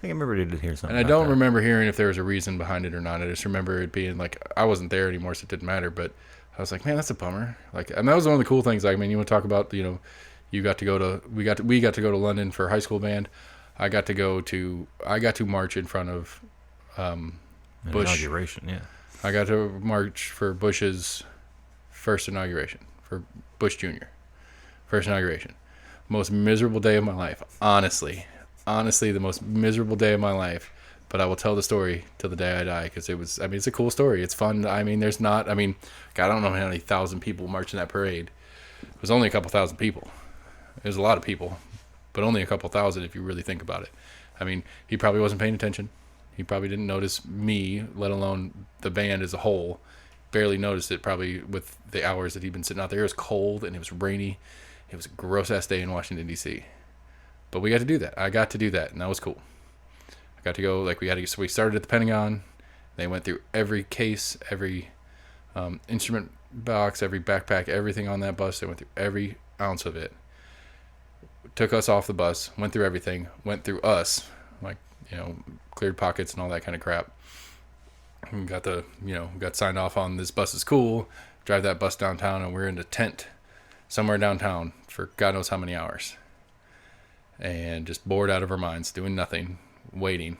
think I remember did hear something. And I don't remember hearing if there was a reason behind it or not. I just remember it being I wasn't there anymore, so it didn't matter. But I was like, man, that's a bummer. And that was one of the cool things. You want to talk about, you got to go to we got to go to London for high school band. I got to march in front of An Bush. inauguration, yeah. I got to march for Bush's first inauguration, for Bush Jr. First inauguration. Most miserable day of my life. Honestly, the most miserable day of my life. But I will tell the story till the day I die because it was, I mean, it's a cool story. It's fun. I mean, there's not, I mean, God, I don't know how many thousand people marching that parade. It was only a couple thousand people. It was a lot of people, but only a couple thousand if you really think about it. I mean, he probably wasn't paying attention. He probably didn't notice me, let alone the band as a whole. Barely noticed it probably with the hours that he'd been sitting out there. It was cold and it was rainy. It was a gross-ass day in Washington, D.C. But we got to do that. I got to do that, and that was cool. I got to go, like, so we started at the Pentagon. They went through every case, every instrument box, every backpack, everything on that bus. They went through every ounce of it. Took us off the bus, went through everything, went through us, like, cleared pockets and all that kind of crap. And got signed off on this bus is cool. Drive that bus downtown, and we're in a tent somewhere downtown for God knows how many hours. And just bored out of our minds, doing nothing, waiting.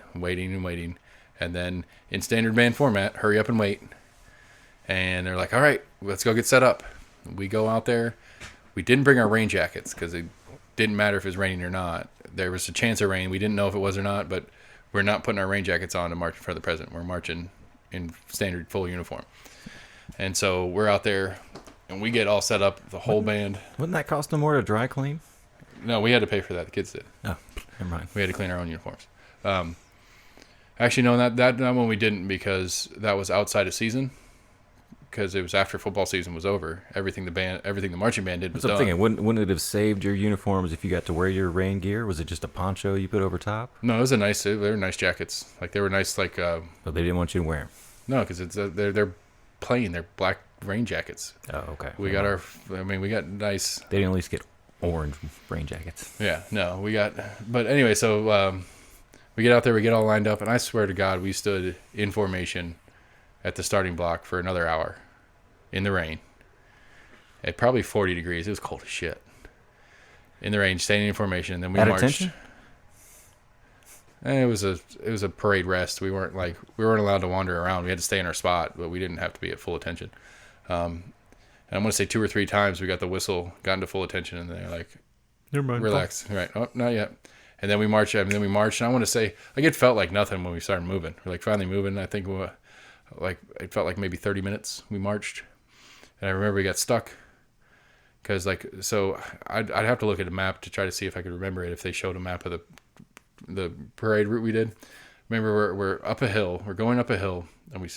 And then in standard band format, hurry up and wait. And they're like, all right, let's go get set up. We go out there. We didn't bring our rain jackets because it didn't matter if it was raining or not. There was a chance of rain. We didn't know if it was or not, but we're not putting our rain jackets on to march in front of the president. We're marching in standard full uniform. And so we're out there, and we get all set up, the whole band. Wouldn't that cost them more to dry clean? No, we had to pay for that. The kids did. Oh, never mind. We had to clean our own uniforms. Actually, no, that one we didn't because that was outside of season. Because it was after football season was over. Everything the marching band did was That's what I'm done. thinking. Wouldn't it have saved your uniforms if you got to wear your rain gear? Was it just a poncho you put over top? No, it was they were nice jackets. Like they were nice, like. But they didn't want you to wear them. No, because it's they're plain. They're black rain jackets. Oh, okay. We got we got nice. They didn't at least get orange rain jackets. Yeah, no, we got. But anyway, so we get out there, we get all lined up, and I swear to God, we stood in formation at the starting block for another hour in the rain at probably 40 degrees. It was cold as shit. In the rain, standing in formation, and then we marched. Attention? And it was a parade rest. We weren't allowed to wander around. We had to stay in our spot, but we didn't have to be at full attention. And I'm gonna say 2 or 3 times we got the whistle, got into full attention, and they're like, Never mind. relax. Right. Oh, not yet. And then we marched, and I want to say, like, it felt like nothing when we started moving. We're like finally moving. I think it felt like maybe 30 minutes we marched. And I remember we got stuck because, so I'd have to look at a map to try to see if I could remember it, if they showed a map of the parade route we did. Remember, we're up a hill. We're going up a hill, and we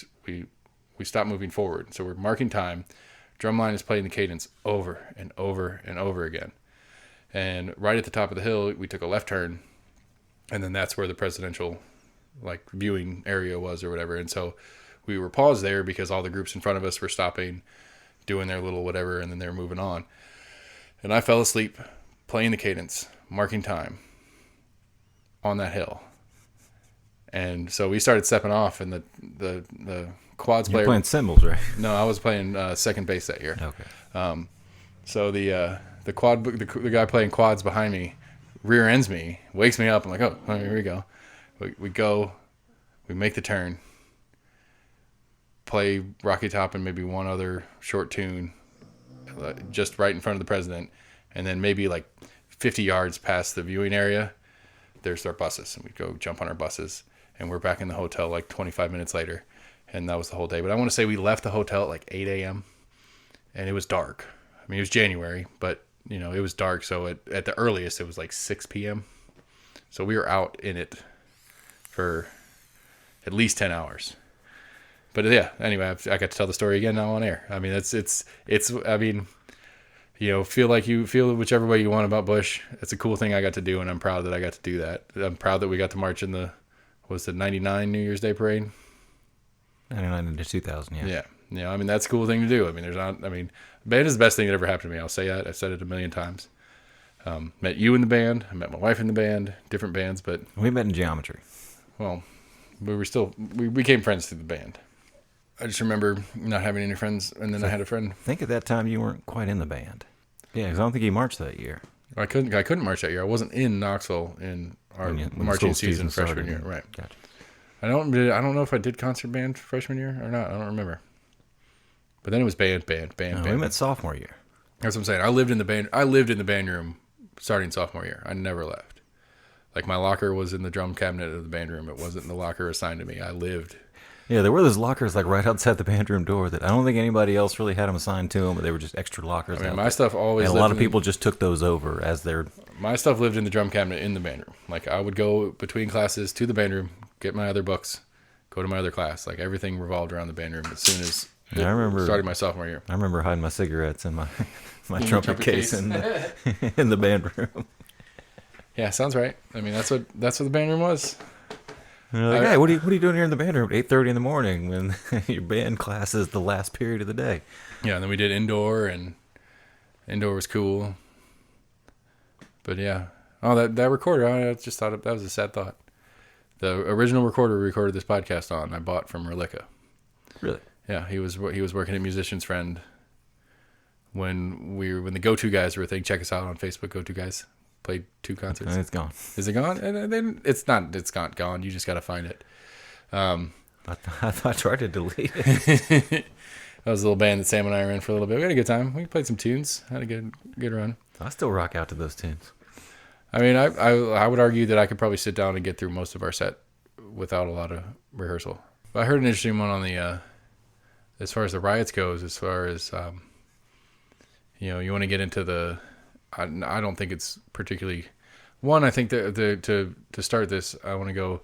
stop moving forward. So we're marking time. Drumline is playing the cadence over and over and over again. And right at the top of the hill, we took a left turn, and then that's where the presidential, viewing area was or whatever. And so we were paused there because all the groups in front of us were stopping, doing their little whatever, and then they were moving on. And I fell asleep playing the cadence, marking time on that hill. And so we started stepping off, and the quads player. You're playing cymbals, right? No, I was playing second bass that year. Okay. So the guy playing quads behind me rear ends me, wakes me up. I'm like, oh, here we go. We go, we make the turn, play Rocky Top and maybe one other short tune, just right in front of the president, and then maybe 50 yards past the viewing area, there's our buses, and we go jump on our buses, and we're back in the hotel 25 minutes later, and that was the whole day. But I want to say we left the hotel at 8 a.m. and it was dark. I mean, it was January, but it was dark. So at the earliest, it was 6 p.m. So we were out in it for at least 10 hours. But yeah, anyway, I got to tell the story again now on air. I mean, it's I mean, feel whichever way you want about Bush. It's a cool thing I got to do, and I'm proud that I got to do that. I'm proud that we got to march in the 99 New Year's Day parade? 99 into 2000, yeah. Yeah. I mean, that's a cool thing to do. I mean, band is the best thing that ever happened to me. I'll say that. I've said it a million times. Met you in the band. I met my wife in the band, different bands, but... We met in geometry. Well, we became friends through the band. I just remember not having any friends, and then I had a friend. I think at that time you weren't quite in the band. Yeah, because I don't think you marched that year. I couldn't march that year. I wasn't in Knoxville in our marching season freshman year. Right. Gotcha. I don't know if I did concert band freshman year or not. I don't remember. But then it was band. No, we met sophomore year. That's what I'm saying. I lived in the band room starting sophomore year. I never left. Like, my locker was in the drum cabinet of the band room. It wasn't the locker assigned to me. I lived. Yeah, there were those lockers like right outside the band room door that I don't think anybody else really had them assigned to them, but they were just extra lockers. I mean, my stuff always. And a lot of people just took those over as their. My stuff lived in the drum cabinet in the band room. Like, I would go between classes to the band room, get my other books, go to my other class. Like, everything revolved around the band room as soon as I remember started my sophomore year. I remember hiding my cigarettes in my trumpet case in in the band room. Yeah, sounds right. I mean, that's what the band room was. And they're like, hey, what are you doing here in the band room at 8:30 in the morning when your band class is the last period of the day? Yeah, and then we did indoor, and indoor was cool. But yeah, that recorder, I just thought that was a sad thought. The original recorder we recorded this podcast on, I bought from Relica. Really? Yeah, he was working at Musician's Friend when the Go-To Guys were a thing. Check us out on Facebook, Go-To Guys. Played 2 concerts. And it's gone. Is it gone? It's not. It's not gone. You just got to find it. I tried to delete it. That was a little band that Sam and I were in for a little bit. We had a good time. We played some tunes. Had a good run. I still rock out to those tunes. I mean, I would argue that I could probably sit down and get through most of our set without a lot of rehearsal. But I heard an interesting one on the as far as the riots goes. As far as you want to get into the. I don't think it's particularly. One, I think that to start this, I want to go.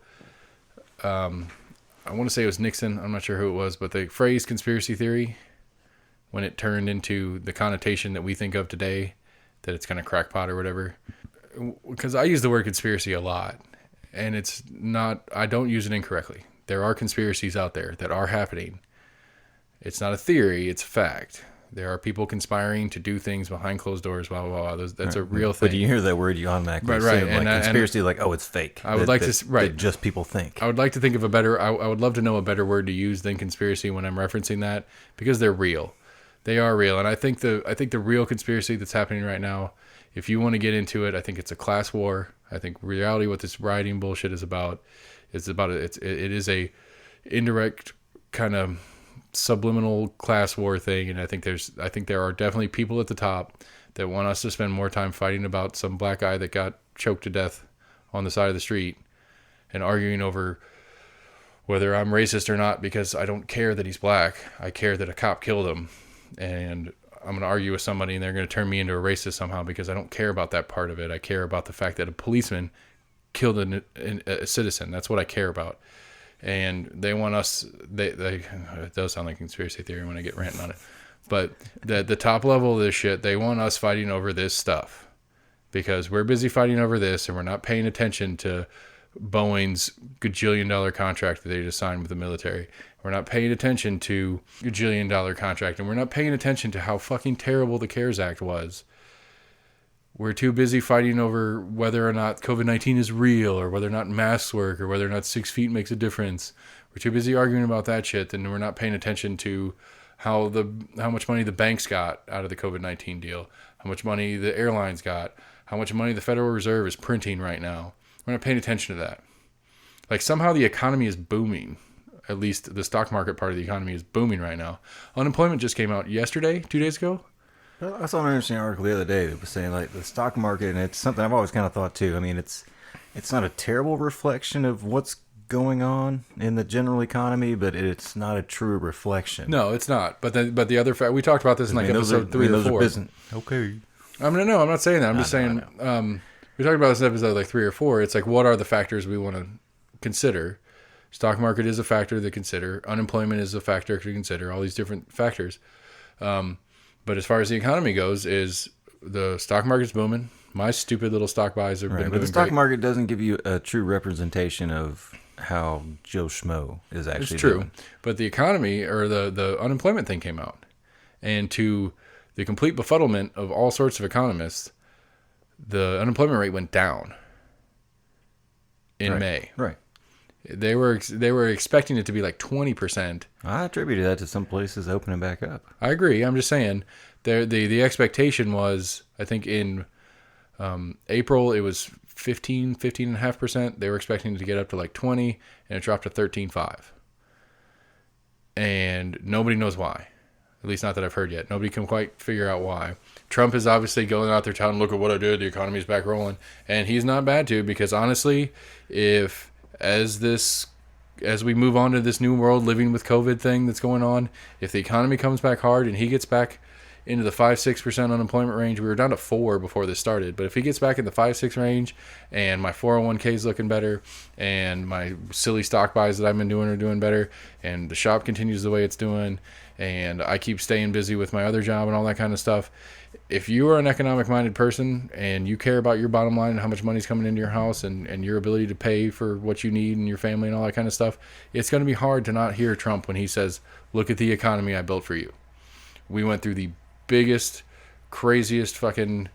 I want to say it was Nixon. I'm not sure who it was, but the phrase conspiracy theory, when it turned into the connotation that we think of today, that it's kind of crackpot or whatever. Because I use the word conspiracy a lot, and it's not. I don't use it incorrectly. There are conspiracies out there that are happening. It's not a theory; it's a fact. There are people conspiring to do things behind closed doors. Blah blah blah. That's a real thing. But you hear that word, you automatically assume like conspiracy, like it's fake. I would like to that just people think. I would like to think of a better. I would love to know a better word to use than conspiracy when I'm referencing that, because they're real. They are real, and I think the real conspiracy that's happening right now, if you want to get into it, I think it's a class war. I think reality, what this rioting bullshit is about, it is a indirect kind of subliminal class war thing, and I think there are definitely people at the top that want us to spend more time fighting about some black guy that got choked to death on the side of the street and arguing over whether I'm racist or not, because I don't care that he's black. I care that a cop killed him, and I'm going to argue with somebody and they're going to turn me into a racist somehow because I don't care about that part of it. I care about the fact that a policeman killed a citizen. That's what I care about. And they want us, it does sound like conspiracy theory when I get ranting on it, but the top level of this shit, they want us fighting over this stuff because we're busy fighting over this and we're not paying attention to Boeing's gajillion-dollar contract that they just signed with the military. We're not paying attention to gajillion-dollar contract, and we're not paying attention to how fucking terrible the CARES Act was. We're too busy fighting over whether or not COVID-19 is real, or whether or not masks work, or whether or not 6 feet makes a difference. We're too busy arguing about that shit, and we're not paying attention to how much money the banks got out of the COVID-19 deal, how much money the airlines got, how much money the Federal Reserve is printing right now. We're not paying attention to that. Like, somehow the economy is booming. At least the stock market part of the economy is booming right now. Unemployment just came out yesterday, 2 days ago. I saw an interesting article the other day that was saying like the stock market, and it's something I've always kind of thought too. I mean, it's not a terrible reflection of what's going on in the general economy, but it's not a true reflection. No, it's not. But the other fact, we talked about this in episode 3 or 4. Okay. I mean, no, I'm not saying that. I'm just saying we talked about this in episode like 3 or 4. It's like, what are the factors we want to consider? Stock market is a factor to consider. Unemployment is a factor to consider. All these different factors. But as far as the economy goes, is the stock market's booming. My stupid little stock buys have been doing great. But the stock market doesn't give you a true representation of how Joe Schmo is actually It's true. doing. But the economy, or the unemployment thing came out. And to the complete befuddlement of all sorts of economists, the unemployment rate went down in May. Right. They were expecting it to be like 20%. I attributed that to some places opening back up. I agree. I'm just saying the expectation was, I think in April it was 15.5%. They were expecting it to get up to like 20, and it dropped to 13.5. And nobody knows why. At least not that I've heard yet. Nobody can quite figure out why. Trump is obviously going out there telling, look at what I did. The economy's back rolling. And he's not bad to, because honestly, if as we move on to this new world living with COVID thing that's going on, if the economy comes back hard and he gets back into the 5-6% unemployment range, we were down to 4 before this started, but if he gets back in the 5-6 range and my 401k is looking better and my silly stock buys that I've been doing are doing better and the shop continues the way it's doing and I keep staying busy with my other job and all that kind of stuff, if you are an economic minded person and you care about your bottom line and how much money's coming into your house and your ability to pay for what you need and your family and all that kind of stuff, it's going to be hard to not hear Trump when he says, look at the economy I built for you. We went through the biggest, craziest fucking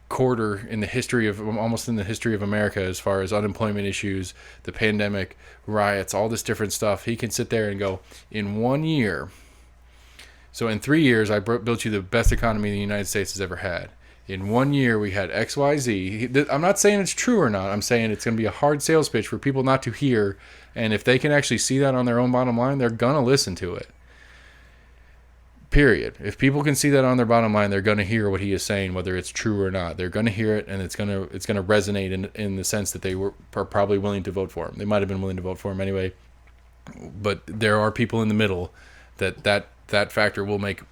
quarter in the history of, almost in the history of America, as far as unemployment issues, the pandemic, riots, all this different stuff. He can sit there and go, in 1 year, so in 3 years, I built you the best economy the United States has ever had. In 1 year, we had X, Y, Z. I'm not saying it's true or not. I'm saying it's going to be a hard sales pitch for people not to hear. And if they can actually see that on their own bottom line, they're going to listen to it. Period. If people can see that on their bottom line, they're going to hear what he is saying, whether it's true or not. They're going to hear it, and it's going to resonate in the sense that they are probably willing to vote for him. They might have been willing to vote for him anyway, but there are people in the middle that factor will make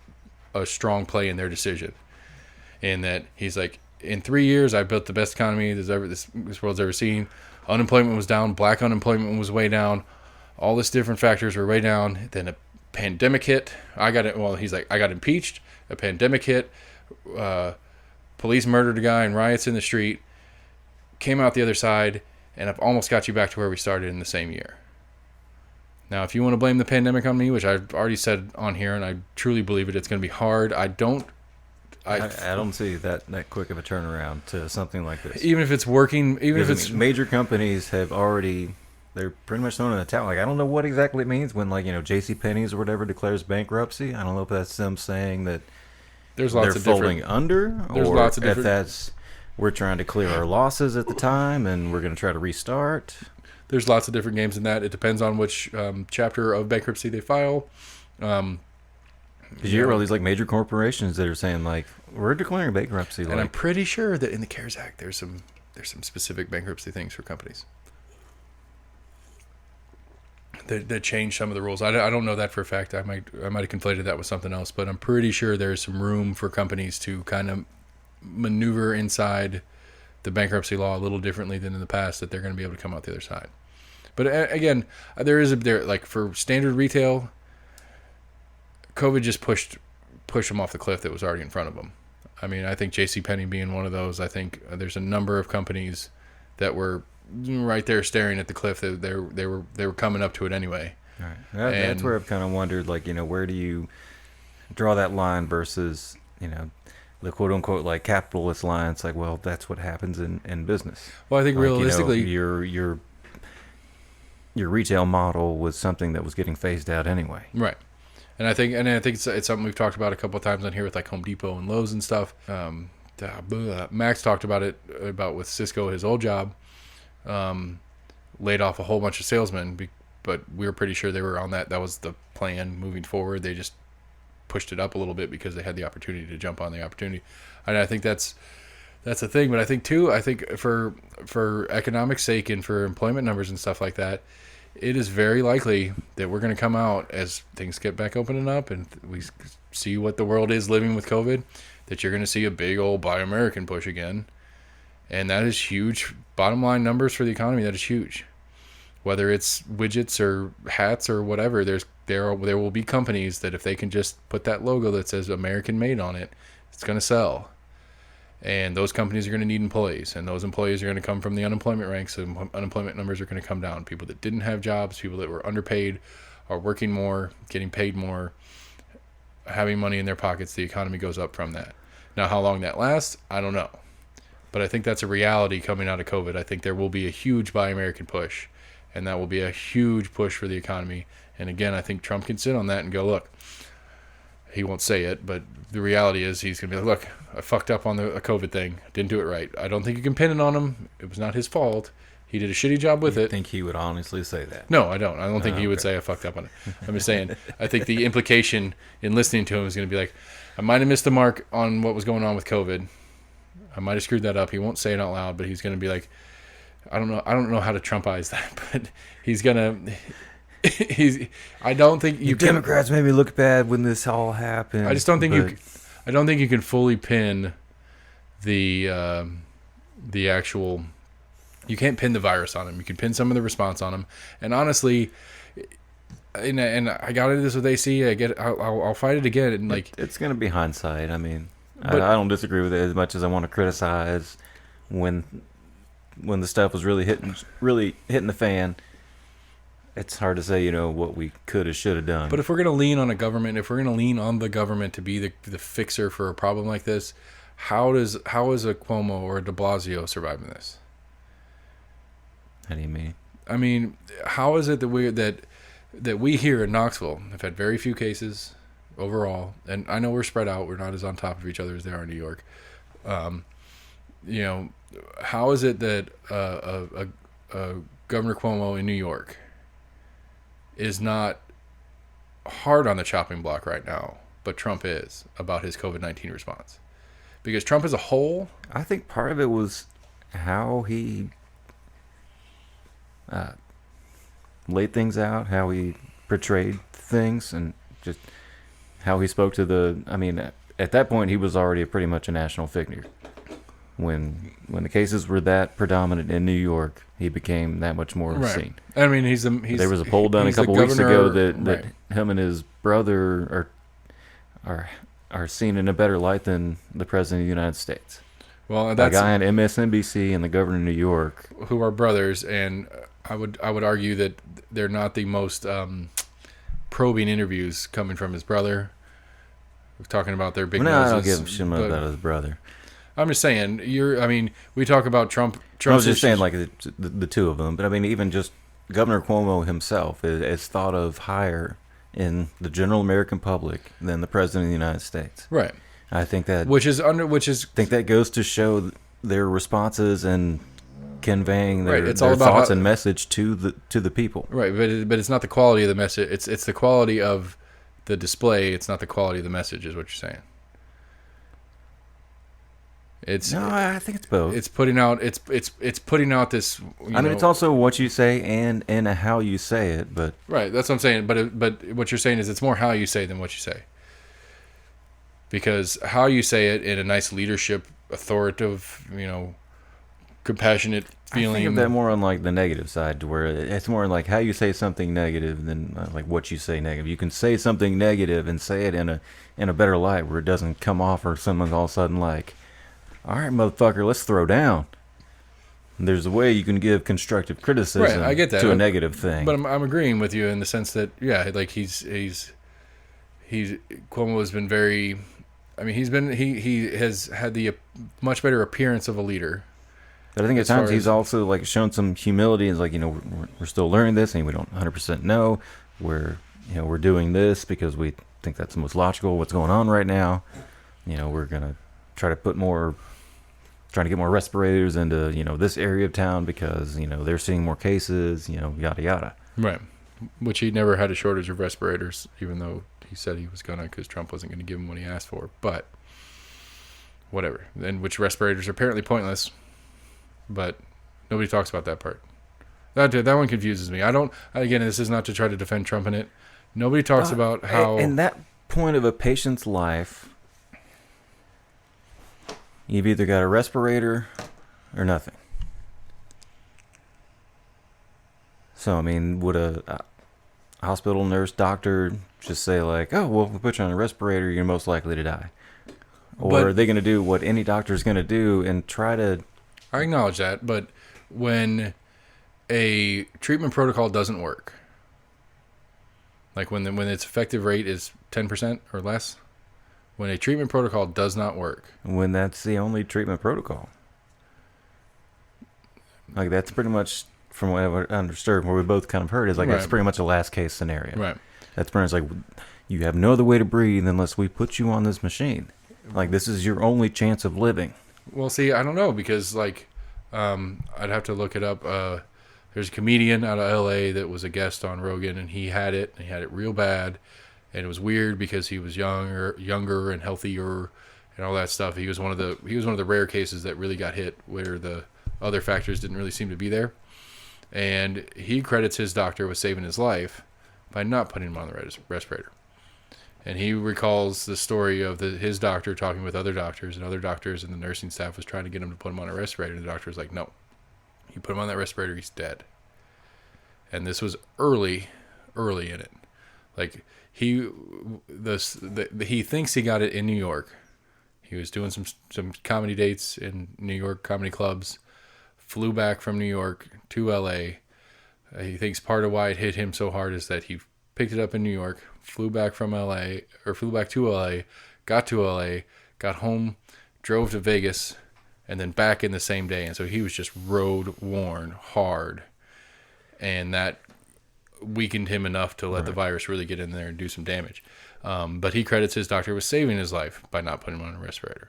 a strong play in their decision. And that he's like, in 3 years, I built the best economy this world's ever seen. Unemployment was down. Black unemployment was way down. All these different factors were way down. Then a pandemic hit. He's like, I got impeached. A pandemic hit. Police murdered a guy and riots in the street. Came out the other side, and I've almost got you back to where we started in the same year. Now, if you want to blame the pandemic on me, which I've already said on here, and I truly believe it, it's going to be hard. I don't see that quick of a turnaround to something like this. Even if it's working, major companies have already, they're pretty much thrown in the towel. Like, I don't know what exactly it means when, like, JCPenney's or whatever declares bankruptcy. I don't know if that's them saying that they're folding under, or if that's we're trying to clear our losses at the time and we're going to try to restart. There's lots of different games in that. It depends on which chapter of bankruptcy they file. Because you hear all these like major corporations that are saying like, we're declaring bankruptcy. And I'm pretty sure that in the CARES Act there's some specific bankruptcy things for companies that change some of the rules. I don't know that for a fact. I might have conflated that with something else, but I'm pretty sure there's some room for companies to kind of maneuver inside the bankruptcy law a little differently than in the past, that they're going to be able to come out the other side. But again, there like for standard retail, COVID just pushed them off the cliff that was already in front of them. I mean, I think JCPenney being one of those. I think there's a number of companies that were right there staring at the cliff. That they were coming up to it anyway. All right. That's where I've kind of wondered, like, where do you draw that line versus, the quote unquote like capitalist line? It's like, well, that's what happens in business. Well, I think like, realistically, your retail model was something that was getting phased out anyway. Right. And I think it's something we've talked about a couple of times on here with like Home Depot and Lowe's and stuff. Max talked about it with Cisco, his old job, laid off a whole bunch of salesmen, but we were pretty sure they were on that. That was the plan moving forward. They just pushed it up a little bit because they had the opportunity to jump on the opportunity. And I think that's the thing. But I think for economic sake and for employment numbers and stuff like that, it is very likely that we're going to come out as things get back opening up and we see what the world is living with COVID, that you're going to see a big old Buy American push again. And that is huge. Bottom line numbers for the economy, that is huge. Whether it's widgets or hats or whatever, there will be companies that if they can just put that logo that says American made on it, it's going to sell. And those companies are going to need employees, and those employees are going to come from the unemployment ranks, and unemployment numbers are going to come down. People that didn't have jobs, people that were underpaid, are working more, getting paid more, having money in their pockets. The economy goes up from that. Now, how long that lasts, I don't know. But I think that's a reality coming out of COVID. I think there will be a huge Buy American push, and that will be a huge push for the economy. And again, I think Trump can sit on that and go, look, He won't say it, but the reality is he's going to be like, look, I fucked up on a COVID thing. Didn't do it right. I don't think you can pin it on him. It was not his fault. He did a shitty job with it. I think he would honestly say that. No, I don't. I don't think he would say I fucked up on it. I'm just saying, I think the implication in listening to him is going to be like, I might have missed the mark on what was going on with COVID. I might have screwed that up. He won't say it out loud, but he's going to be like, I don't know how to Trumpize that, but he's going to... I don't think you can. Democrats made me look bad when this all happened. I just don't think I don't think you can fully pin the actual. You can't pin the virus on him. You can pin some of the response on him. And honestly, and I got into this with AC. I'll fight it again. And like it's going to be hindsight. I mean, I don't disagree with it as much as I want to criticize when the stuff was really hitting the fan. It's hard to say, what we could have, should have done. But if we're going to lean on a government, if we're going to lean on the government to be the fixer for a problem like this, how is a Cuomo or a de Blasio surviving this? How do you mean? I mean, how is it that we here in Knoxville have had very few cases overall, and I know we're spread out. We're not as on top of each other as they are in New York. How is it that Governor Cuomo in New York is not hard on the chopping block right now, but Trump is about his COVID-19 response? Because Trump as a whole... I think part of it was how he laid things out, how he portrayed things, and just how he spoke to I mean, at that point, he was already pretty much a national figure. When the cases were that predominant in New York, he became that much more seen. I mean, there was a poll done a couple weeks ago that him and his brother are seen in a better light than the president of the United States. Well, that's a guy on MSNBC and the governor of New York, who are brothers, and I would argue that they're not the most probing interviews coming from his brother. We're talking about their big noses. I don't give a shit about his brother. I'm just saying, we talk about Trump. I was just saying, like, the two of them. But, I mean, even just Governor Cuomo himself is thought of higher in the general American public than the President of the United States. Right. I think that... I think that goes to show their responses and conveying their it's all about thoughts and message to the people. Right, but it's not the quality of the message. It's the quality of the display. It's not the quality of the message, is what you're saying. No, I think it's both. It's putting out. It's putting out this. It's also what you say and how you say it. But right, that's what I'm saying. But what you're saying is it's more how you say than what you say. Because how you say it in a nice leadership, authoritative, compassionate feeling. I think of that more on like the negative side, to where it's more like how you say something negative than like what you say negative. You can say something negative and say it in a better light, where it doesn't come off or someone's all of a sudden like, all right, motherfucker, let's throw down. There's a way you can give constructive criticism I get that. to a negative thing. But I'm agreeing with you in the sense that, like he's Cuomo has been very, he has had the much better appearance of a leader. But I think at times he's also like shown some humility and like, we're still learning this and we don't 100% know. We're doing this because we think that's the most logical what's going on right now. We're going to try to trying to get more respirators into, this area of town because, they're seeing more cases, yada, yada. Right. Which he never had a shortage of respirators, even though he said he was going to, because Trump wasn't going to give him what he asked for. But whatever. And which respirators are apparently pointless. But nobody talks about that part. That one confuses me. Again, this is not to try to defend Trump in it. Nobody talks about how... In that point of a patient's life... You've either got a respirator or nothing. So, would a hospital nurse, doctor just say like, oh, well, if we put you on a respirator, you're most likely to die? Or are they going to do what any doctor is going to do and try to... I acknowledge that, but when a treatment protocol doesn't work, like when its effective rate is 10% or less... When a treatment protocol does not work. When that's the only treatment protocol. Like, that's pretty much, from what I've understood, what we both kind of heard, is like, It's pretty much a last case scenario. Right. That's pretty much like, you have no other way to breathe unless we put you on this machine. Like, this is your only chance of living. Well, see, I don't know because like, I'd have to look it up. There's a comedian out of L.A. that was a guest on Rogan, and he had it real bad, and it was weird because he was younger and healthier, and all that stuff. He was one of the rare cases that really got hit where the other factors didn't really seem to be there, and he credits his doctor with saving his life by not putting him on the respirator. And he recalls the story of his doctor talking with other doctors, and the nursing staff was trying to get him to put him on a respirator. And the doctor was like, no, you put him on that respirator, he's dead. And this was early in it. Like, he thinks he got it in New York. He was doing some comedy dates in New York comedy clubs, flew back from New York to LA. He thinks part of why it hit him so hard is that he picked it up in New York, flew back to LA, got to LA, got home, drove to Vegas, and then back in the same day. And so he was just road worn hard. And that weakened him enough to let the virus really get in there and do some damage. But he credits his doctor with saving his life by not putting him on a respirator.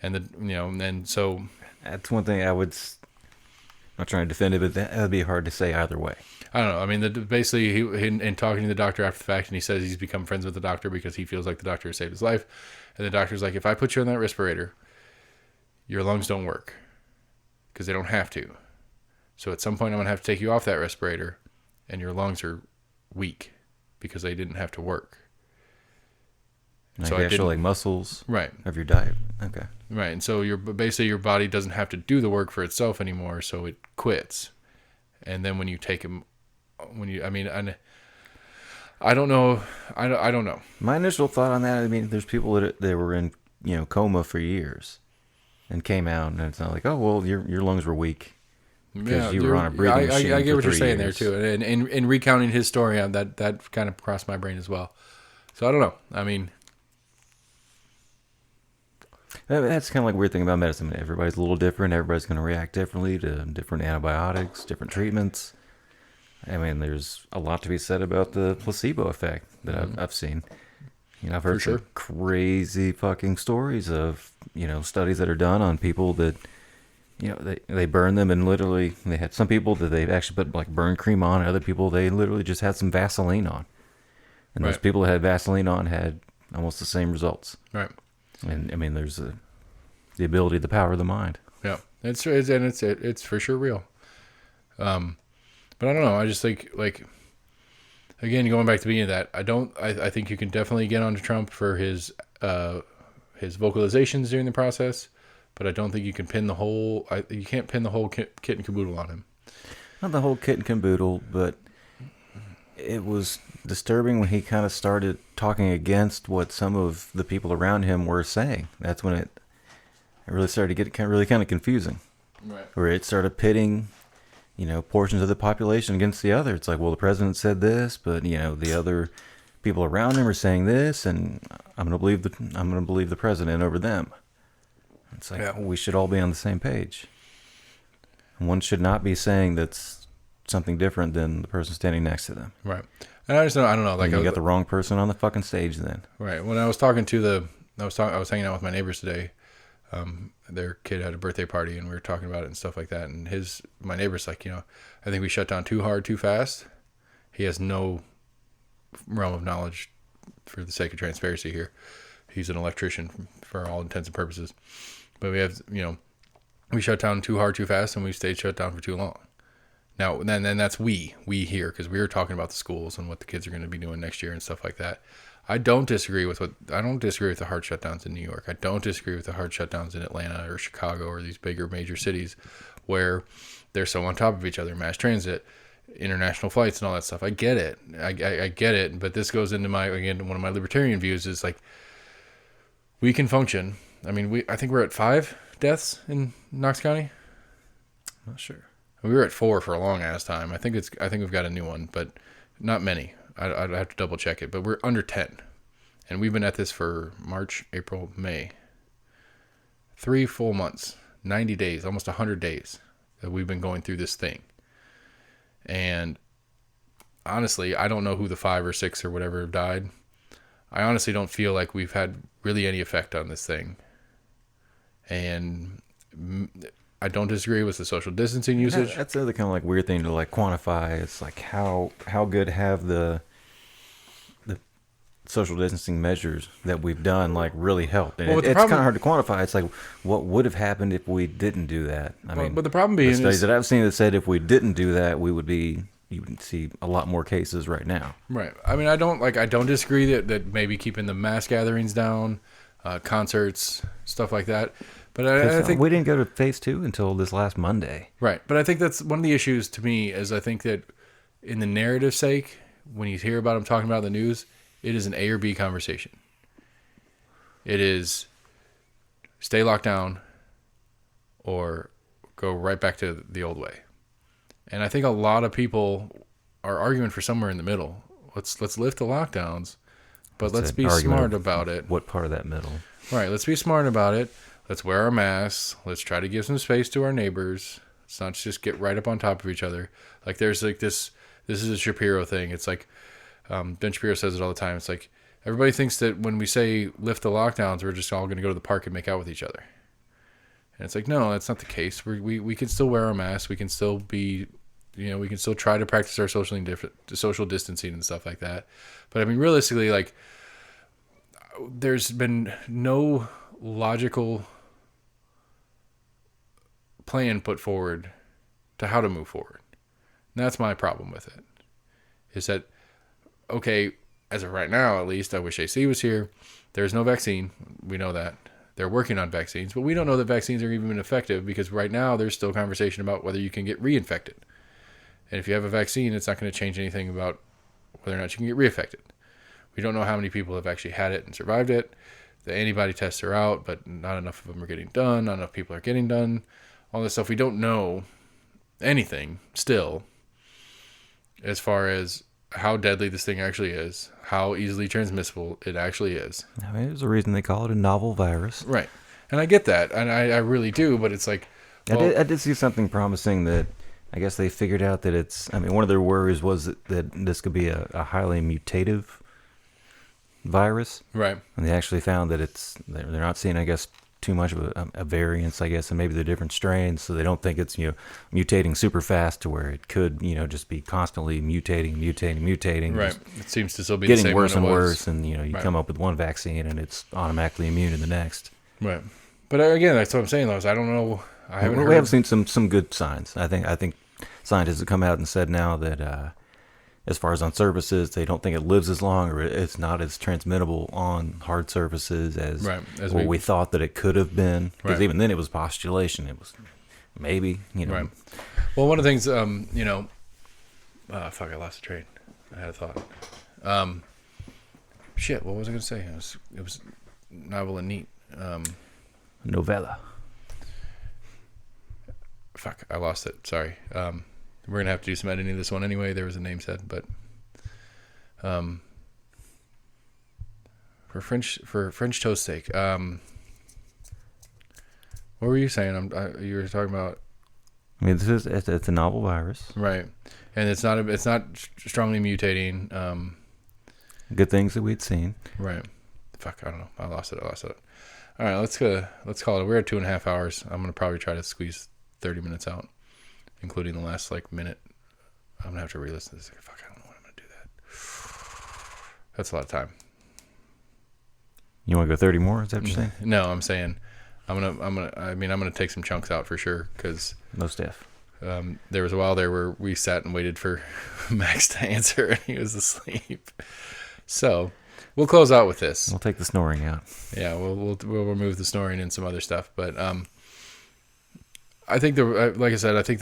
And so that's one thing I'm not trying to defend it, but that would be hard to say either way. I don't know. I mean, basically, he in talking to the doctor after the fact, and he says he's become friends with the doctor because he feels like the doctor has saved his life. And the doctor's like, if I put you on that respirator, your lungs don't work because they don't have to. So at some point, I'm going to have to take you off that respirator, and your lungs are weak because they didn't have to work. Like so actual like muscles of your diet. Okay. Right. And so basically your body doesn't have to do the work for itself anymore, so it quits. And then when you take him, I don't know. I don't know. My initial thought on that, I mean, there's people that were in, coma for years and came out, and it's not like, oh, well, your lungs were weak because you were on a breathing machine. I get what you're saying years. there, too. And in recounting his story, that kind of crossed my brain as well. So I don't know. I mean, that's kind of like a weird thing about medicine. Everybody's a little different. Everybody's going to react differently to different antibiotics, different treatments. I mean, there's a lot to be said about the placebo effect that I've seen. I've heard some crazy fucking stories of, studies that are done on people that, they burn them and literally they had some people that they've actually put like burn cream on, and other people they literally just had some Vaseline on. And those people that had Vaseline on had almost the same results. Right. And I mean, there's the ability, the power of the mind. Yeah, it's for sure real. But I don't know. I just think, like, again, going back to the beginning of that, I think you can definitely get onto Trump for his vocalizations during the process, but I don't think you can pin the whole. You can't pin the whole kit and caboodle on him. Not the whole kit and caboodle, but it was disturbing when he kind of started talking against what some of the people around him were saying. That's when it really started to get really kind of confusing. Right. Where it started pitting, portions of the population against the other. It's like, well, the president said this, but the other people around him are saying this, and I'm going to believe the president over them. It's like, we should all be on the same page. One should not be saying that's something different than the person standing next to them. Right. And I don't know. Like, you got the wrong person on the fucking stage then. Right. When I was talking to I was hanging out with my neighbors today. Their kid had a birthday party, and we were talking about it and stuff like that. And my neighbor's like, I think we shut down too hard, too fast. He has no realm of knowledge for the sake of transparency here. He's an electrician for all intents and purposes. But we have, we shut down too hard, too fast, and we stayed shut down for too long. Now, then that's we here, because we were talking about the schools and what the kids are going to be doing next year and stuff like that. I don't disagree with the hard shutdowns in New York. I don't disagree with the hard shutdowns in Atlanta or Chicago or these bigger major cities where they're so on top of each other, mass transit, international flights and all that stuff. I get it. I get it. But this goes into one of my libertarian views is like, we can function. I mean, I think we're at 5 deaths in Knox County. I'm not sure. We were at 4 for a long ass time. I think we've got a new one, but not many. I'd have to double check it, but we're under 10, and we've been at this for March, April, May. 3 full months, 90 days, almost 100 days that we've been going through this thing. And honestly, I don't know who the 5 or 6 or whatever have died. I honestly don't feel like we've had really any effect on this thing. And I don't disagree with the social distancing usage. That's the other kind of like weird thing to like quantify. It's like how good have the social distancing measures that we've done like really helped. And it's kind of hard to quantify. It's like what would have happened if we didn't do that. I mean, but the problem being the studies that I've seen that said if we didn't do that, you would see a lot more cases right now. Right. I mean, I don't disagree that maybe keeping the mass gatherings down, concerts, stuff like that. But I think we didn't go to phase 2 until this last Monday. Right. But I think that's one of the issues to me is I think that in the narrative sake, when you hear about them talking about it in the news, it is an A or B conversation. It is stay locked down or go right back to the old way. And I think a lot of people are arguing for somewhere in the middle. Let's lift the lockdowns, but let's be smart about it. What part of that middle? Right. Let's be smart about it. Let's wear our masks. Let's try to give some space to our neighbors. Let's not just get right up on top of each other. Like there's like this is a Shapiro thing. It's like, Ben Shapiro says it all the time. It's like everybody thinks that when we say lift the lockdowns, we're just all going to go to the park and make out with each other. And it's like, no, that's not the case. We can still wear our masks. We can still be, we can still try to practice our social distancing and stuff like that. But I mean, realistically, like there's been no logical plan put forward to how to move forward. And that's my problem with it. Is that, okay, as of right now, at least, I wish AC was here. There's no vaccine. We know that. They're working on vaccines, but we don't know that vaccines are even effective because right now there's still conversation about whether you can get reinfected. And if you have a vaccine, it's not going to change anything about whether or not you can get reinfected. We don't know how many people have actually had it and survived it. The antibody tests are out, but not enough of them are getting done. Not enough people are getting done. All this stuff. We don't know anything still as far as how deadly this thing actually is, how easily transmissible it actually is. I mean, there's a reason they call it a novel virus. Right. And I get that. And I really do, but it's like... Well, I did see something promising that I guess they figured out that it's... I mean, one of their worries was that this could be a highly mutative virus. Right. And they actually found that they're not seeing, I guess, too much of a variance, I guess, and maybe they're different strains, so they don't think it's mutating super fast to where it could just be constantly mutating. Right. It seems to still be getting the same worse and worse, and right. come up with one vaccine and it's automatically immune to the next. Right. But again, that's what I'm saying, though. Is I don't know. We have seen some good signs. I think scientists have come out and said now that as far as on surfaces, they don't think it lives as long or it's not as transmittable on hard surfaces as what we thought that it could have been. Because even then it was postulation. It was maybe, Right. Well, one of the things, fuck, I lost the train. I had a thought. Shit, what was I going to say? It was novel and neat. Novella. Fuck, I lost it. Sorry. We're going to have to do some editing of this one anyway. There was a name said, but for French toast steak. What were you saying? You were talking about... I mean, it's a novel virus. Right. And it's not strongly mutating. Good things that we'd seen. Right. Fuck, I don't know. I lost it. All right, let's call it. We're at 2.5 hours. I'm going to probably try to squeeze 30 minutes out, including the last minute. I'm going to have to re-listen to this. Fuck, I don't know when I'm going to do that. That's a lot of time. You want to go 30 more? Is that what you're saying? No, I'm saying I'm going to take some chunks out for sure because most def. There was a while there where we sat and waited for Max to answer and he was asleep. So we'll close out with this. We'll take the snoring out. Yeah, we'll remove the snoring and some other stuff. But I think like I said, I think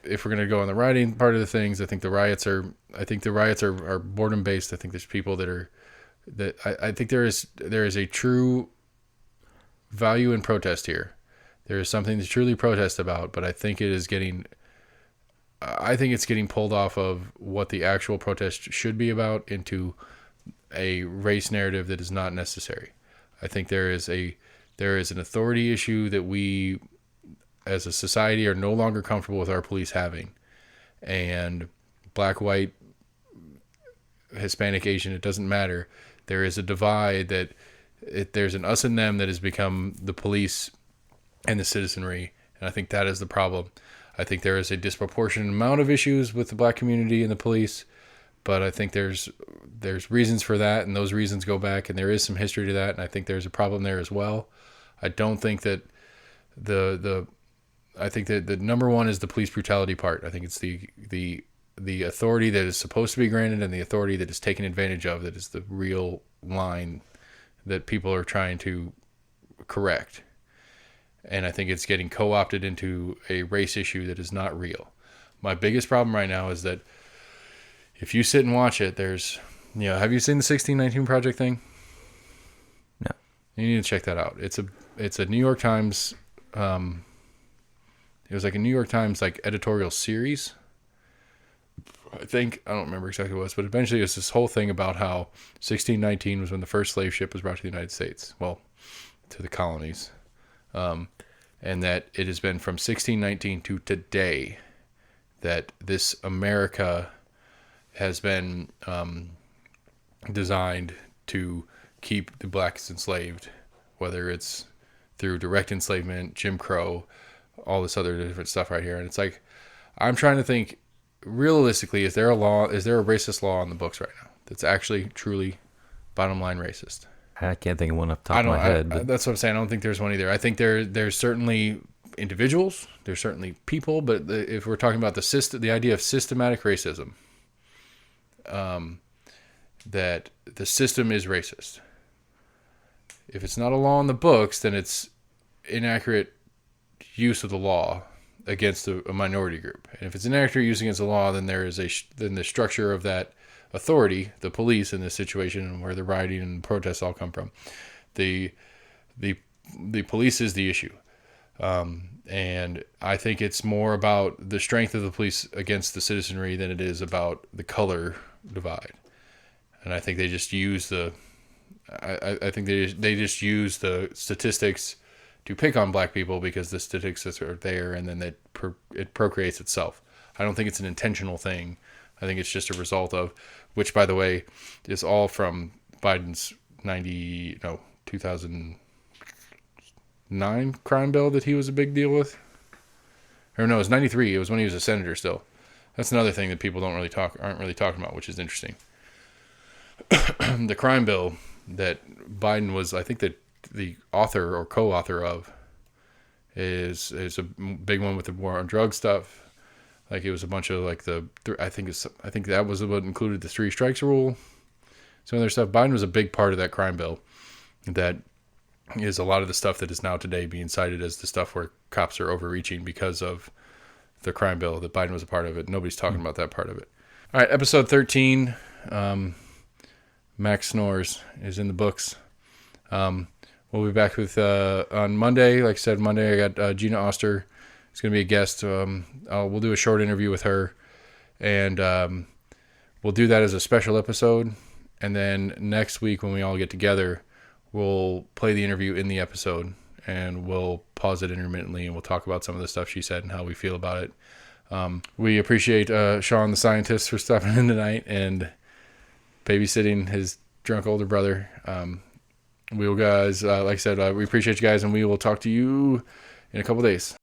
if we're gonna go on the rioting part of the things, I think the riots are boredom based. I think there's people I think there is a true value in protest here. There is something to truly protest about, but I think it's getting pulled off of what the actual protest should be about into a race narrative that is not necessary. I think there is an authority issue that we as a society are no longer comfortable with our police having, and black white Hispanic, Asian, it doesn't matter. There is a divide that there's an us and them that has become the police and the citizenry. And I think that is the problem. I think there is a disproportionate amount of issues with the black community and the police, but I think there's reasons for that, and those reasons go back, and there is some history to that, and I think there's a problem there as well. I don't think that I think that the number one is the police brutality part. I think it's the authority that is supposed to be granted and the authority that is taken advantage of that is the real line that people are trying to correct. And I think it's getting co-opted into a race issue that is not real. My biggest problem right now is that if you sit and watch it, there's, have you seen the 1619 Project thing? No. You need to check that out. It's a New York Times, it was like a New York Times like editorial series. I don't remember exactly what it was, but eventually it was this whole thing about how 1619 was when the first slave ship was brought to the United States. Well, to the colonies. And that it has been from 1619 to today that this America has been designed to keep the blacks enslaved, whether it's through direct enslavement, Jim Crow, all this other different stuff right here. And it's like, I'm trying to think realistically, is there a racist law on the books right now that's actually truly bottom line racist? I can't think of one off the top of my head. That's what I'm saying. I don't think there's one either. I think there's certainly individuals, there's certainly people, but if we're talking about the idea of systematic racism, that the system is racist. If it's not a law in the books, then it's inaccurate use of the law against a minority group. And if it's inaccurate use against the law, then then the structure of that authority, the police in this situation, and where the rioting and protests all come from, the police is the issue. And I think it's more about the strength of the police against the citizenry than it is about the color divide. And I think they just use I think they just use the statistics to pick on black people because the statistics are there, and then it procreates itself. I don't think it's an intentional thing. I think it's just a result of, which by the way, is all from Biden's 2009 crime bill that he was a big deal with. Or no, it was 93. It was when he was a senator still. That's another thing that people aren't really talking about, which is interesting. The crime bill that Biden was, I think that the author or co-author of is a big one with the war on drug stuff. Like it was a bunch of like I think that was what included the 3 strikes rule. Some other stuff. Biden was a big part of that crime bill. That is a lot of the stuff that is now today being cited as the stuff where cops are overreaching because of the crime bill that Biden was a part of it. Nobody's talking about that part of it. All right, episode 13. Max Snores is in the books. We'll be back with on Monday. Like I said, Monday I got Gina Oster. It's going to be a guest. We'll do a short interview with her, and we'll do that as a special episode. And then next week when we all get together, we'll play the interview in the episode, and we'll pause it intermittently, and we'll talk about some of the stuff she said and how we feel about it. We appreciate Sean, the scientist, for stopping in tonight and babysitting his drunk older brother. We will, guys, like I said, we appreciate you guys, and we will talk to you in a couple days.